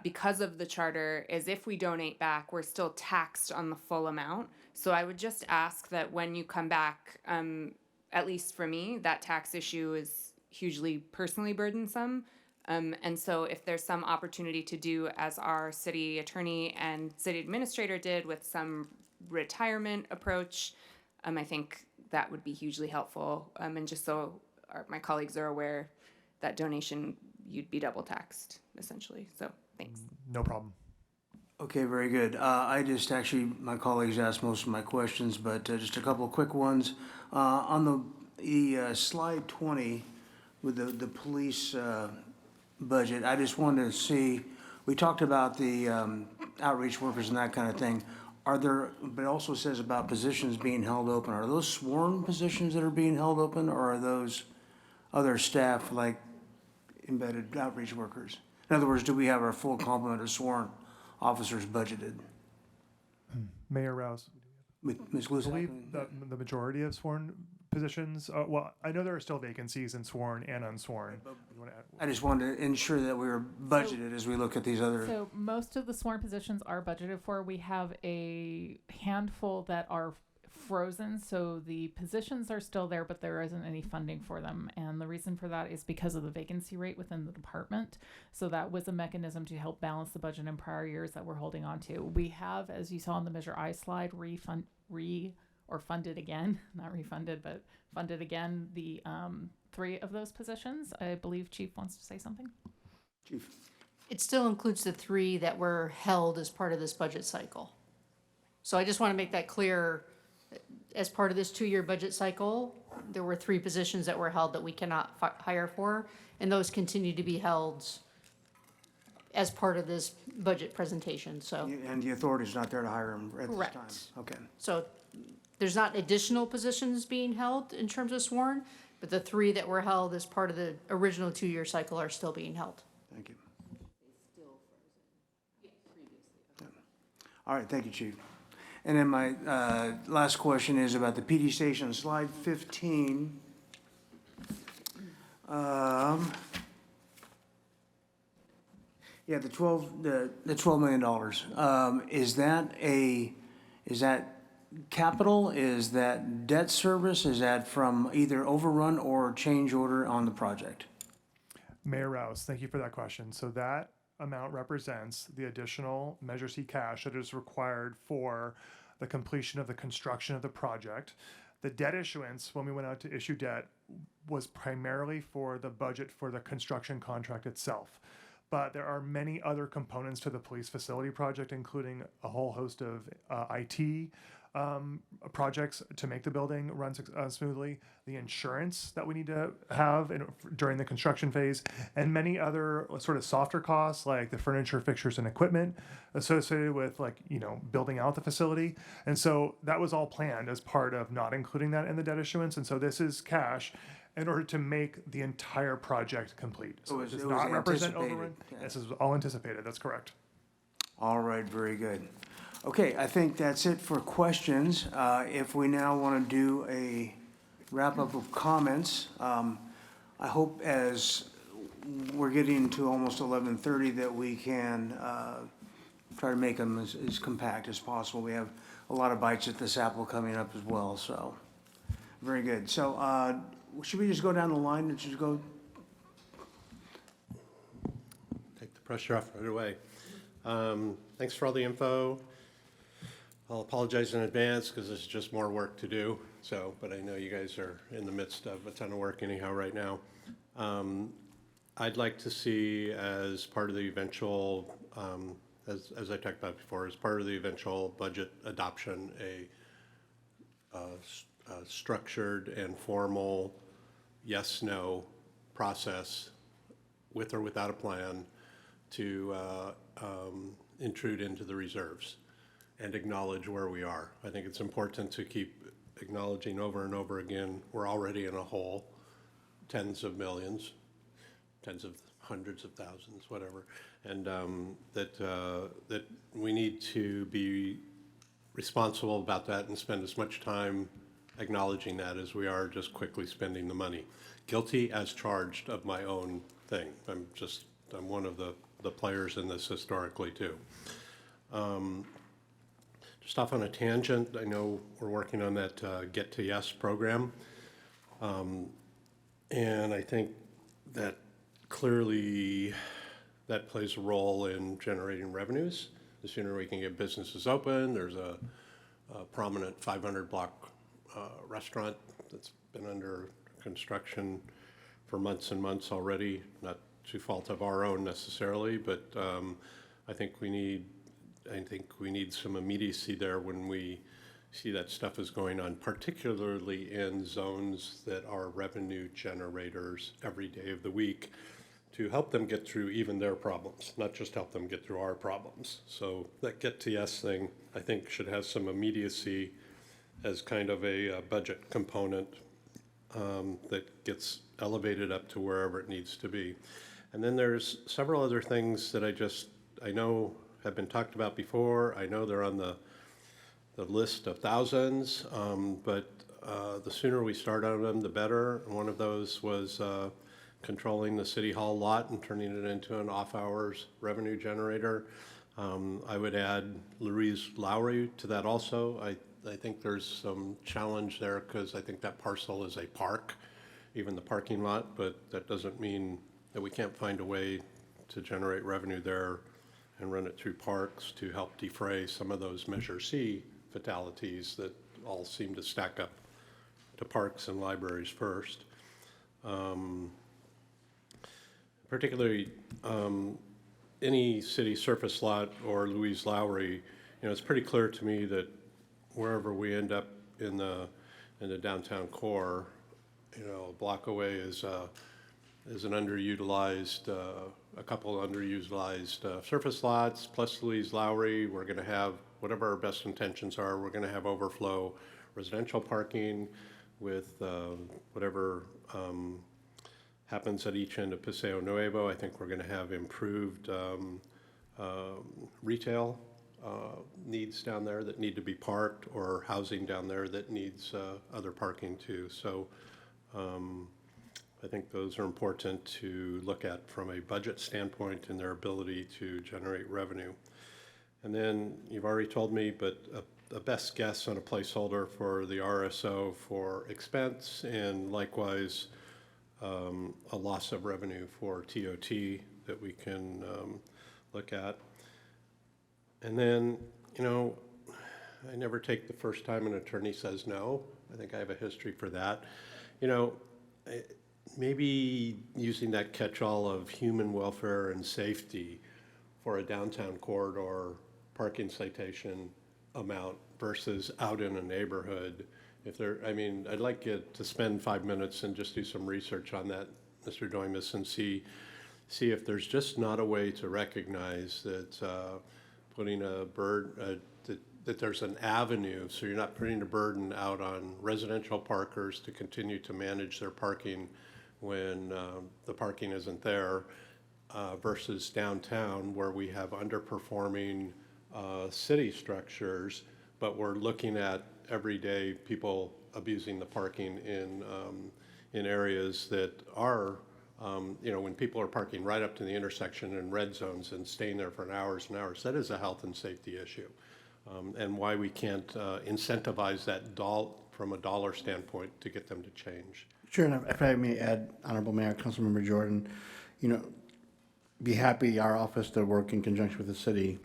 because of the charter is if we donate back, we're still taxed on the full amount. So I would just ask that when you come back, at least for me, that tax issue is hugely personally burdensome. And so if there's some opportunity to do as our city attorney and city administrator did with some retirement approach, I think that would be hugely helpful. And just so my colleagues are aware, that donation, you'd be double taxed, essentially. So thanks. No problem. Okay, very good. My colleagues asked most of my questions, but just a couple of quick ones. On the slide 20 with the police budget, I just wanted to see, we talked about the outreach workers and that kind of thing. But it also says about positions being held open. Are those sworn positions that are being held open, or are those other staff like embedded outreach workers? In other words, do we have our full complement of sworn officers budgeted. Mayor Rouse, Ms. I Glusak? believe that the majority of sworn positions, well, I know there are still vacancies in sworn and unsworn. You wanna add- I just wanted to ensure that we were budgeted as we look at these other. So most of the sworn positions are budgeted for. We have a handful that are frozen, so the positions are still there, but there isn't any funding for them. And the reason for that is because of the vacancy rate within the department. So that was a mechanism to help balance the budget in prior years that we're holding on to. We have, as you saw on the Measure I slide, funded again, not refunded, but funded again the 3 of those positions. I believe Chief wants to say something. Chief. It still includes the 3 that were held as part of this budget cycle. So I just want to make that clear. As part of this 2-year budget cycle, there were 3 positions that were held that we cannot hire for, and those continue to be held as part of this budget presentation, so. And the authority's not there to hire them at this time? Correct. Okay. So there's not additional positions being held in terms of sworn, but the 3 that were held as part of the original 2-year cycle are still being held. Thank you. All right, thank you, Chief. And then my last question is about the PD station, slide 15. Yeah, the $12 million. Is that capital? Is that debt service? Is that from either overrun or change order on the project? Mayor Rouse, thank you for that question. So that amount represents the additional Measure C cash that is required for the completion of the construction of the project. The debt issuance, when we went out to issue debt, was primarily for the budget for the construction contract itself. But there are many other components to the police facility project, including a whole host of IT projects to make the building run smoothly, the insurance that we need to have during the construction phase, and many other sort of softer costs like the furniture, fixtures, and equipment associated with building out the facility. And so that was all planned as part of not including that in the debt issuance. And so this is cash in order to make the entire project complete. So it does not represent overrun. This is all anticipated. That's correct. All right, very good. Okay, I think that's it for questions. If we now want to do a wrap-up of comments, I hope as we're getting to almost 11:30 that we can try to make them as compact as possible. We have a lot of bites at this apple coming up as well, so very good. So should we just go down the line and just go? Take the pressure off right away. Thanks for all the info. I'll apologize in advance because there's just more work to do. But I know you guys are in the midst of a ton of work anyhow right now. I'd like to see as part of the eventual, as I talked about before, as part of the eventual budget adoption, a structured and formal yes/no process with or without a plan to intrude into the reserves and acknowledge where we are. I think it's important to keep acknowledging over and over again, we're already in a hole, tens of millions, tens of hundreds of thousands, whatever. And that we need to be responsible about that and spend as much time acknowledging that as we are just quickly spending the money. Guilty as charged of my own thing. I'm one of the players in this historically too. Just off on a tangent, I know we're working on that Get to Yes program. And I think that clearly that plays a role in generating revenues. The sooner we can get businesses open, there's a prominent 500 block restaurant that's been under construction for months and months already, not to fault of our own necessarily, but I think we need some immediacy there when we see that stuff is going on, particularly in zones that are revenue generators every day of the week, to help them get through even their problems, not just help them get through our problems. So that Get to Yes thing, I think, should have some immediacy as kind of a budget component that gets elevated up to wherever it needs to be. And then there's several other things that I know have been talked about before. I know they're on the list of thousands, but the sooner we start on them, the better. One of those was controlling the City Hall lot and turning it into an off-hours revenue generator. I would add Louise Lowry to that also. I think there's some challenge there because I think that parcel is a park, even the parking lot, but that doesn't mean that we can't find a way to generate revenue there and run it through parks to help defray some of those Measure C fatalities that all seem to stack up to parks and libraries first. Particularly any city surface lot or Louise Lowry, it's pretty clear to me that wherever we end up in the downtown core, a block away is an underutilized, a couple of underutilized surface lots, plus Louise Lowry. We're going to have, whatever our best intentions are, we're going to have overflow residential parking with whatever happens at each end of Paseo Nuevo. I think we're going to have improved retail needs down there that need to be parked, or housing down there that needs other parking too. So I think those are important to look at from a budget standpoint and their ability to generate revenue. And then you've already told me, but a best guess on a placeholder for the RSO for expense, and likewise a loss of revenue for TOT that we can look at. And then, I never take the first time an attorney says no. I think I have a history for that. Maybe using that catch-all of human welfare and safety for a downtown corridor parking citation amount versus out in a neighborhood. I'd like you to spend 5 minutes and just do some research on that, Mr. Doimus, and see if there's just not a way to recognize that putting that there's an avenue, so you're not putting a burden out on residential parkers to continue to manage their parking when the parking isn't there, versus downtown where we have underperforming city structures, but we're looking at everyday people abusing the parking in areas that are, when people are parking right up to the intersection in red zones and staying there for hours and hours, that is a health and safety issue. And why we can't incentivize that from a dollar standpoint to get them to change. Sure, and if I may add, Honorable Mayor, Councilmember Jordan, be happy our office to work in conjunction with the city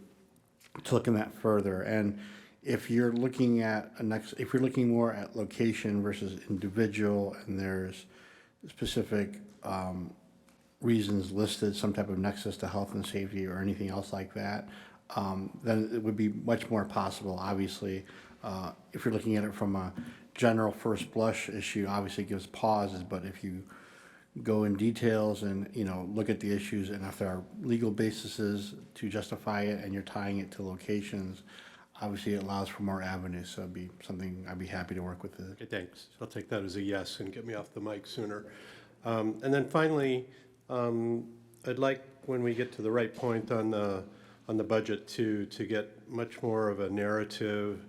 to look in that further. And if you're looking at if you're looking more at location versus individual, and there's specific reasons listed, some type of nexus to health and safety or anything else like that, then it would be much more possible. Obviously, if you're looking at it from a general first blush issue, obviously it gives pauses, but if you go in details and look at the issues, and if there are legal bases to justify it and you're tying it to locations, obviously it allows for more avenues. So it'd be something I'd be happy to work with. Okay, thanks. I'll take that as a yes and get me off the mic sooner. And then finally, I'd like, when we get to the right point on the budget, to get much more of a narrative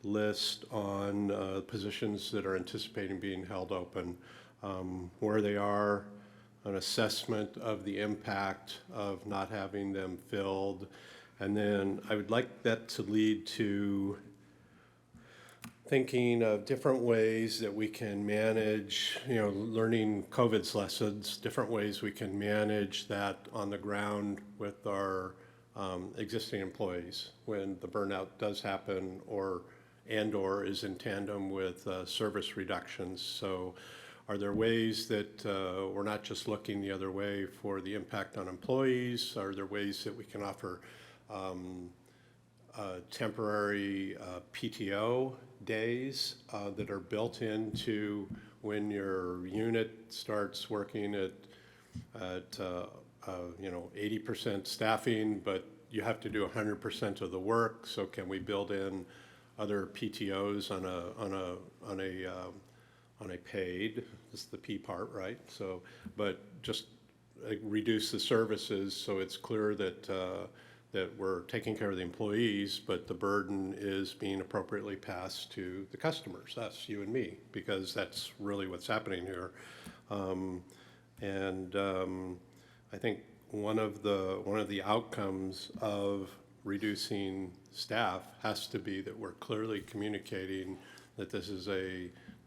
list on positions that are anticipating being held open, where they are, an assessment of the impact of not having them filled. And then I would like that to lead to thinking of different ways that we can manage, learning COVID's lessons, different ways we can manage that on the ground with our existing employees when the burnout does happen, or is in tandem with service reductions. So are there ways that we're not just looking the other way for the impact on employees? Are there ways that we can offer temporary PTO days that are built into when your unit starts working at 80% staffing, but you have to do 100% of the work? So can we build in other PTOs on a paid? This is the P part, right? So, but just reduce the services so it's clear that that we're taking care of the employees, but the burden is being appropriately passed to the customers, us, you and me, because that's really what's happening here. I think one of the outcomes of reducing staff has to be that we're clearly communicating that this is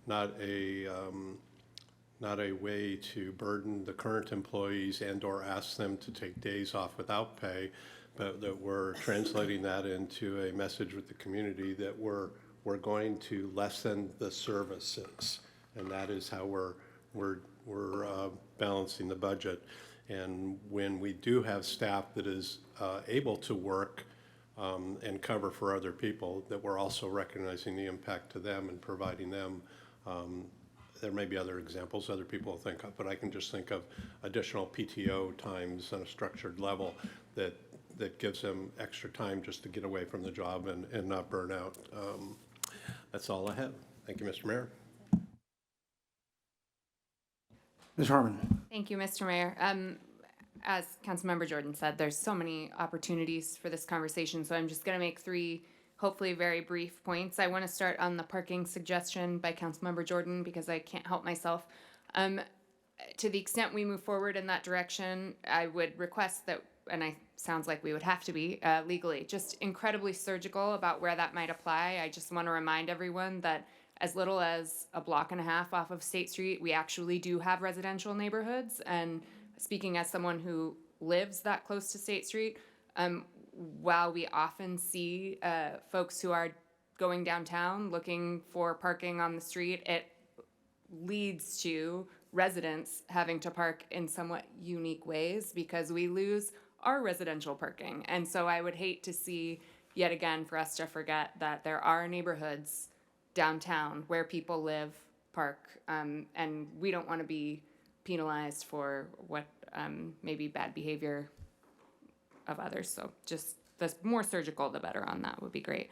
not a way to burden the current employees and or ask them to take days off without pay, but that we're translating that into a message with the community that we're going to lessen the services, and that is how we're balancing the budget. And when we do have staff that is able to work and cover for other people, that we're also recognizing the impact to them and providing them. There may be other examples other people will think of, but I can just think of additional PTO times on a structured level that gives them extra time just to get away from the job and not burn out. That's all I have. Thank you, Mr. Mayor. Ms. Harmon. Thank you, Mr. Mayor. As Councilmember Jordan said, there's so many opportunities for this conversation, so I'm just going to make 3 hopefully very brief points. I want to start on the parking suggestion by Councilmember Jordan because I can't help myself. To the extent we move forward in that direction, I would request that, and it sounds like we would have to be legally, just incredibly surgical about where that might apply. I just want to remind everyone that as little as a block and a half off of State Street, we actually do have residential neighborhoods. And speaking as someone who lives that close to State Street, while we often see folks who are going downtown looking for parking on the street, it leads to residents having to park in somewhat unique ways because we lose our residential parking. And so I would hate to see, yet again, for us to forget that there are neighborhoods downtown where people live, park, and we don't want to be penalized for what may be bad behavior of others. So just the more surgical, the better on that would be great.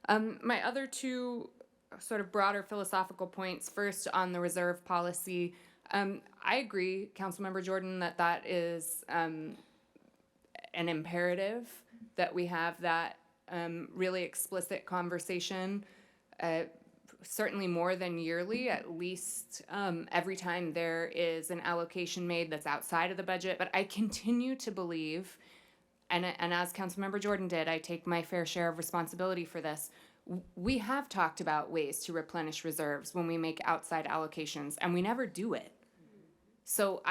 My other 2 sort of broader philosophical points. First, on the reserve policy, I agree, Councilmember Jordan, that is an imperative that we have that really explicit conversation, certainly more than yearly, at least every time there is an allocation made that's outside of the budget. But I continue to believe, and as Councilmember Jordan did, I take my fair share of responsibility for this. We have talked about ways to replenish reserves when we make outside allocations, and we never do it. So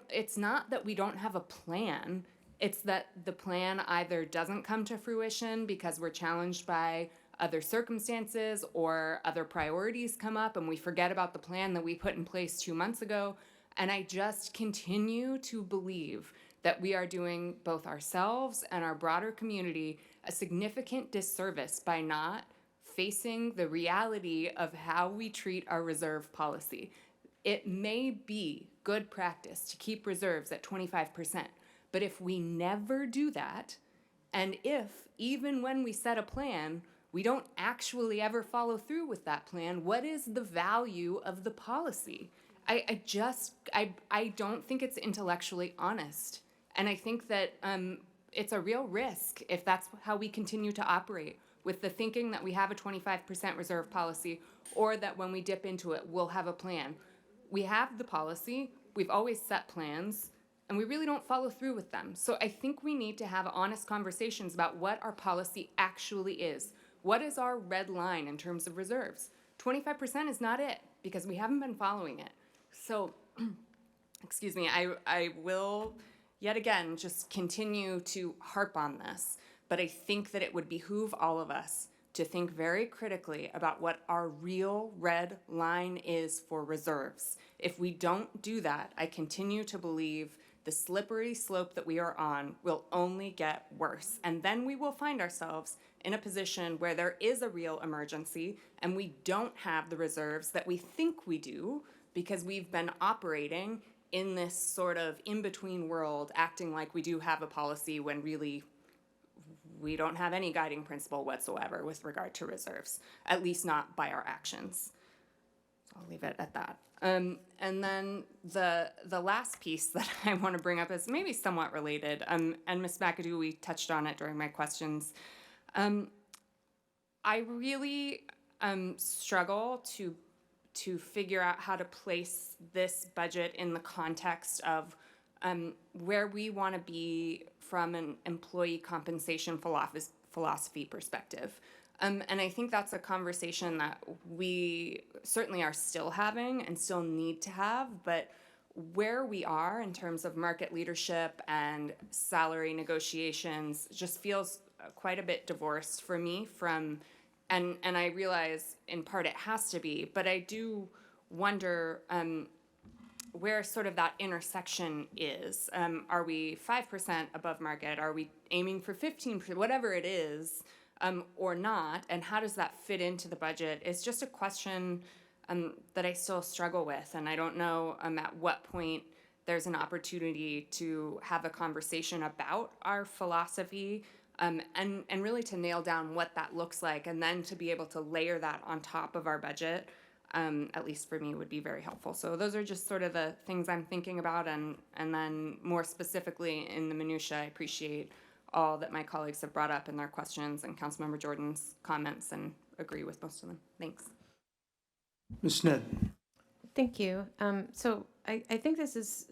it's not that we don't have a plan, it's that the plan either doesn't come to fruition because we're challenged by other circumstances or other priorities come up and we forget about the plan that we put in place 2 months ago. And I just continue to believe that we are doing both ourselves and our broader community a significant disservice by not facing the reality of how we treat our reserve policy. It may be good practice to keep reserves at 25%, but if we never do that, and if, even when we set a plan, we don't actually ever follow through with that plan, what is the value of the policy? I don't think it's intellectually honest. And I think that it's a real risk if that's how we continue to operate, with the thinking that we have a 25% reserve policy or that when we dip into it, we'll have a plan. We have the policy, we've always set plans, and we really don't follow through with them. So I think we need to have honest conversations about what our policy actually is. What is our red line in terms of reserves? 25% is not it, because we haven't been following it. So, excuse me, I will yet again just continue to harp on this, but I think that it would behoove all of us to think very critically about what our real red line is for reserves. If we don't do that, I continue to believe the slippery slope that we are on will only get worse. And then we will find ourselves in a position where there is a real emergency and we don't have the reserves that we think we do because we've been operating in this sort of in-between world, acting like we do have a policy when really we don't have any guiding principle whatsoever with regard to reserves, at least not by our actions. So I'll leave it at that. And then the last piece that I want to bring up is maybe somewhat related, and Ms. McAdoo, we touched on it during my questions. I really struggle to figure out how to place this budget in the context of where we want to be from an employee compensation philosophy perspective. And I think that's a conversation that we certainly are still having and still need to have, but where we are in terms of market leadership and salary negotiations just feels quite a bit divorced for me from, and I realize in part it has to be, but I do wonder where sort of that intersection is. Are we 5% above market? Are we aiming for 15%? Whatever it is, or not, and how does that fit into the budget? It's just a question that I still struggle with, and I don't know at what point there's an opportunity to have a conversation about our philosophy, and really to nail down what that looks like, and then to be able to layer that on top of our budget, at least for me, would be very helpful. So those are just sort of the things I'm thinking about, and then more specifically in the minutia, I appreciate all that my colleagues have brought up in their questions and Councilmember Jordan's comments, and agree with most of them. Thanks. Ms. Sned. Thank you. So I think this is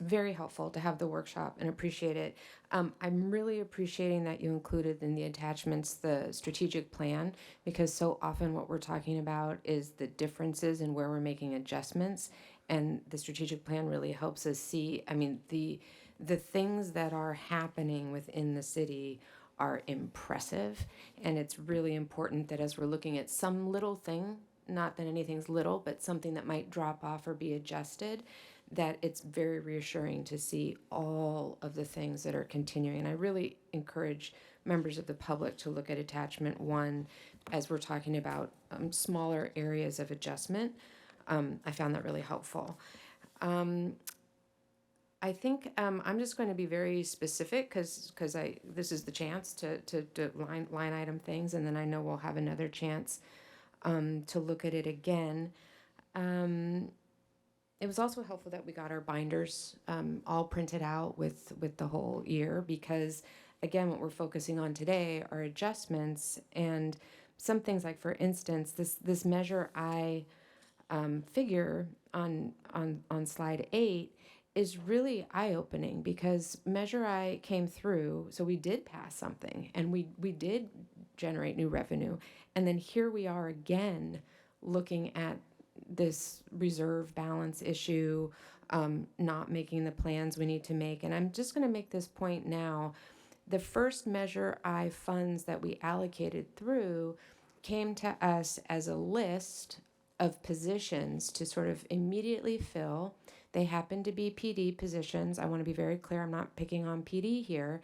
very helpful to have the workshop and appreciate it. I'm really appreciating that you included in the attachments the strategic plan, because so often what we're talking about is the differences in where we're making adjustments, and the strategic plan really helps us see, I mean, the things that are happening within the city are impressive, and it's really important that as we're looking at some little thing, not that anything's little, but something that might drop off or be adjusted, that it's very reassuring to see all of the things that are continuing. And I really encourage members of the public to look at attachment 1 as we're talking about smaller areas of adjustment. I found that really helpful. I think I'm just going to be very specific because this is the chance to line item things, and then I know we'll have another chance to look at it again. It was also helpful that we got our binders all printed out with the whole year, because again, what we're focusing on today are adjustments, and some things like, for instance, this Measure I figure on slide 8 is really eye-opening, because Measure I came through, so we did pass something, and we did generate new revenue, and then here we are again looking at this reserve balance issue, not making the plans we need to make. And I'm just going to make this point now. The first Measure I funds that we allocated through came to us as a list of positions to sort of immediately fill. They happen to be PD positions. I want to be very clear, I'm not picking on PD here,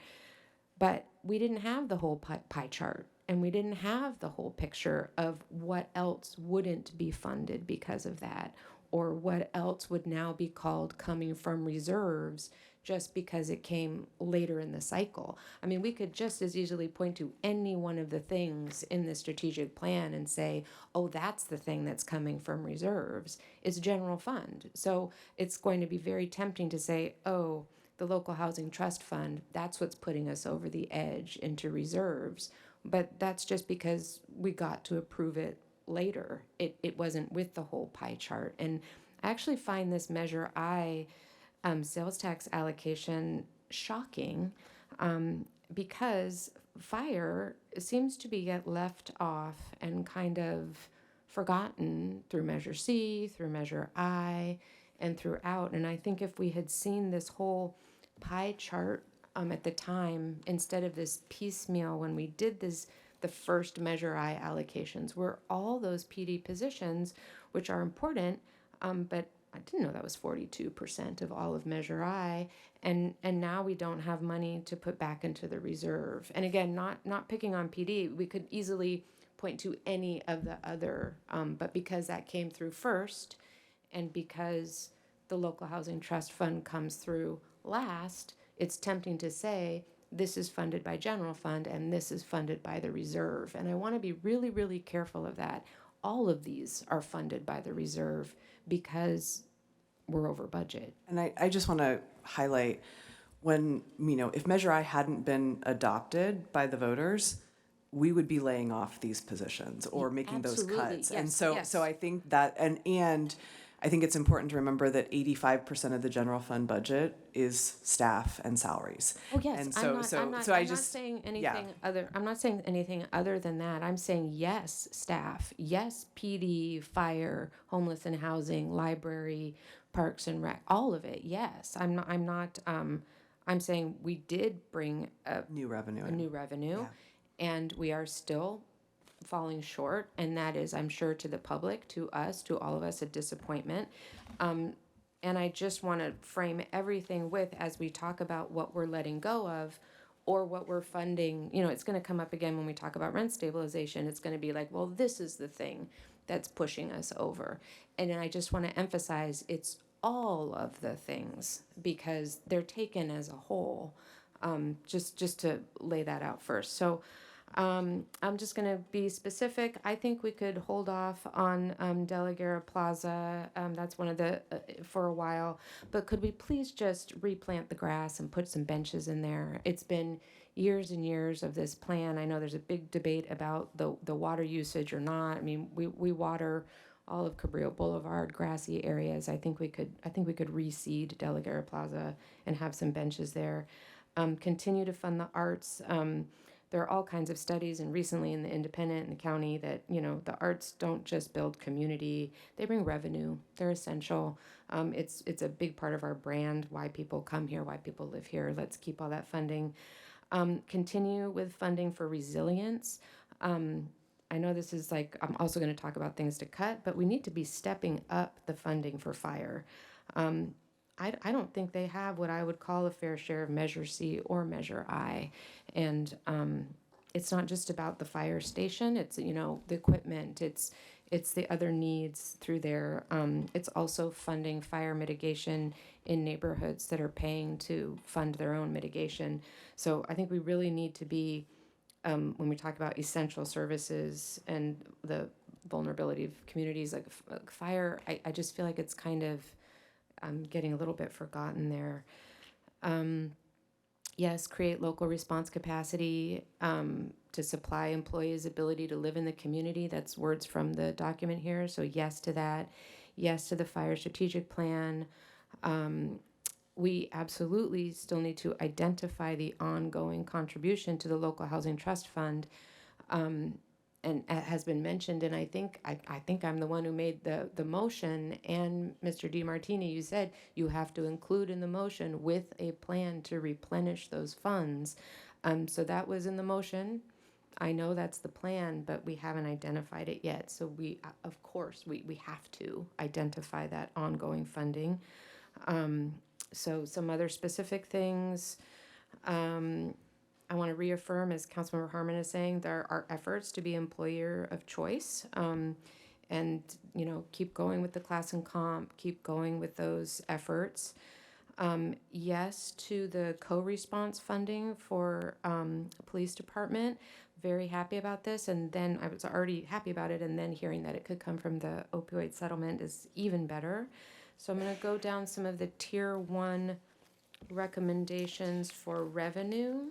but we didn't have the whole pie chart, and we didn't have the whole picture of what else wouldn't be funded because of that, or what else would now be called coming from reserves just because it came later in the cycle. I mean, we could just as easily point to any one of the things in the strategic plan and say, oh, that's the thing that's coming from reserves. It's general fund. So it's going to be very tempting to say, oh, the local housing trust fund, that's what's putting us over the edge into reserves. But that's just because we got to approve it later. It wasn't with the whole pie chart. And I actually find this Measure I sales tax allocation shocking, because fire seems to be get left off and kind of forgotten through Measure C, through Measure I, and throughout. And I think if we had seen this whole pie chart at the time, instead of this piecemeal when we did this, the first Measure I allocations, were all those PD positions, which are important, but I didn't know that was 42% of all of Measure I, and now we don't have money to put back into the reserve. And again, not picking on PD, we could easily point to any of the other, but because that came through first, and because the local housing trust fund comes through last, it's tempting to say this is funded by general fund and this is funded by the reserve. And I want to be really, really careful of that. all of these are funded by the reserve because we're over budget. And I just want to highlight when, if Measure I hadn't been adopted by the voters, we would be laying off these positions or making those Absolutely. cuts. And Yes, so, yes. so I think that, and I think it's important to remember that 85% of the general fund budget is staff and salaries. Oh, yes. And I'm not I'm not saying anything other. I'm not saying anything other than that. I'm saying yes, staff, yes, PD, fire, homeless and housing, library, parks and rec, all of it. Yes, I'm not. I'm saying we did bring a new revenue, and we are still falling short, and that is, I'm sure, to the public, to us, to all of us, a disappointment. And I just want to frame everything with, as we talk about what we're letting go of or what we're funding, it's going to come up again when we talk about rent stabilization. It's going to be like, well, this is the thing that's pushing us over. And then I just want to emphasize it's all of the things because they're taken as a whole. Just to lay that out first. So I'm just going to be specific. I think we could hold off on De La Guerra Plaza. That's one of the, for a while. But could we please just replant the grass and put some benches in there? It's been years and years of this plan. I know there's a big debate about the water usage or not. I mean, we water all of Cabrillo Boulevard, grassy areas. I think we could reseed De La Guerra Plaza and have some benches there. Continue to fund the arts. There are all kinds of studies, and recently in the Independent and the county, that the arts don't just build community; they bring revenue. They're essential. It's a big part of our brand. Why people come here, why people live here. Let's keep all that funding. Continue with funding for resilience. I know this is I'm also going to talk about things to cut, but we need to be stepping up the funding for fire. I don't think they have what I would call a fair share of Measure C or Measure I. And it's not just about the fire station. It's, the equipment. It's the other needs through there. It's also funding fire mitigation in neighborhoods that are paying to fund their own mitigation. So I think we really need to be, when we talk about essential services and the vulnerability of communities like fire, I just feel like it's kind of getting a little bit forgotten there. Yes, create local response capacity to supply employees' ability to live in the community. That's words from the document here. So yes to that. Yes to the fire strategic plan. We absolutely still need to identify the ongoing contribution to the local housing trust fund. And it has been mentioned, and I think I'm the one who made the motion. And Mr. DiMartini, you said you have to include in the motion with a plan to replenish those funds. So that was in the motion. I know that's the plan, but we haven't identified it yet. So we, of course, we have to identify that ongoing funding. So some other specific things. I want to reaffirm, as Councilmember Harmon is saying, there are efforts to be employer of choice, and keep going with the class and comp, keep going with those efforts. Yes to the co-response funding for police department. Very happy about this, and then I was already happy about it, and then hearing that it could come from the opioid settlement is even better. So I'm going to go down some of the tier 1 recommendations for revenue.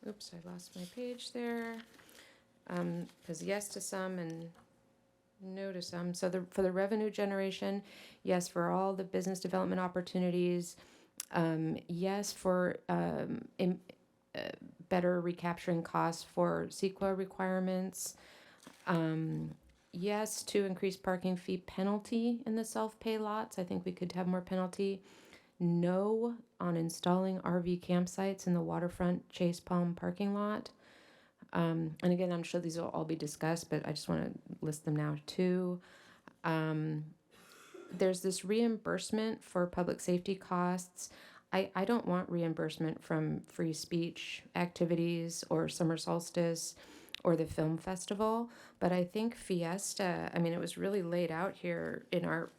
Oops, I lost my page there. Because yes to some and no to some. So for the revenue generation, yes for all the business development opportunities. Yes for better recapturing costs for CEQA requirements. Yes to increase parking fee penalty in the self-pay lots. I think we could have more penalty. No on installing RV campsites in the waterfront Chase Palm parking lot. And again, I'm sure these will all be discussed, but I just want to list them now too. There's this reimbursement for public safety costs. I don't want reimbursement from free speech activities or summer solstice or the film festival, but I think Fiesta, it was really laid out here in our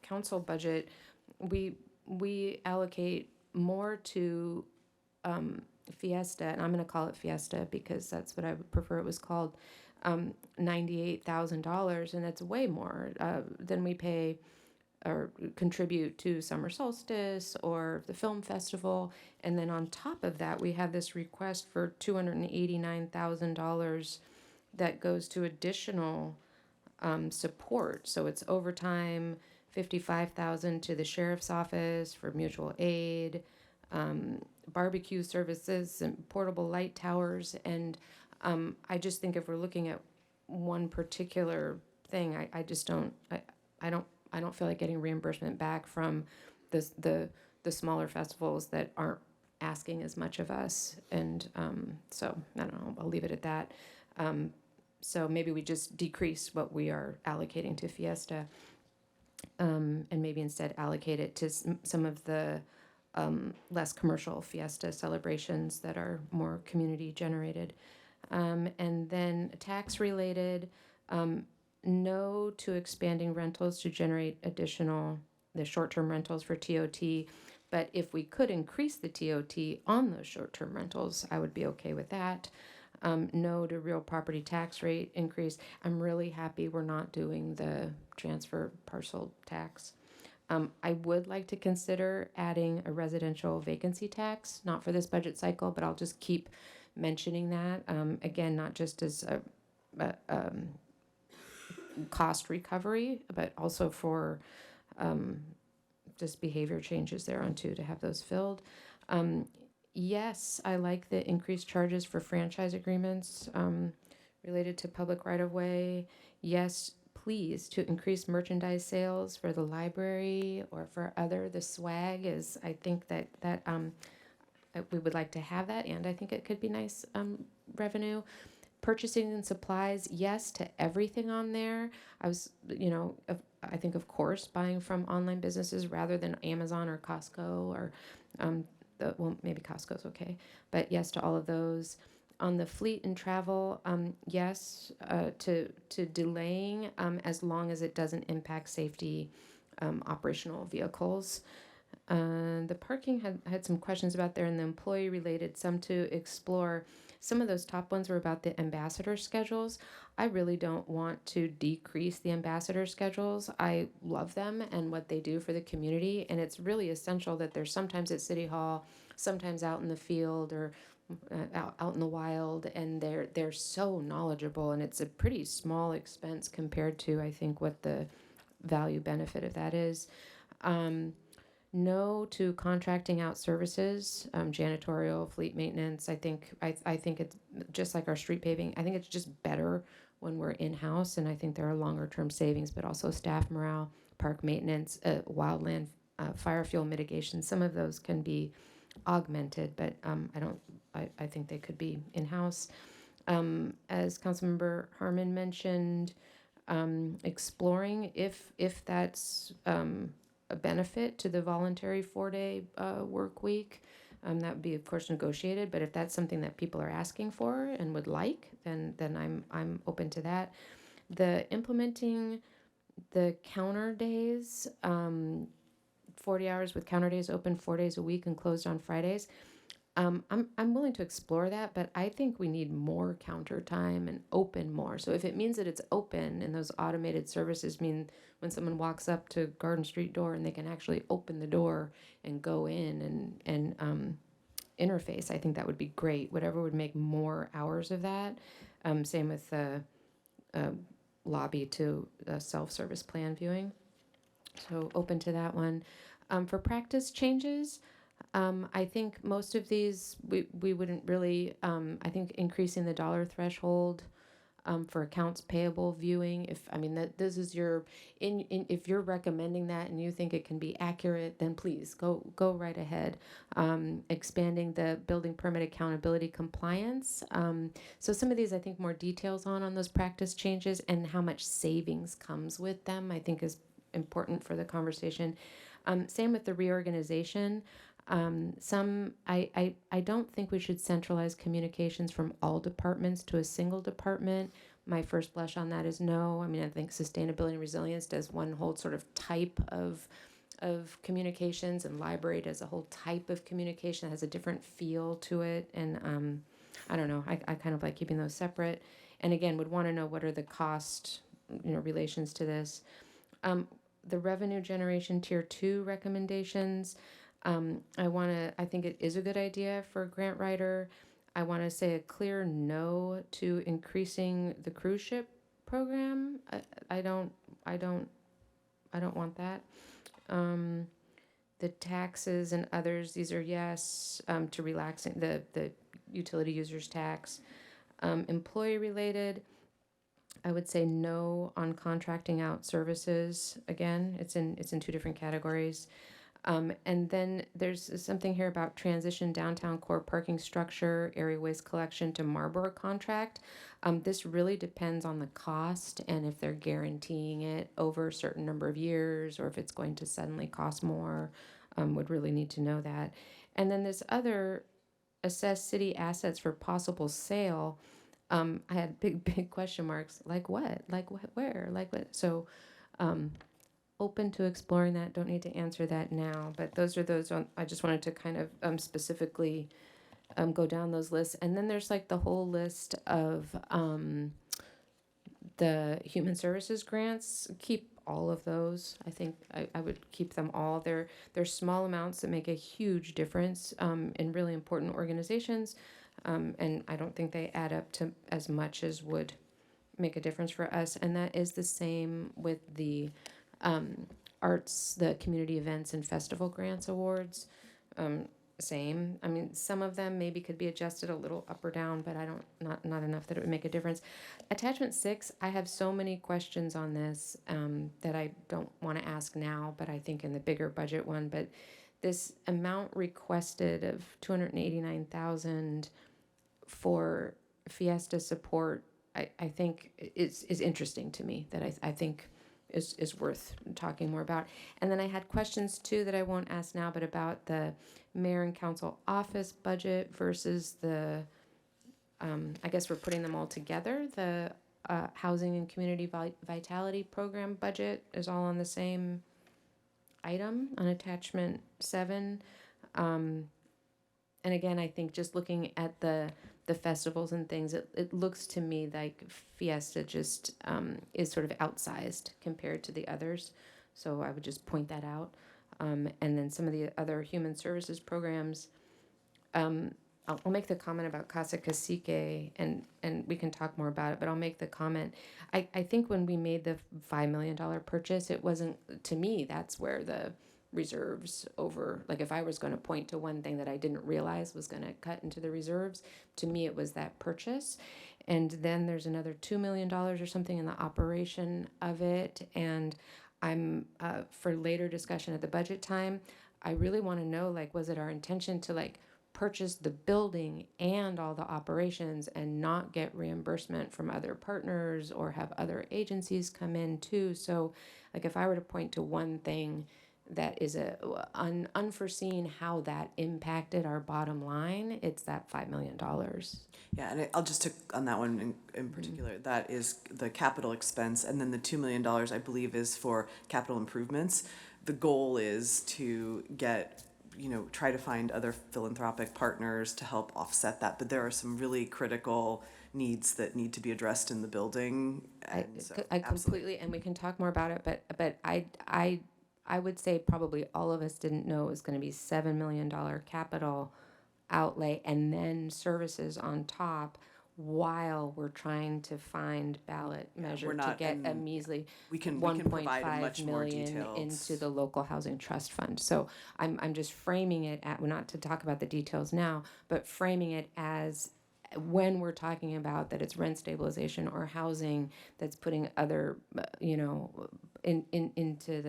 council budget. We allocate more to Fiesta, and I'm going to call it Fiesta because that's what I would prefer it was called, $98,000, and it's way more than we pay or contribute to Summer Solstice or the film festival. And then on top of that, we have this request for $289,000 that goes to additional support. So it's overtime, $55,000 to the sheriff's office for mutual aid, barbecue services and portable light towers. And I just think if we're looking at one particular thing, I just don't, I don't feel like getting reimbursement back from the smaller festivals that aren't asking as much of us. And so I don't know, I'll leave it at that. So maybe we just decrease what we are allocating to Fiesta, and maybe instead allocate it to some of the less commercial Fiesta celebrations that are more community generated. And then tax related, no to expanding rentals to generate the short-term rentals for TOT. But if we could increase the TOT on those short-term rentals, I would be okay with that. No to real property tax rate increase. I'm really happy we're not doing the transfer parcel tax. I would like to consider adding a residential vacancy tax, not for this budget cycle, but I'll just keep mentioning that. Again, not just as a cost recovery, but also for just behavior changes there on too, to have those filled. Yes, I like the increased charges for franchise agreements related to public right-of-way. Yes, please, to increase merchandise sales for the library or for the swag is, I think that we would like to have that, and I think it could be nice revenue. Purchasing and supplies, yes to everything on there. I think of course buying from online businesses rather than Amazon or Costco or maybe Costco's okay, but yes to all of those. On the fleet and travel, yes to delaying as long as it doesn't impact safety, operational vehicles. The parking had some questions about there, and the employee related, some to explore. Some of those top ones were about the ambassador schedules. I really don't want to decrease the ambassador schedules. I love them and what they do for the community, and it's really essential that they're sometimes at City Hall, sometimes out in the field or out in the wild, and they're so knowledgeable, and it's a pretty small expense compared to, I think, what the value benefit of that is. No to contracting out services, janitorial, fleet maintenance. I think it's just like our street paving. I think it's just better when we're in-house, and I think there are longer-term savings, but also staff morale, park maintenance, wildland, fire fuel mitigation. Some of those can be augmented, but I think they could be in-house. As Councilmember Harmon mentioned, exploring if that's a benefit to the voluntary 4-day work week. That would be, of course, negotiated, but if that's something that people are asking for and would like, then I'm open to that. The implementing the counter days, 40 hours with counter days open 4 days a week and closed on Fridays. I'm willing to explore that, but I think we need more counter time and open more. So if it means that it's open and those automated services mean when someone walks up to Garden Street door and they can actually open the door and go in and interface, I think that would be great. Whatever would make more hours of that. Same with the lobby to self-service plan viewing. So open to that one. For practice changes, I think most of these we wouldn't really. I think increasing the dollar threshold for accounts payable viewing. That this is your if you're recommending that and you think it can be accurate, then please go right ahead. Expanding the building permit accountability compliance. So some of these I think more details on those practice changes and how much savings comes with them, I think is important for the conversation. Same with the reorganization. I don't think we should centralize communications from all departments to a single department. My first blush on that is no. I think sustainability and resilience does one whole sort of type of of communications, and library does a whole type of communication that has a different feel to it. And I don't know, I kind of like keeping those separate. And again, would want to know what are the cost, relations to this. The revenue generation tier 2 recommendations. I think it is a good idea for a grant writer. I want to say a clear no to increasing the cruise ship program. I don't want that. The taxes and others, these are yes, to relaxing the utility users tax. Employee related, I would say no on contracting out services. Again, it's in 2 different categories. And then there's something here about transition downtown core parking structure, area waste collection to Marlboro contract. This really depends on the cost and if they're guaranteeing it over a certain number of years or if it's going to suddenly cost more. Would really need to know that. And then this other assess city assets for possible sale. I had big question marks. Like what? Like what? Where? Like what? So, open to exploring that. Don't need to answer that now. But those are those. I just wanted to kind of specifically go down those lists. And then there's like the whole list of the human services grants. Keep all of those. I think I would keep them all. They're small amounts that make a huge difference in really important organizations. And I don't think they add up to as much as would make a difference for us. And that is the same with the arts, the community events and festival grants awards. Same. I mean, some of them maybe could be adjusted a little up or down, but not enough that it would make a difference. Attachment 6, I have so many questions on this that I don't want to ask now, but I think in the bigger budget one. But this amount requested of $289,000 for Fiesta support, I think is interesting to me. That I think is worth talking more about. And then I had questions too that I won't ask now, but about the mayor and council office budget versus the, I guess we're putting them all together. The housing and community vitality program budget is all on the same item on attachment 7. And again, I think just looking at the festivals and things, it looks to me like Fiesta just is sort of outsized compared to the others. So I would just point that out. And then some of the other human services programs, I'll make the comment about Casa Cacique, and we can talk more about it, but I'll make the comment. I think when we made the $5 million purchase, it wasn't, to me, that's where the reserves over, like if I was going to point to one thing that I didn't realize was going to cut into the reserves, to me it was that purchase. And then there's another $2 million or something in the operation of it. And I'm, for later discussion at the budget time, I really want to know, like, was it our intention to like purchase the building and all the operations and not get reimbursement from other partners or have other agencies come in too? So like if I were to point to one thing that is unforeseen how that impacted our bottom line, it's that $5 million. Yeah, and I'll just on that one in particular, that is the capital expense, and then the $2 million, I believe, is for capital improvements. The goal is to get, try to find other philanthropic partners to help offset that, but there are some really critical needs that need to be addressed in the building. I completely, and we can talk more about it, but I would say probably all of us didn't know it was going to be $7 million capital outlay and then services on top while we're trying to find ballot measure to get a measly we can provide a much 1.5 more million detailed into the local housing trust fund. So I'm just framing it at, not to talk about the details now, but framing it as when we're talking about that it's rent stabilization or housing that's putting other, into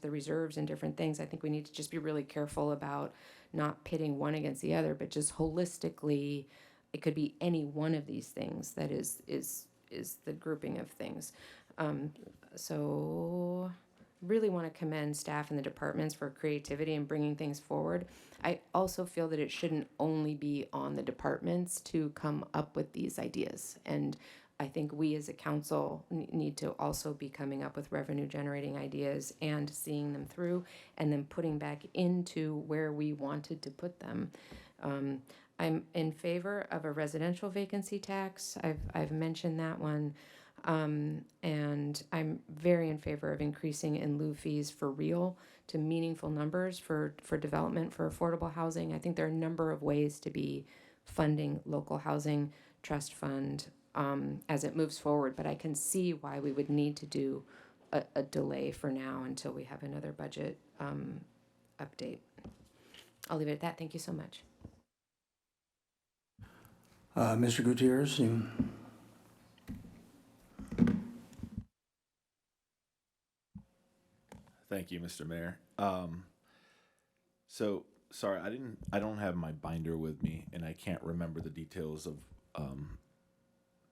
the reserves and different things. I think we need to just be really careful about not pitting one against the other, but just holistically, it could be any one of these things that is the grouping of things. So really want to commend staff and the departments for creativity and bringing things forward. I also feel that it shouldn't only be on the departments to come up with these ideas. And I think we as a council need to also be coming up with revenue generating ideas and seeing them through and then putting back into where we wanted to put them. I'm in favor of a residential vacancy tax. I've mentioned that one. And I'm very in favor of increasing in lieu fees for real to meaningful numbers for development for affordable housing. I think there are a number of ways to be funding local housing trust fund as it moves forward, but I can see why we would need to do a delay for now until we have another budget update. I'll leave it at that. Thank you so much. Mr. Gutierrez, you. Thank you, Mr. Mayor. So sorry, I don't have my binder with me, and I can't remember the details of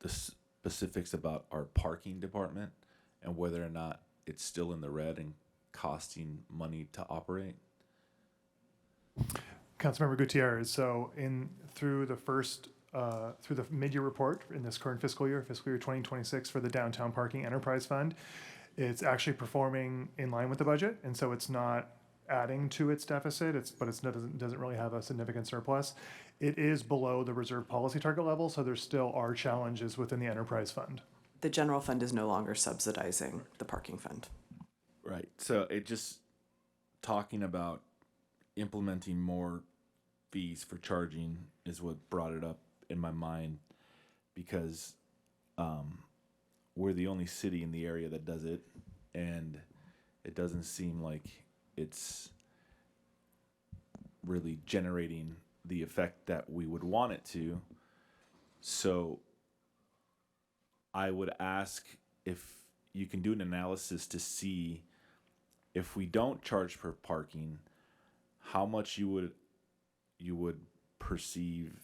the specifics about our parking department and whether or not it's still in the red and costing money to operate. Councilmember Gutierrez, so through the mid-year report in this current fiscal year 2026 for the Downtown Parking Enterprise Fund, it's actually performing in line with the budget, and so it's not adding to its deficit, but it doesn't really have a significant surplus. It is below the reserve policy target level, so there still are challenges within the enterprise fund. The general fund is no longer subsidizing the parking fund. Right. So it just talking about implementing more fees for charging is what brought it up in my mind, because we're the only city in the area that does it, and it doesn't seem like it's really generating the effect that we would want it to. So I would ask if you can do an analysis to see if we don't charge for parking, how much you would perceive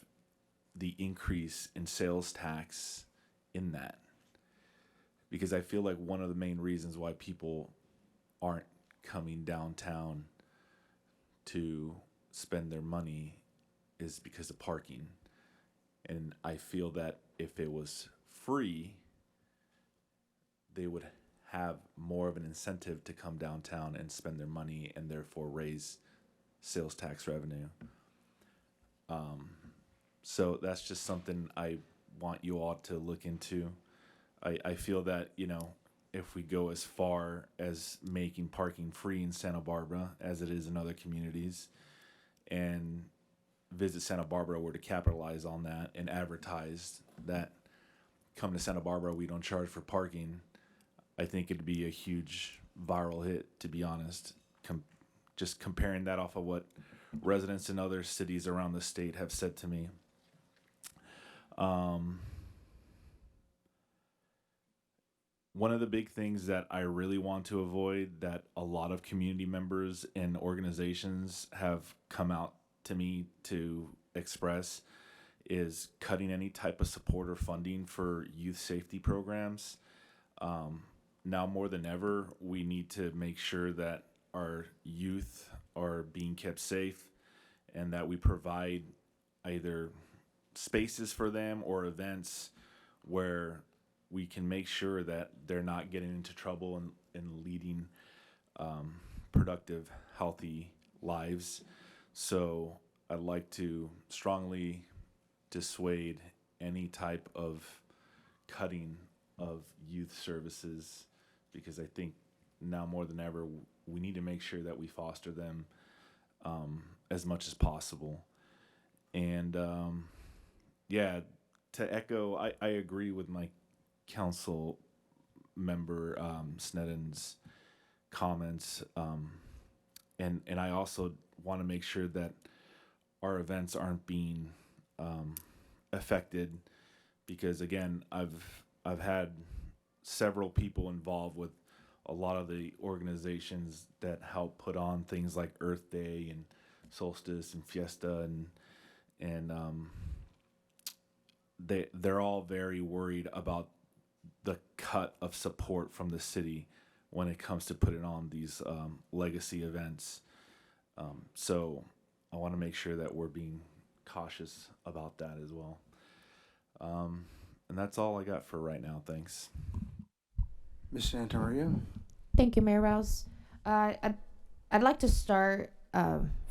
the increase in sales tax in that. Because I feel like one of the main reasons why people aren't coming downtown to spend their money is because of parking. And I feel that if it was free, they would have more of an incentive to come downtown and spend their money and therefore raise sales tax revenue. So that's just something I want you all to look into. I feel that, if we go as far as making parking free in Santa Barbara as it is in other communities, and Visit Santa Barbara were to capitalize on that and advertise that come to Santa Barbara, we don't charge for parking, I think it'd be a huge viral hit, to be honest. Just comparing that off of what residents in other cities around the state have said to me. One of the big things that I really want to avoid, that a lot of community members and organizations have come out to me to express, is cutting any type of support or funding for youth safety programs. Now more than ever, we need to make sure that our youth are being kept safe and that we provide either spaces for them or events where we can make sure that they're not getting into trouble and leading productive, healthy lives. So I'd like to strongly dissuade any type of cutting of youth services, because I think now more than ever, we need to make sure that we foster them as much as possible. And to echo, I agree with my council member Sneddon's comments, and I also want to make sure that our events aren't being affected, because again, I've had several people involved with a lot of the organizations that help put on things like Earth Day and Solstice and Fiesta, and they're all very worried about the cut of support from the city when it comes to putting on these legacy events. So I want to make sure that we're being cautious about that as well. And that's all I got for right now. Thanks. Ms. Santa Maria? Thank you, Mayor Rouse. I'd like to start,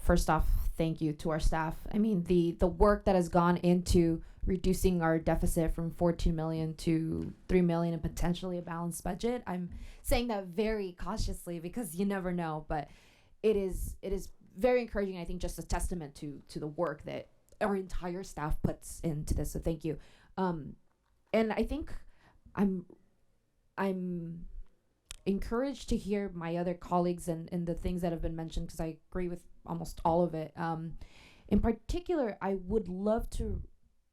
first off, thank you to our staff. I mean, the work that has gone into reducing our deficit from 14 million to 3 million and potentially a balanced budget. I'm saying that very cautiously because you never know, but it is very encouraging. I think just a testament to the work that our entire staff puts into this. So thank you. And I think I'm encouraged to hear my other colleagues and the things that have been mentioned because I agree with almost all of it. In particular, I would love to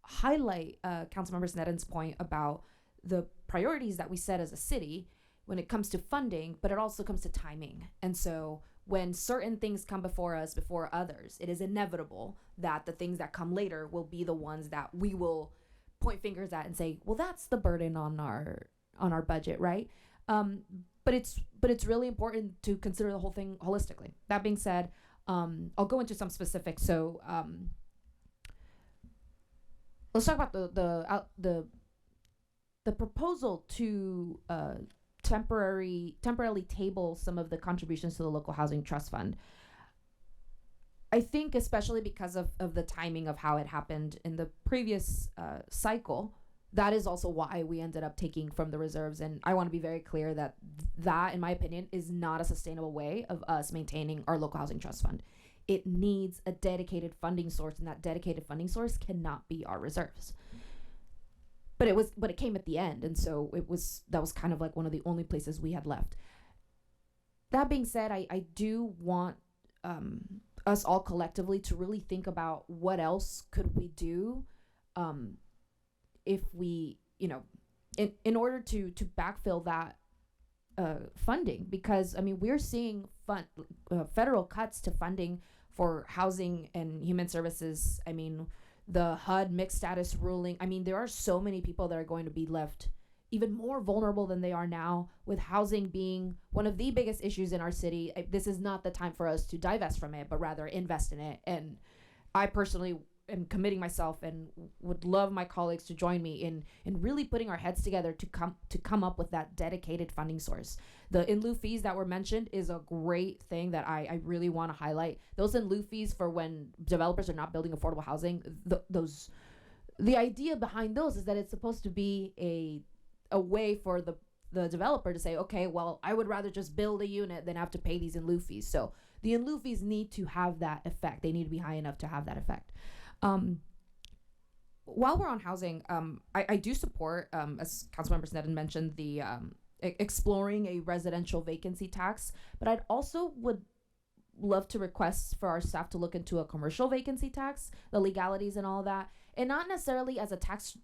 highlight Councilmember Sneddon's point about the priorities that we set as a city when it comes to funding, but it also comes to timing. And so when certain things come before us, before others, it is inevitable that the things that come later will be the ones that we will point fingers at and say, well, that's the burden on our budget, right? But it's really important to consider the whole thing holistically. That being said, I'll go into some specifics. So let's talk about the proposal to temporarily table some of the contributions to the local housing trust fund. I think especially because of the timing of how it happened in the previous cycle, that is also why we ended up taking from the reserves. And I want to be very clear that in my opinion, is not a sustainable way of us maintaining our local housing trust fund. It needs a dedicated funding source, and that dedicated funding source cannot be our reserves. But it came at the end, and so that was kind of like one of the only places we had left. That being said, I do want us all collectively to really think about what else could we do if we, in order to backfill that funding, because I mean we're seeing federal cuts to funding for housing and human services. I mean, the HUD mixed status ruling. I mean, there are so many people that are going to be left even more vulnerable than they are now, with housing being one of the biggest issues in our city. This is not the time for us to divest from it, but rather invest in it. And I personally am committing myself and would love my colleagues to join me in really putting our heads together to come up with that dedicated funding source. The in lieu fees that were mentioned is a great thing that I really want to highlight. Those in lieu fees for when developers are not building affordable housing, the idea behind those is that it's supposed to be a way for the developer to say, okay, well, I would rather just build a unit than have to pay these in lieu fees. So the in lieu fees need to have that effect. They need to be high enough to have that effect. While we're on housing, I do support, as Councilmember Sneddon mentioned, the exploring a residential vacancy tax, but I'd also would love to request for our staff to look into a commercial vacancy tax, the legalities and all that, and not necessarily as a tax,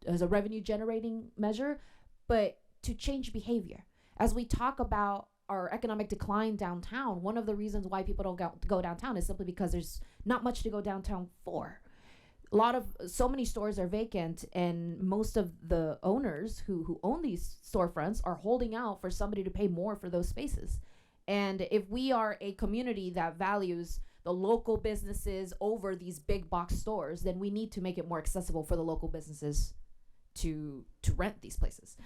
as a revenue generating measure, but to change behavior. As we talk about our economic decline downtown, one of the reasons why people don't go downtown is simply because there's not much to go downtown for. So many stores are vacant, and most of the owners who own these storefronts are holding out for somebody to pay more for those spaces. And if we are a community that values the local businesses over these big box stores, then we need to make it more accessible for the local businesses to rent these places.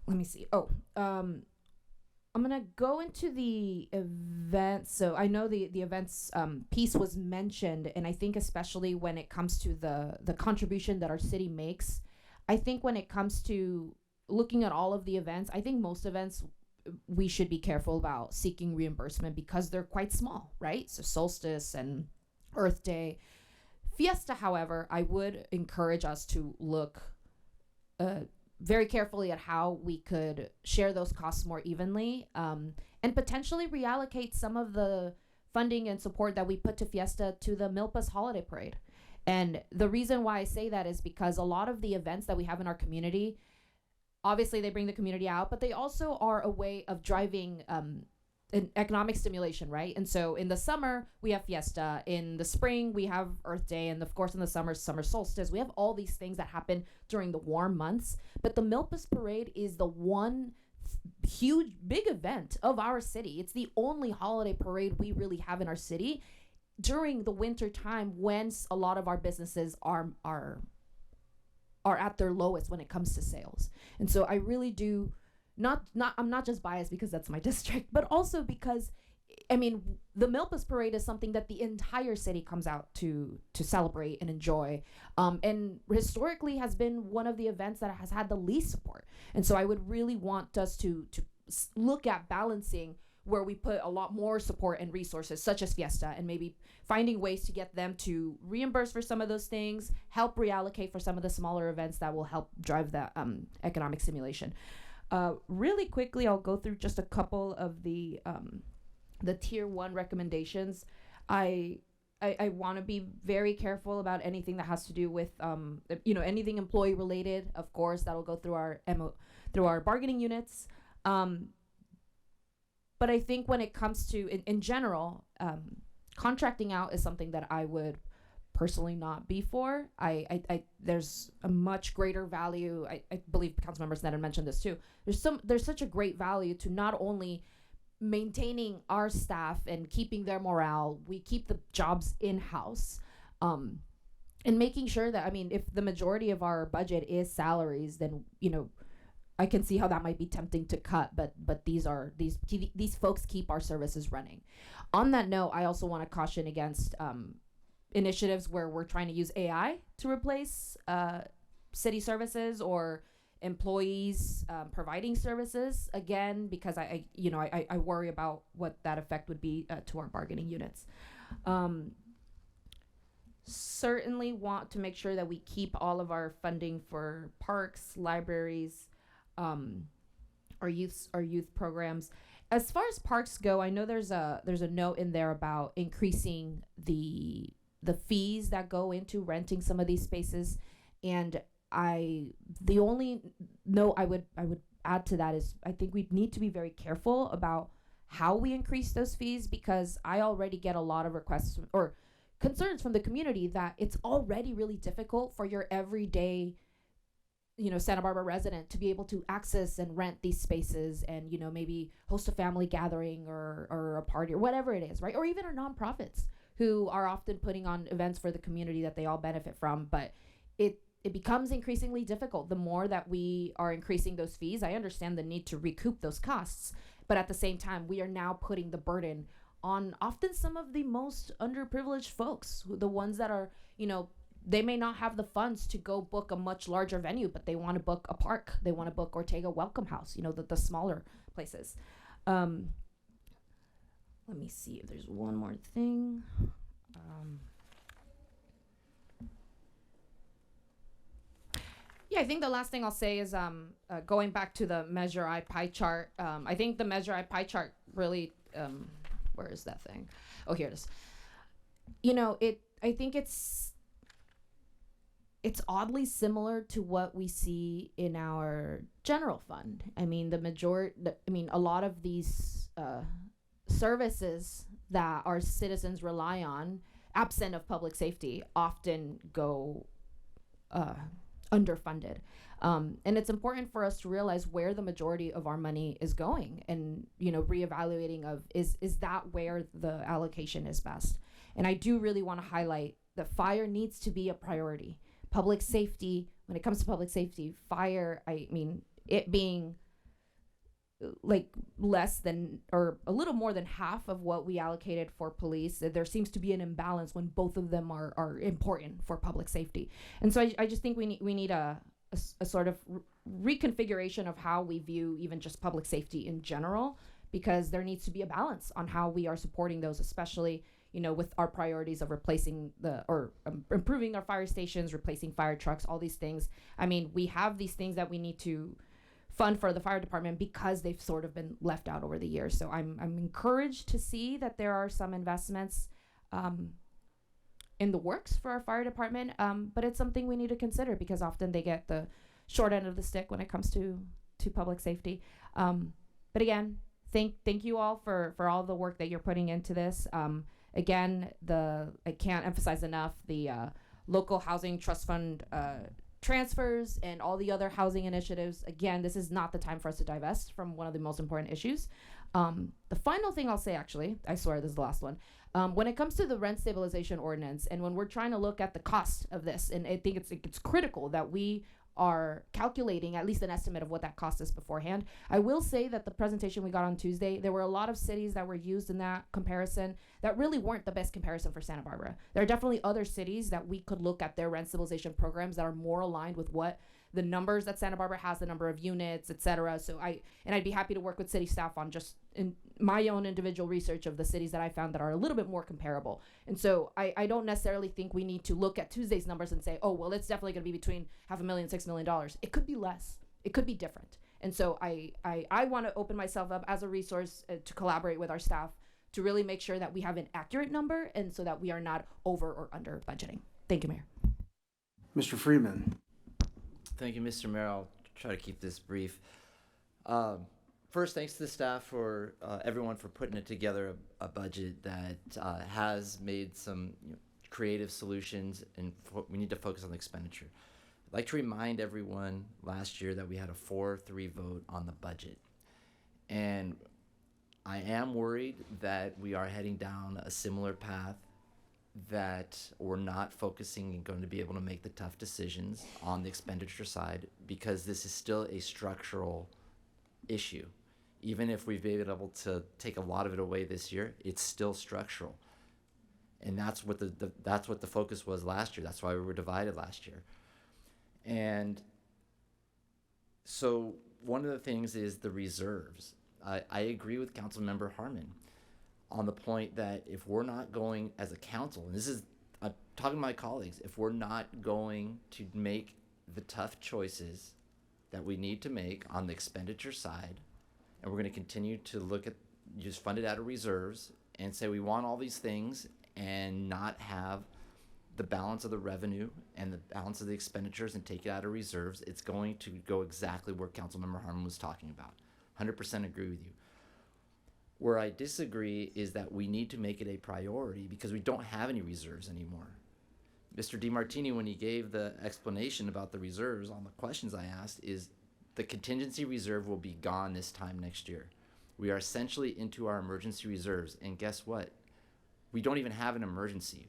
Let me see. I'm gonna go into the events. So I know the events piece was mentioned, and I think especially when it comes to the contribution that our city makes, I think when it comes to looking at all of the events, I think most events we should be careful about seeking reimbursement because they're quite small, right? So Solstice and Earth Day. Fiesta, however, I would encourage us to look very carefully at how we could share those costs more evenly, and potentially reallocate some of the funding and support that we put to Fiesta to the Milpas Holiday Parade. And the reason why I say that is because a lot of the events that we have in our community, obviously they bring the community out, but they also are a way of driving an economic stimulation, right? And so in the summer, we have Fiesta. In the spring, we have Earth Day. And of course, in the summer solstice. We have all these things that happen during the warm months. But the Milpas Parade is the one huge, big event of our city. It's the only holiday parade we really have in our city. during the winter time when a lot of our businesses are at their lowest when it comes to sales. And so I really do I'm not just biased because that's my district, but also because I mean, the Milpas Parade is something that the entire city comes out to celebrate and enjoy, and historically has been one of the events that has had the least support. And so I would really want us to look at balancing where we put a lot more support and resources, such as Fiesta, and maybe finding ways to get them to reimburse for some of those things, help reallocate for some of the smaller events that will help drive that economic stimulation. Really quickly, I'll go through just a couple of the tier 1 recommendations. I want to be very careful about anything that has to do with anything employee related. Of course, that'll go through our bargaining units. But I think when it comes to in general, contracting out is something that I would personally not be for. There's a much greater value. I believe Councilmember Sneddon mentioned this too. There's such a great value to not only maintaining our staff and keeping their morale, we keep the jobs in-house, and making sure that, I mean, if the majority of our budget is salaries, then, I can see how that might be tempting to cut, but these folks keep our services running. On that note, I also want to caution against initiatives where we're trying to use AI to replace city services or employees providing services, again, because I worry about what that effect would be to our bargaining units. Certainly want to make sure that we keep all of our funding for parks, libraries, our youth programs. As far as parks go, I know there's a note in there about increasing the fees that go into renting some of these spaces, and the only note I would add to that is I think we need to be very careful about how we increase those fees, because I already get a lot of requests or concerns from the community that it's already really difficult for your everyday Santa Barbara resident to be able to access and rent these spaces and maybe host a family gathering or a party or whatever it is, right? Or even our nonprofits who are often putting on events for the community that they all benefit from, but it becomes increasingly difficult the more that we are increasing those fees. I understand the need to recoup those costs, but at the same time, we are now putting the burden on often some of the most underprivileged folks, the ones that are, they may not have the funds to go book a much larger venue, but they want to book a park. They want to book Ortega Welcome House, the smaller places. Let me see if there's one more thing. Yeah, I think the last thing I'll say is going back to the Measure I pie chart. I think the Measure I pie chart really, where is that thing? Oh, here it is. I think it's oddly similar to what we see in our general fund. I mean, a lot of these services that our citizens rely on, absent of public safety, often go underfunded. And it's important for us to realize where the majority of our money is going and, reevaluating of is that where the allocation is best. And I do really want to highlight that fire needs to be a priority. Public safety, when it comes to public safety, fire, I mean, it being like less than or a little more than half of what we allocated for police, there seems to be an imbalance when both of them are important for public safety. And so I just think we need a sort of reconfiguration of how we view even just public safety in general, because there needs to be a balance on how we are supporting those, especially with our priorities of replacing improving our fire stations, replacing fire trucks, all these things. I mean, we have these things that we need to fund for the fire department because they've sort of been left out over the years. So I'm encouraged to see that there are some investments in the works for our fire department, but it's something we need to consider because often they get the short end of the stick when it comes to public safety. But again, thank you all for all the work that you're putting into this. Again, I can't emphasize enough the local housing trust fund transfers and all the other housing initiatives. Again, this is not the time for us to divest from one of the most important issues. The final thing I'll say, actually, I swear this is the last one. When it comes to the rent stabilization ordinance, and when we're trying to look at the cost of this, and I think it's critical that we are calculating at least an estimate of what that cost is beforehand. I will say that the presentation we got on Tuesday, there were a lot of cities that were used in that comparison that really weren't the best comparison for Santa Barbara. There are definitely other cities that we could look at their rent stabilization programs that are more aligned with what the numbers that Santa Barbara has, the number of units, et cetera. So I'd be happy to work with city staff on just in my own individual research of the cities that I found that are a little bit more comparable. And so I don't necessarily think we need to look at Tuesday's numbers and say, oh, well, it's definitely gonna be between $500,000, $6 million. It could be less, it could be different. And so I wanna open myself up as a resource to collaborate with our staff to really make sure that we have an accurate number and so that we are not over or under budgeting. Thank you, Mayor. Mr. Freeman. Thank you, Mr. Mayor. I'll try to keep this brief. First, thanks to the staff for everyone for putting it together a budget that has made some creative solutions, and we need to focus on the expenditure. I'd like to remind everyone last year that we had a 4-3 vote on the budget. And I am worried that we are heading down a similar path, that we're not focusing and going to be able to make the tough decisions on the expenditure side, because this is still a structural issue. Even if we've been able to take a lot of it away this year, it's still structural. And that's what that's what the focus was last year. That's why we were divided last year. And so one of the things is the reserves. I agree with Councilmember Harmon on the point that if we're not going as a council, and this is, I'm talking to my colleagues, if we're not going to make the tough choices that we need to make on the expenditure side, and we're going to continue to look at just fund it out of reserves and say we want all these things and not have the balance of the revenue and the balance of the expenditures and take it out of reserves, it's going to go exactly where Councilmember Harmon was talking about. 100% agree with you. Where I disagree is that we need to make it a priority because we don't have any reserves anymore. Mr. DiMartini, when he gave the explanation about the reserves on the questions I asked, is the contingency reserve will be gone this time next year. We are essentially into our emergency reserves, and guess what? We don't even have an emergency.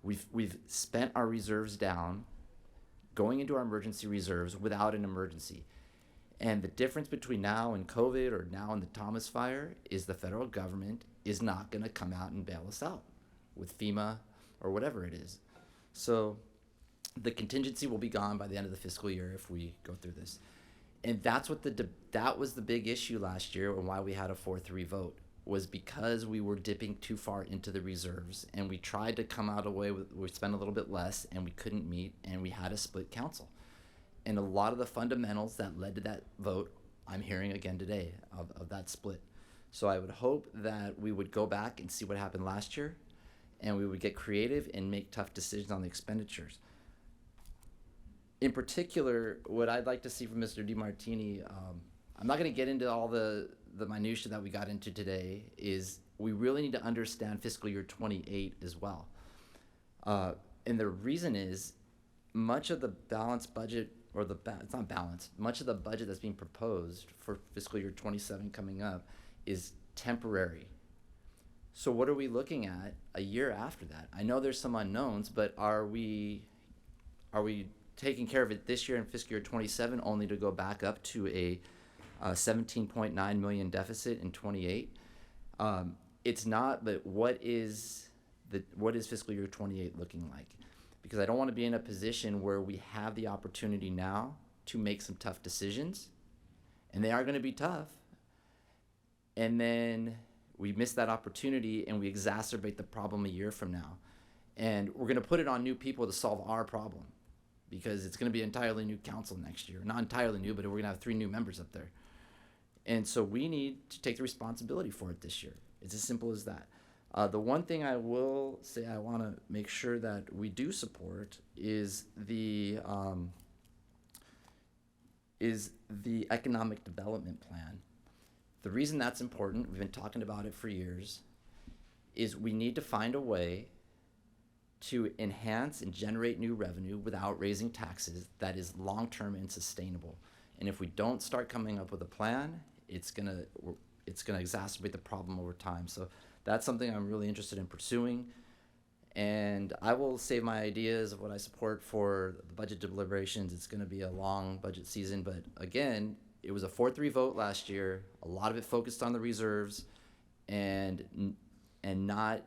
We've spent our reserves down going into our emergency reserves without an emergency. And the difference between now and COVID or now and the Thomas Fire is the federal government is not going to come out and bail us out with FEMA or whatever it is. So the contingency will be gone by the end of the fiscal year if we go through this. And that's what that was the big issue last year, and why we had a 4-3 vote, was because we were dipping too far into the reserves, and we tried to come out away with, we spent a little bit less, and we couldn't meet, and we had a split council. And a lot of the fundamentals that led to that vote, I'm hearing again today of that split. So I would hope that we would go back and see what happened last year, and we would get creative and make tough decisions on the expenditures. In particular, what I'd like to see from Mr. DiMartini, I'm not going to get into all the minutia that we got into today, is we really need to understand fiscal year 28 as well. And the reason is much of the balanced budget, or it's not balanced, much of the budget that's being proposed for fiscal year 27 coming up is temporary. So what are we looking at a year after that? I know there's some unknowns, but are we taking care of it this year in fiscal year 27 only to go back up to a 17.9 million deficit in 28? It's not, but what is fiscal year 28 looking like? Because I don't want to be in a position where we have the opportunity now to make some tough decisions, and they are going to be tough, and then we miss that opportunity and we exacerbate the problem a year from now. And we're going to put it on new people to solve our problem, because it's going to be an entirely new council next year. Not entirely new, but we're going to have 3 new members up there. And so we need to take the responsibility for it this year. It's as simple as that. The one thing I will say I want to make sure that we do support is the economic development plan. The reason that's important, we've been talking about it for years, is we need to find a way to enhance and generate new revenue without raising taxes that is long-term and sustainable. And if we don't start coming up with a plan, it's going to exacerbate the problem over time. So that's something I'm really interested in pursuing. And I will save my ideas of what I support for the budget deliberations. It's going to be a long budget season, but again, it was a 4-3 vote last year. A lot of it focused on the reserves and not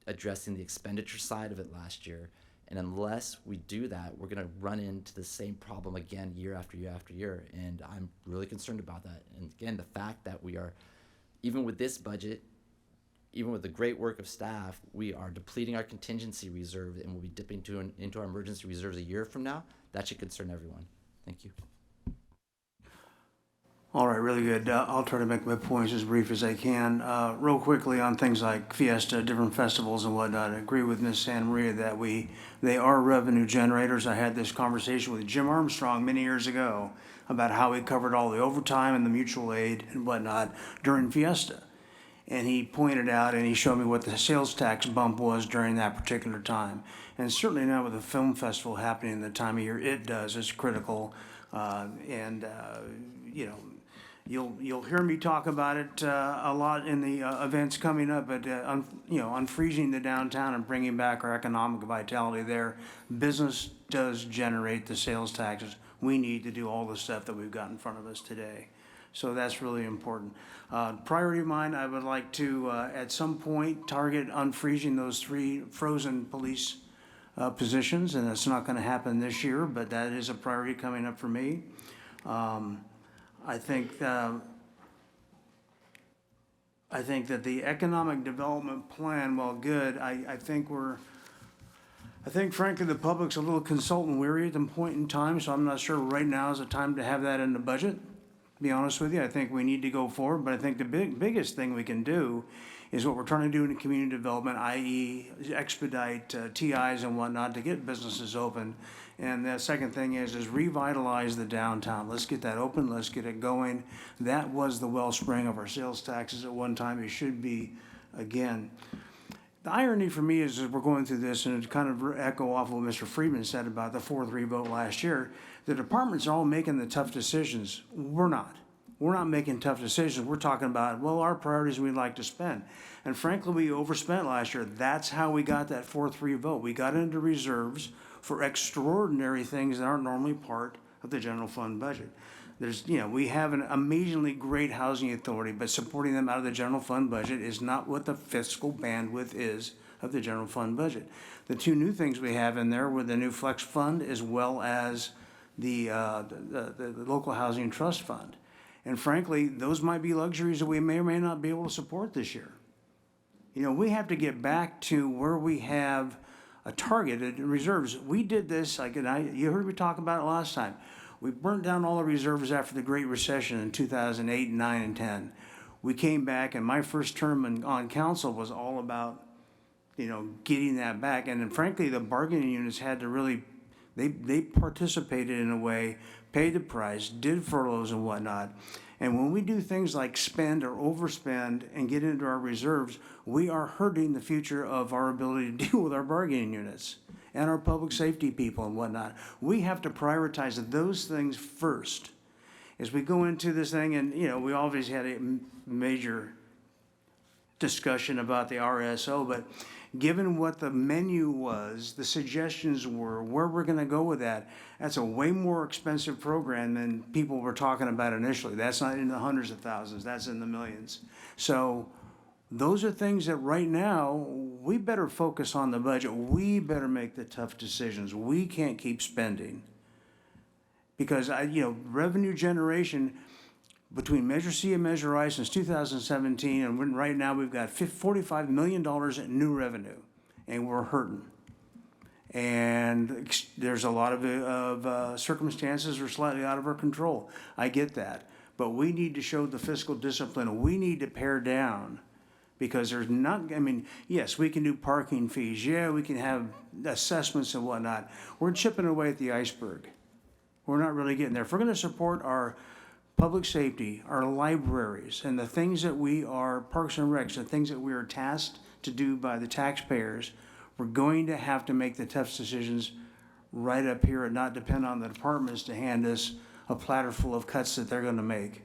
addressing the expenditure side of it last year. And unless we do that, we're going to run into the same problem again year after year after year. And I'm really concerned about that. And again, the fact that we are, even with this budget, even with the great work of staff, we are depleting our contingency reserve and we'll be dipping into our emergency reserves a year from now. That should concern everyone. Thank you. All right, really good. I'll try to make my points as brief as I can. Real quickly on things like Fiesta, different festivals and whatnot. I agree with Ms. Santa Maria that they are revenue generators. I had this conversation with Jim Armstrong many years ago about how he covered all the overtime and the mutual aid and whatnot during Fiesta. And he pointed out and he showed me what the sales tax bump was during that particular time. And certainly now with the film festival happening the time of year it does, it's critical. You know, you'll hear me talk about it a lot in the events coming up, but unfreezing the downtown and bringing back our economic vitality there. Business does generate the sales taxes we need to do all the stuff that we've got in front of us today. So that's really important. Priority of mine, I would like to, at some point, target unfreezing those 3 frozen police positions, and it's not gonna happen this year, but that is a priority coming up for me. I think that the economic development plan, while good, I think frankly the public's a little consultant weary at the point in time, so I'm not sure right now is the time to have that in the budget. To be honest with you, I think we need to go forward, but I think the biggest thing we can do is what we're trying to do in community development, i.e. expedite TIs and whatnot to get businesses open. And the second thing is revitalize the downtown. Let's get that open, let's get it going. That was the wellspring of our sales taxes at one time, it should be again. The irony for me is as we're going through this, and to kind of echo off what Mr. Friedman said about the 4-3 vote last year, the departments are all making the tough decisions. We're not. We're not making tough decisions. We're talking about, well, our priorities we'd like to spend. And frankly, we overspent last year. That's how we got that 4-3 vote. We got into reserves for extraordinary things that aren't normally part of the general fund budget. We have an amazingly great housing authority, but supporting them out of the general fund budget is not what the fiscal bandwidth is of the general fund budget. The 2 new things we have in there were the new flex fund as well as the local housing trust fund. And frankly, those might be luxuries that we may or may not be able to support this year. We have to get back to where we have a targeted reserves. We did this, you heard me talk about it last time. We burnt down all the reserves after the Great Recession in 2008, 9, and 10. We came back, and my first term on council was all about, getting that back. And then frankly, the bargaining units had to really, they participated in a way, paid the price, did furloughs and whatnot. And when we do things like spend or overspend and get into our reserves, we are hurting the future of our ability to deal with our bargaining units and our public safety people and whatnot. We have to prioritize those things first. As we go into this thing, and we obviously had a major discussion about the RSO, but given what the menu was, the suggestions were, where we're gonna go with that, that's a way more expensive program than people were talking about initially. That's not in the hundreds of thousands, that's in the millions. So those are things that right now, we better focus on the budget. We better make the tough decisions. We can't keep spending. Because revenue generation between Measure C and Measure I since 2017, and right now we've got $45 million in new revenue, and we're hurting. And there's a lot of circumstances are slightly out of our control. I get that. But we need to show the fiscal discipline. We need to pare down. Because there's not, yes, we can do parking fees. Yeah, we can have assessments and whatnot. We're chipping away at the iceberg. We're not really getting there. If we're going to support our public safety, our libraries, and the things that we are, parks and recs, the things that we are tasked to do by the taxpayers, we're going to have to make the tough decisions right up here and not depend on the departments to hand us a platter full of cuts that they're going to make.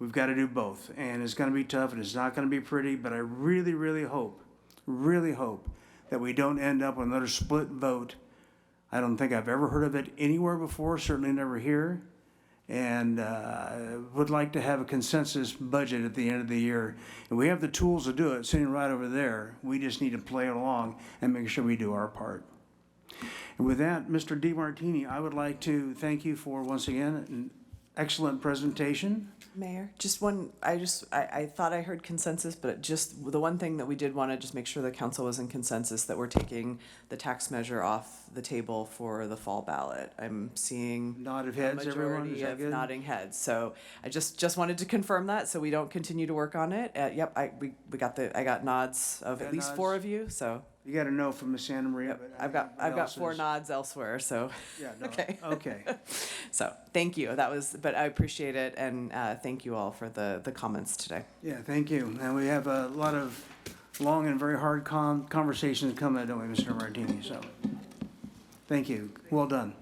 We've got to do both, and it's going to be tough, and it's not going to be pretty, but I really, really hope that we don't end up with another split vote. I don't think I've ever heard of it anywhere before, certainly never here, and would like to have a consensus budget at the end of the year. And we have the tools to do it sitting right over there. We just need to play along and make sure we do our part. And with that, Mr. DeMartini, I would like to thank you for, once again, an excellent presentation. Mayor, just one, I thought I heard consensus, but just the one thing that we did want to just make sure the council was in consensus that we're taking the tax measure off the table for the fall ballot. I'm seeing Nod of a heads, everyone, is majority that of good? nodding heads. So I just wanted to confirm that so we don't continue to work on it. Yep, I got nods of Got at least nods? 4 of you, so. You got to know from Miss Santa Maria, but I've got 4 nods elsewhere, so. Yeah, no, Okay. okay. So, thank you. But I appreciate it, and thank you all for the comments today. Yeah, thank you. And we have a lot of long and very hard conversations coming, don't we, Mr. Martini? So, thank you. Well done.